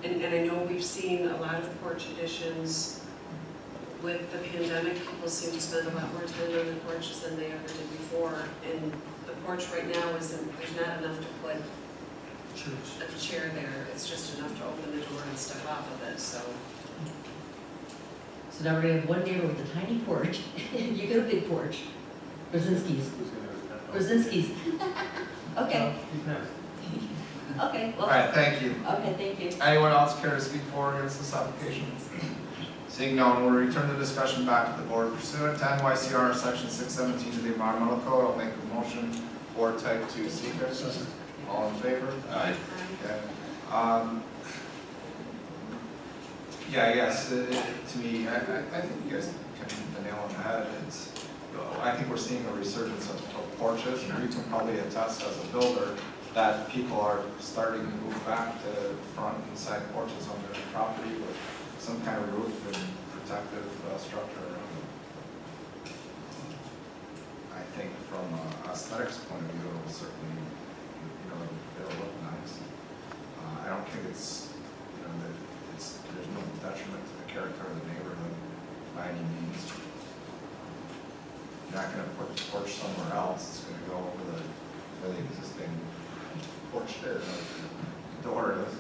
And I know we've seen a lot of porch additions. With the pandemic, people seem to spend a lot more time on the porches than they ever did before. And the porch right now isn't, there's not enough to put a chair there. It's just enough to open the door and step off of it, so. So now we're gonna have one neighbor with a tiny porch, you get a big porch. Brzezinski's. Brzezinski's. Okay. Okay, All well, right, thank you. okay, thank you. Anyone else care to speak for or against this application? Seeing none, we'll return the discussion back to the board pursuant to NYCR section 617 of the environmental code. I'll make a motion for type 2 secret. All in favor? Aye. Okay. Yeah, I guess, to me, I think you guys can hit the nail on the head. I think we're seeing a resurgence of porches, and you can probably attest as a builder that people are starting to move back to front and side porches on their property with some kind of roof and protective structure around it. I think from an aesthetics point of view, it'll certainly, it'll look nice. I don't think it's, that there's no detriment to the character of the neighborhood by any means. You're not gonna put the porch somewhere else, it's gonna go over where the existing porch is, the door is.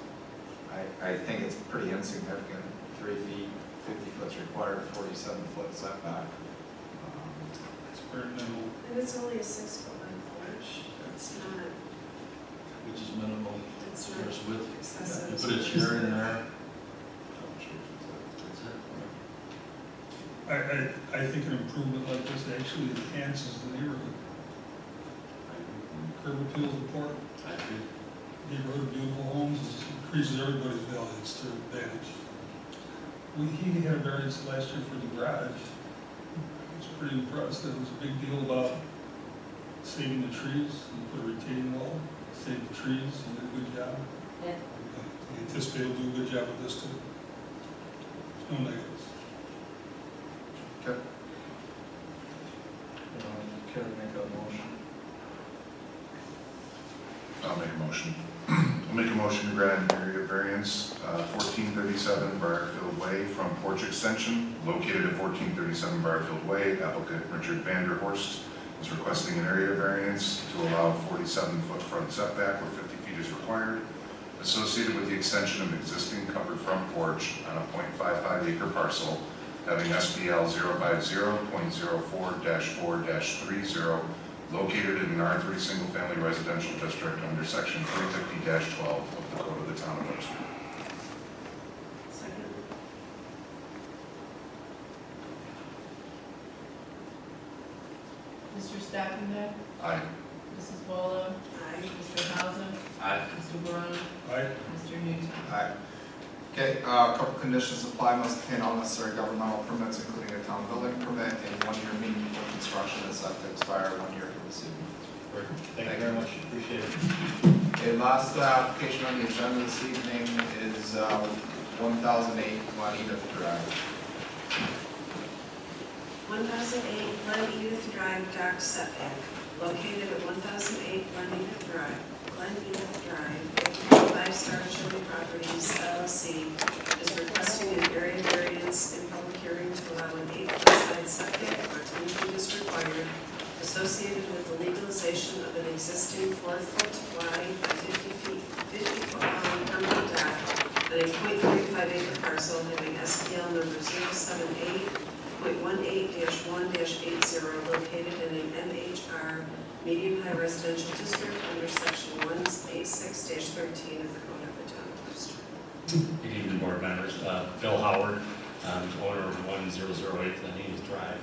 I think it's pretty insignificant, 3 feet, 50 foot's required, 47-foot setback. It's very minimal. And it's only a 6-foot wide porch. It's not, Which is minimal. it's not There's width. excessive. You put a chair in there. That's it. I think an improvement like this actually enhances the neighborhood. Curb appeal is important. I agree. Neighborhood of beautiful homes increases everybody's value, it's their advantage. He had a variance last year for the garage. I was pretty impressed, it was a big deal about saving the trees, he put a retaining wall, saved the trees, he did a good job. Yeah. I anticipate he'll do a good job with this too. There's no negatives. Okay. Care to make a motion? I'll make a motion. I'll make a motion to grant an area variance, 1437 Briarfield Way from porch extension located at 1437 Briarfield Way. Applicant Richard Vanderhorst is requesting an area variance to allow 47-foot front setback where 50 feet is required, associated with the extension of existing covered front porch on a 0.55 acre parcel having SBL 050.04-4-30, located in an R3 single-family residential district under section 350-12 of the Code of the Town of Webster. Second. Mr. Stockenberg, Aye. Mrs. Bola? Aye. Mr. Hauser? Aye. Mr. Barone? Aye. Mr. Newton? Aye. Okay, a couple conditions apply, must obtain all necessary governmental permits, including a town building permit, and 1 year meaningful construction is set to expire 1 year from this evening. Thank you very much, appreciate it. Okay, last application on the agenda this evening is 1008 Glen Edith Drive. 1008 Glen Edith Drive dock setback, located at 1008 Glen Edith Drive. Glen Edith Drive, 5-Star Chili Properties LLC is requesting an area variance in public hearing to allow an 8-foot side setback where 10 feet is required, associated with the legalization of an existing 4-foot wide by 50-foot long permanent dock on a .35 acre parcel having SPL number 078.18-1-80 located in an MHR medium-high residential district under section 186-13 of the Code of the Town of Webster. Good evening, board members. Bill Howard, owner of 1008 Glen Edith Drive.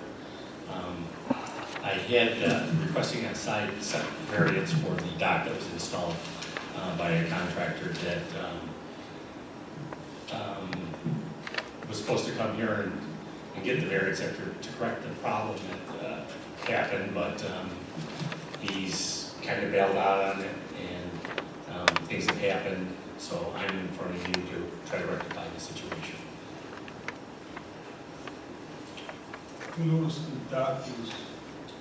I had requesting a side set variance for the dock that was installed by a contractor that was supposed to come here and get the variance after to correct the problem that happened, but he's kind of bailed out on it, and things have happened, so I'm in front of you to try to rectify the situation. You noticed the dock was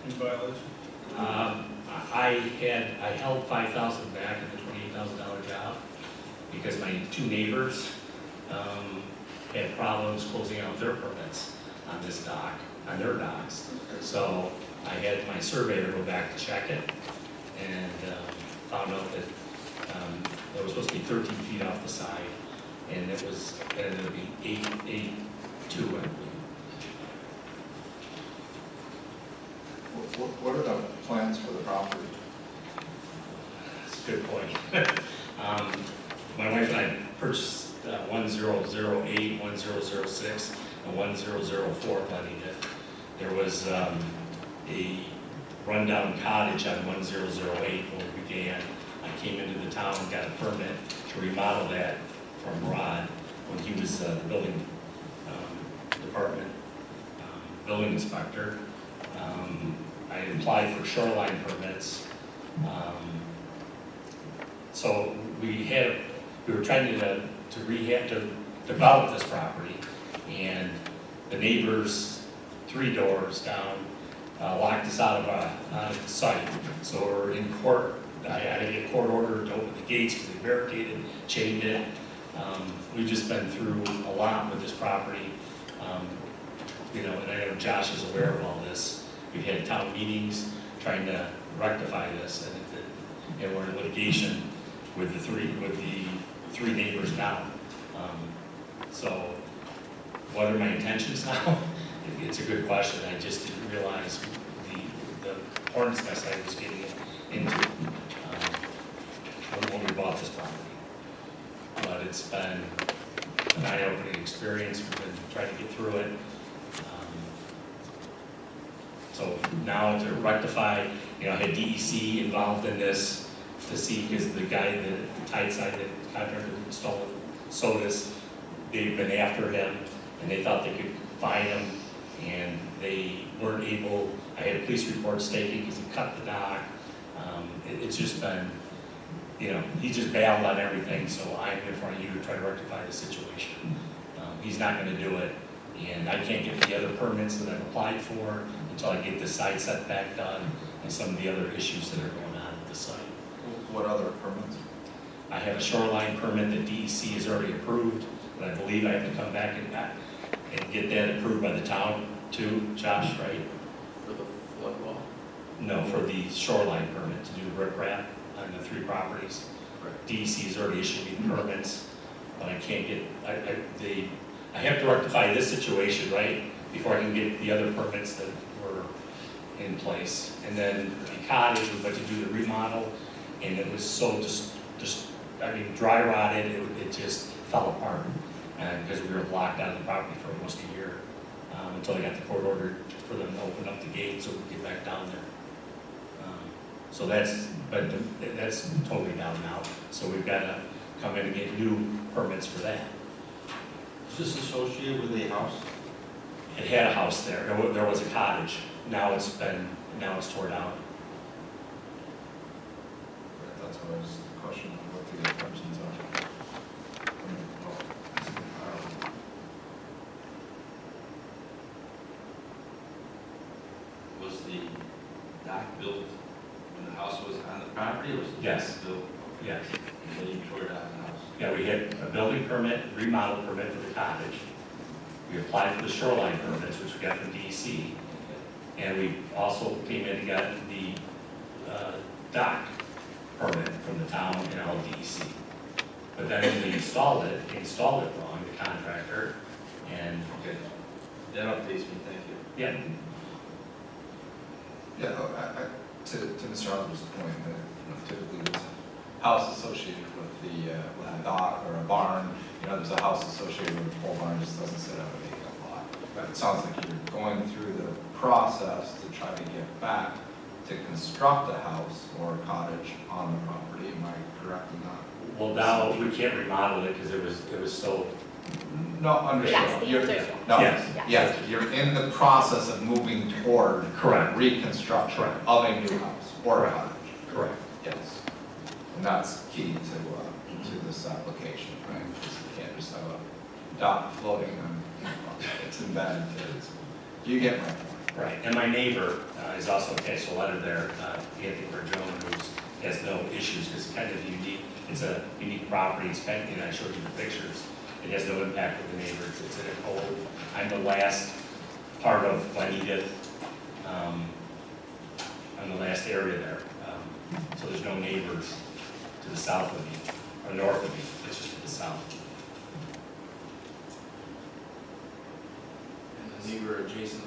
in violation? I held $5,000 back in the $28,000 job because my two neighbors had problems closing out their permits on this dock, on their docks. So I had my surveyor go back to check it and found out that it was supposed to be 13 feet off the side, and it ended up being 8.2, I believe. What are the plans for the property? That's a good point. My wife and I purchased 1008, 1006, and 1004 Glen Edith. There was a rundown cottage on 1008 when we began. I came into the town and got a permit to remodel that from Rod when he was the building department building inspector. I applied for shoreline permits. So we were trying to develop this property, and the neighbors 3 doors down locked us out of the site. So we're in court. I had to get a court order to open the gates because they barricaded, chained it. We've just been through a lot with this property. And I know Josh is aware of all this. We've had town meetings trying to rectify this, and we're in litigation with the three neighbors now. So what are my intentions now? It's a good question. I just didn't realize the hornet's nest I was getting into when we bought this property. But it's been an eye-opening experience. We've been trying to get through it. So now to rectify, I had DEC involved in this to see, because the guy, the tide side, the contractor who installed SOTUS, they've been after him, and they thought they could fine him, and they weren't able. I had a police report stating because he cut the dock. It's just been, he just bailed on everything, so I'm in front of you to try to rectify the situation. He's not going to do it, and I can't get the other permits that I've applied for until I get the side setback done and some of the other issues that are going on at the site. What other permits? I have a shoreline permit that DEC has already approved, but I believe I have to come back and get that approved by the town too, Josh, right? For the flood wall? No, for the shoreline permit to do riprap on the 3 properties. Right. DEC has already issued me the permits, but I can't get, I have to rectify this situation, right, before I can get the other permits that were in place. And then the cottage was about to do the remodel, and it was so dry rotted, it just fell apart. And because we were locked out of the property for almost a year, until I got the court order for them to open up the gate so we could get back down there. So that's totally down now. So we've got to come in and get new permits for that. Is this associated with a house? It had a house there. There was a cottage. Now it's tore down. That's what I was questioning, what the intentions are. Was the dock built when the house was on the property, or was the Yes. dock built? Yes. And then you tore down the house? Yeah, we had a building permit, remodel permit for the cottage. We applied for the shoreline permits, which we got from DEC. And we also came in and got the dock permit from the town and LDEC. But then when we installed it wrong, the contractor, and Okay, that updates me, thank you. yeah, Yeah, to Mr. Oliver's point, that typically there's a house associated with the dock or a barn. There's a house associated with a pole barn, just doesn't sit on a vacant lot. But it sounds like you're going through the process to try to get back to construct a house or a cottage on the property. Am I correct in that? well, now we can't remodel it because it was so, No, understood. Yes, the You're- answer is No, yes. yes, you're in the process of moving toward correct, reconstruction Correct. of a new house or a Correct. cottage. correct. Yes. And that's key to this application, right? Because you can't just have a dock floating on, it's embedded. You get my point. Right, and my neighbor is also attached to a letter there, Anthony Bergeron, who has no issues, because it's kind of unique, it's a unique property, it's kind of, and I showed you the pictures, it has no impact with the neighbors, it's in a old, I'm the last part of Juanita, I'm the last area there, so there's no neighbors to the south of me, or north of me, it's just to the south. And the neighbor adjacent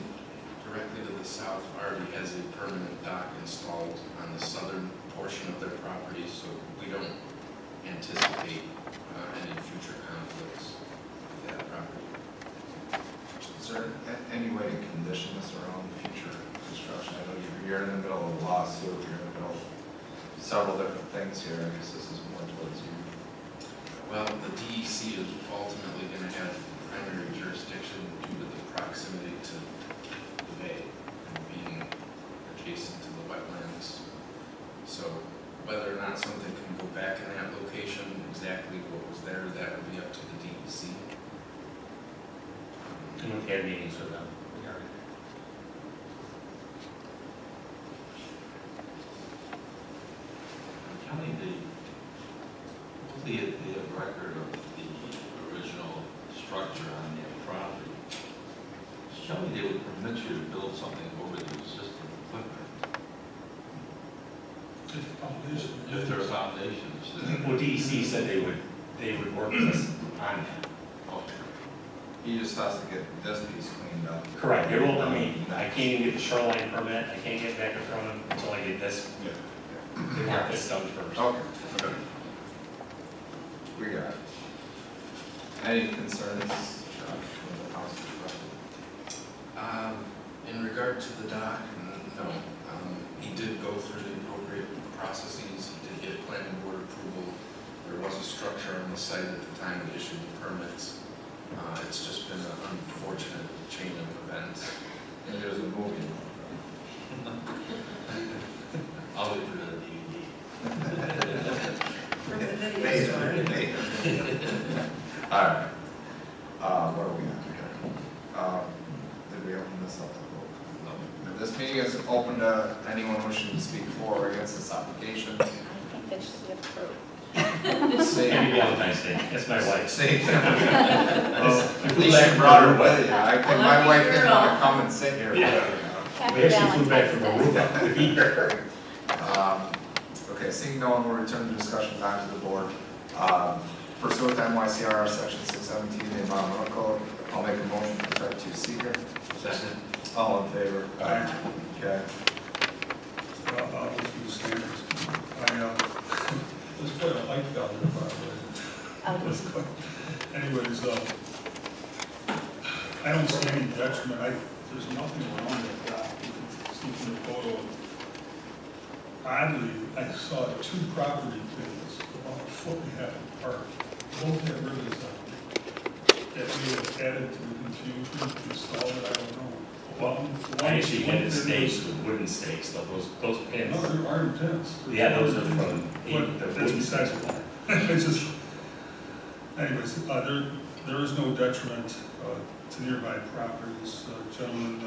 directly to the south already has a permanent dock installed on the southern portion of their property, so we don't anticipate any future conflicts with that property. Is there any way to condition this around future construction? I know you're in the middle of a lawsuit, you're in the middle of several different things here. I guess this is more towards you. Well, the DEC is ultimately going to have primary jurisdiction due to the proximity to the bay and being adjacent to the wetlands. So whether or not something can go back in that location, exactly what was there, that would be up to the DEC. And we've had meetings with them. Tell me the record of the original structure on that property. Show me they would permit you to build something over the existing footprint. If there are foundations. Well, DEC said they would work with us on that. Okay. He just has to get this piece cleaned up. Correct, it will, I mean, I can't even get the shoreline permit, I can't get back in front of them until I get this, they want this done first. Okay. We got it. Any concerns from the house perspective? In regard to the dock, no. He did go through the appropriate processes. He did get planning board approval. There was a structure on the site at the time they issued the permits. It's just been an unfortunate chain of events. And there's a movie. I'll wait for the DVD. From the video store. All right. What are we at here? Did we open this up to vote? No. This meeting is open to anyone wishing to speak for or against this application. I think that should be approved. Say, Happy Valentine's Day, that's my wife. say. At least you brought her with you. My wife didn't want to come and sit here. Happy We actually flew back Valentine's from Aruba to be here. Okay, seeing no one, we'll return the discussion back to the board. Pursuant to NYCR section 617, the environmental code, I'll make a motion for type 2 seeker. Second. All in favor? Aye. Okay. I'll go through the standards. There's quite a hike down there, by the way. Anyways, I don't see any detriment. There's nothing wrong with that. You can see from the photo. oddly, I saw two property things about a foot and a half apart. Both had ribbons on them. That may have added to the confusion, installed it, I don't know. Well, I actually had stakes with wooden stakes, so those pins. No, there are pins. Yeah, those are from the But that's wooden besides stakes. the point. It's just, anyways, there is no detriment to nearby properties. Gentlemen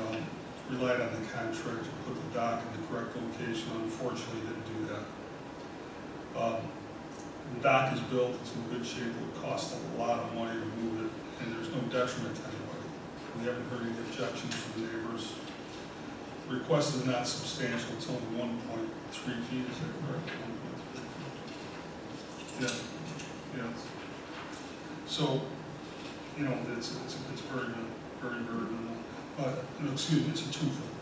relied on the contract to put the dock in the correct location. Unfortunately, didn't do that. The dock is built, it's in good shape, it would cost a lot of money to move it, and there's no detriment to anybody. We haven't heard any objections from the neighbors. The request is not substantial, it's only 1.3 feet, is that correct? 1.3 feet. Yeah. So, you know, it's very, very minimal. No, excuse me, it's a 2 foot.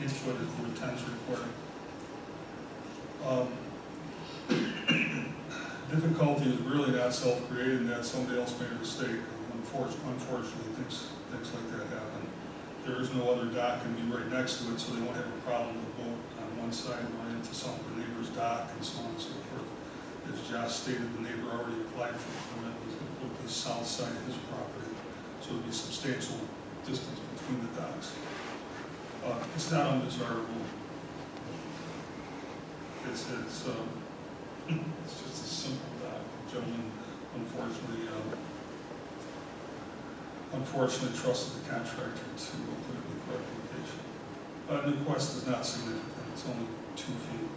8 foot is where 10 is required. Difficulty is really not self-created, and that somebody else made a mistake. Unfortunately, things like that happen. There is no other dock and be right next to it, so they won't have a problem with the boat on one side running into some of the neighbor's dock and so on and so forth. As Josh stated, the neighbor already applied for the permit, was going to put the south side of his property, so it would be substantial distance between the docks. It's not undesirable. It's just a simple dock. Gentlemen, unfortunately trusted the contractor to put it in the correct location. The request is not significant. It's only 2 feet.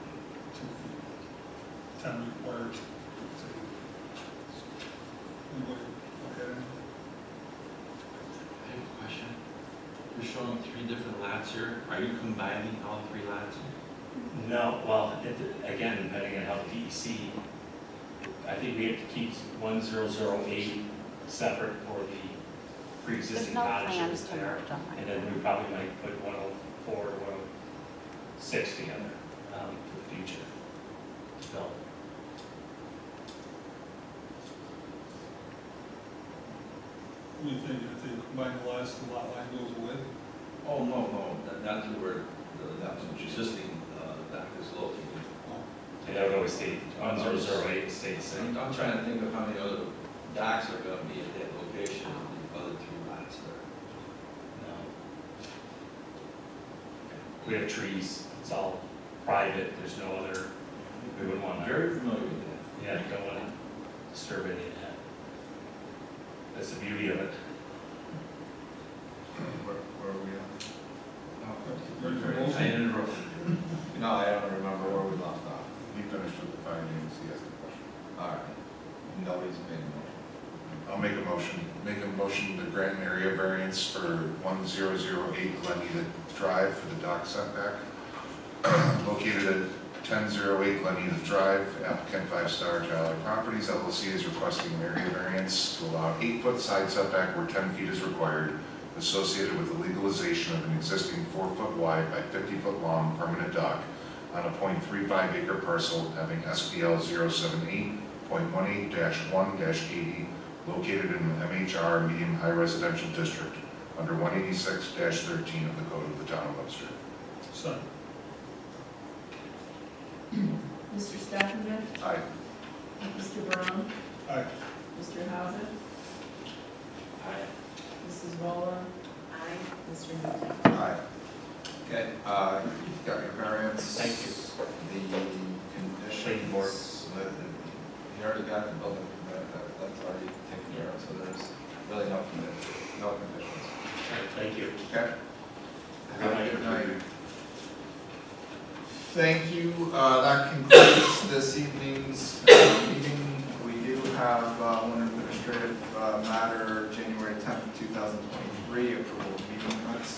10 required. Anybody okay? I have a question. You're showing 3 different lots here. Are you combining all 3 lots? No, well, again, depending on how DEC, I think we have to keep 1008 separate for the pre-existing There's no cottage that was plans to there. work on And then we probably might put 104 to 106 together for the future. So, What do you think? If they combine the lots, the lot line goes away? Oh, no, not to where that existing dock is located. and that would always stay, 1008 would stay the same. I'm trying to think of how many other docks are gonna be at that location, the other 2 lots there. No. We have trees, it's all private, there's no other, we wouldn't want I'm to, very familiar with that. yeah, don't want to disturb any of that. That's the beauty of it. Where are we at? I interrupted. No, I don't remember where we left off. He finished with the findings, he has the question. All right. Nobody's made a motion. I'll make a motion to grant an area variance for 1008 Gleneda Drive for the dock setback. Located at 1008 Gleneda Drive, applicant 5 Star Jolly Properties LLC is requesting an area variance to allow 8-foot side setback where 10 feet is required, associated with the legalization of an existing 4-foot wide by 50-foot long permanent dock on a .35 acre parcel having SPL 078.18-1-80 located in the MHR medium high residential district under 186-13 of the Code of the Town of Webster. Son. Mr. Stefferman? Aye. Mr. Brown? Aye. Mr. Hauser? Aye. Mrs. Bola? Aye. Mr. Hilton? Aye. Okay, you've got your variance. Thank you. The conditions, you already got the building permit, that's already taken care of, so there's really no conditions. Thank you. Okay? Good night. Good night. Thank you. That concludes this evening's meeting. We do have one administrative matter, January 10th, 2023, approval of meeting minutes.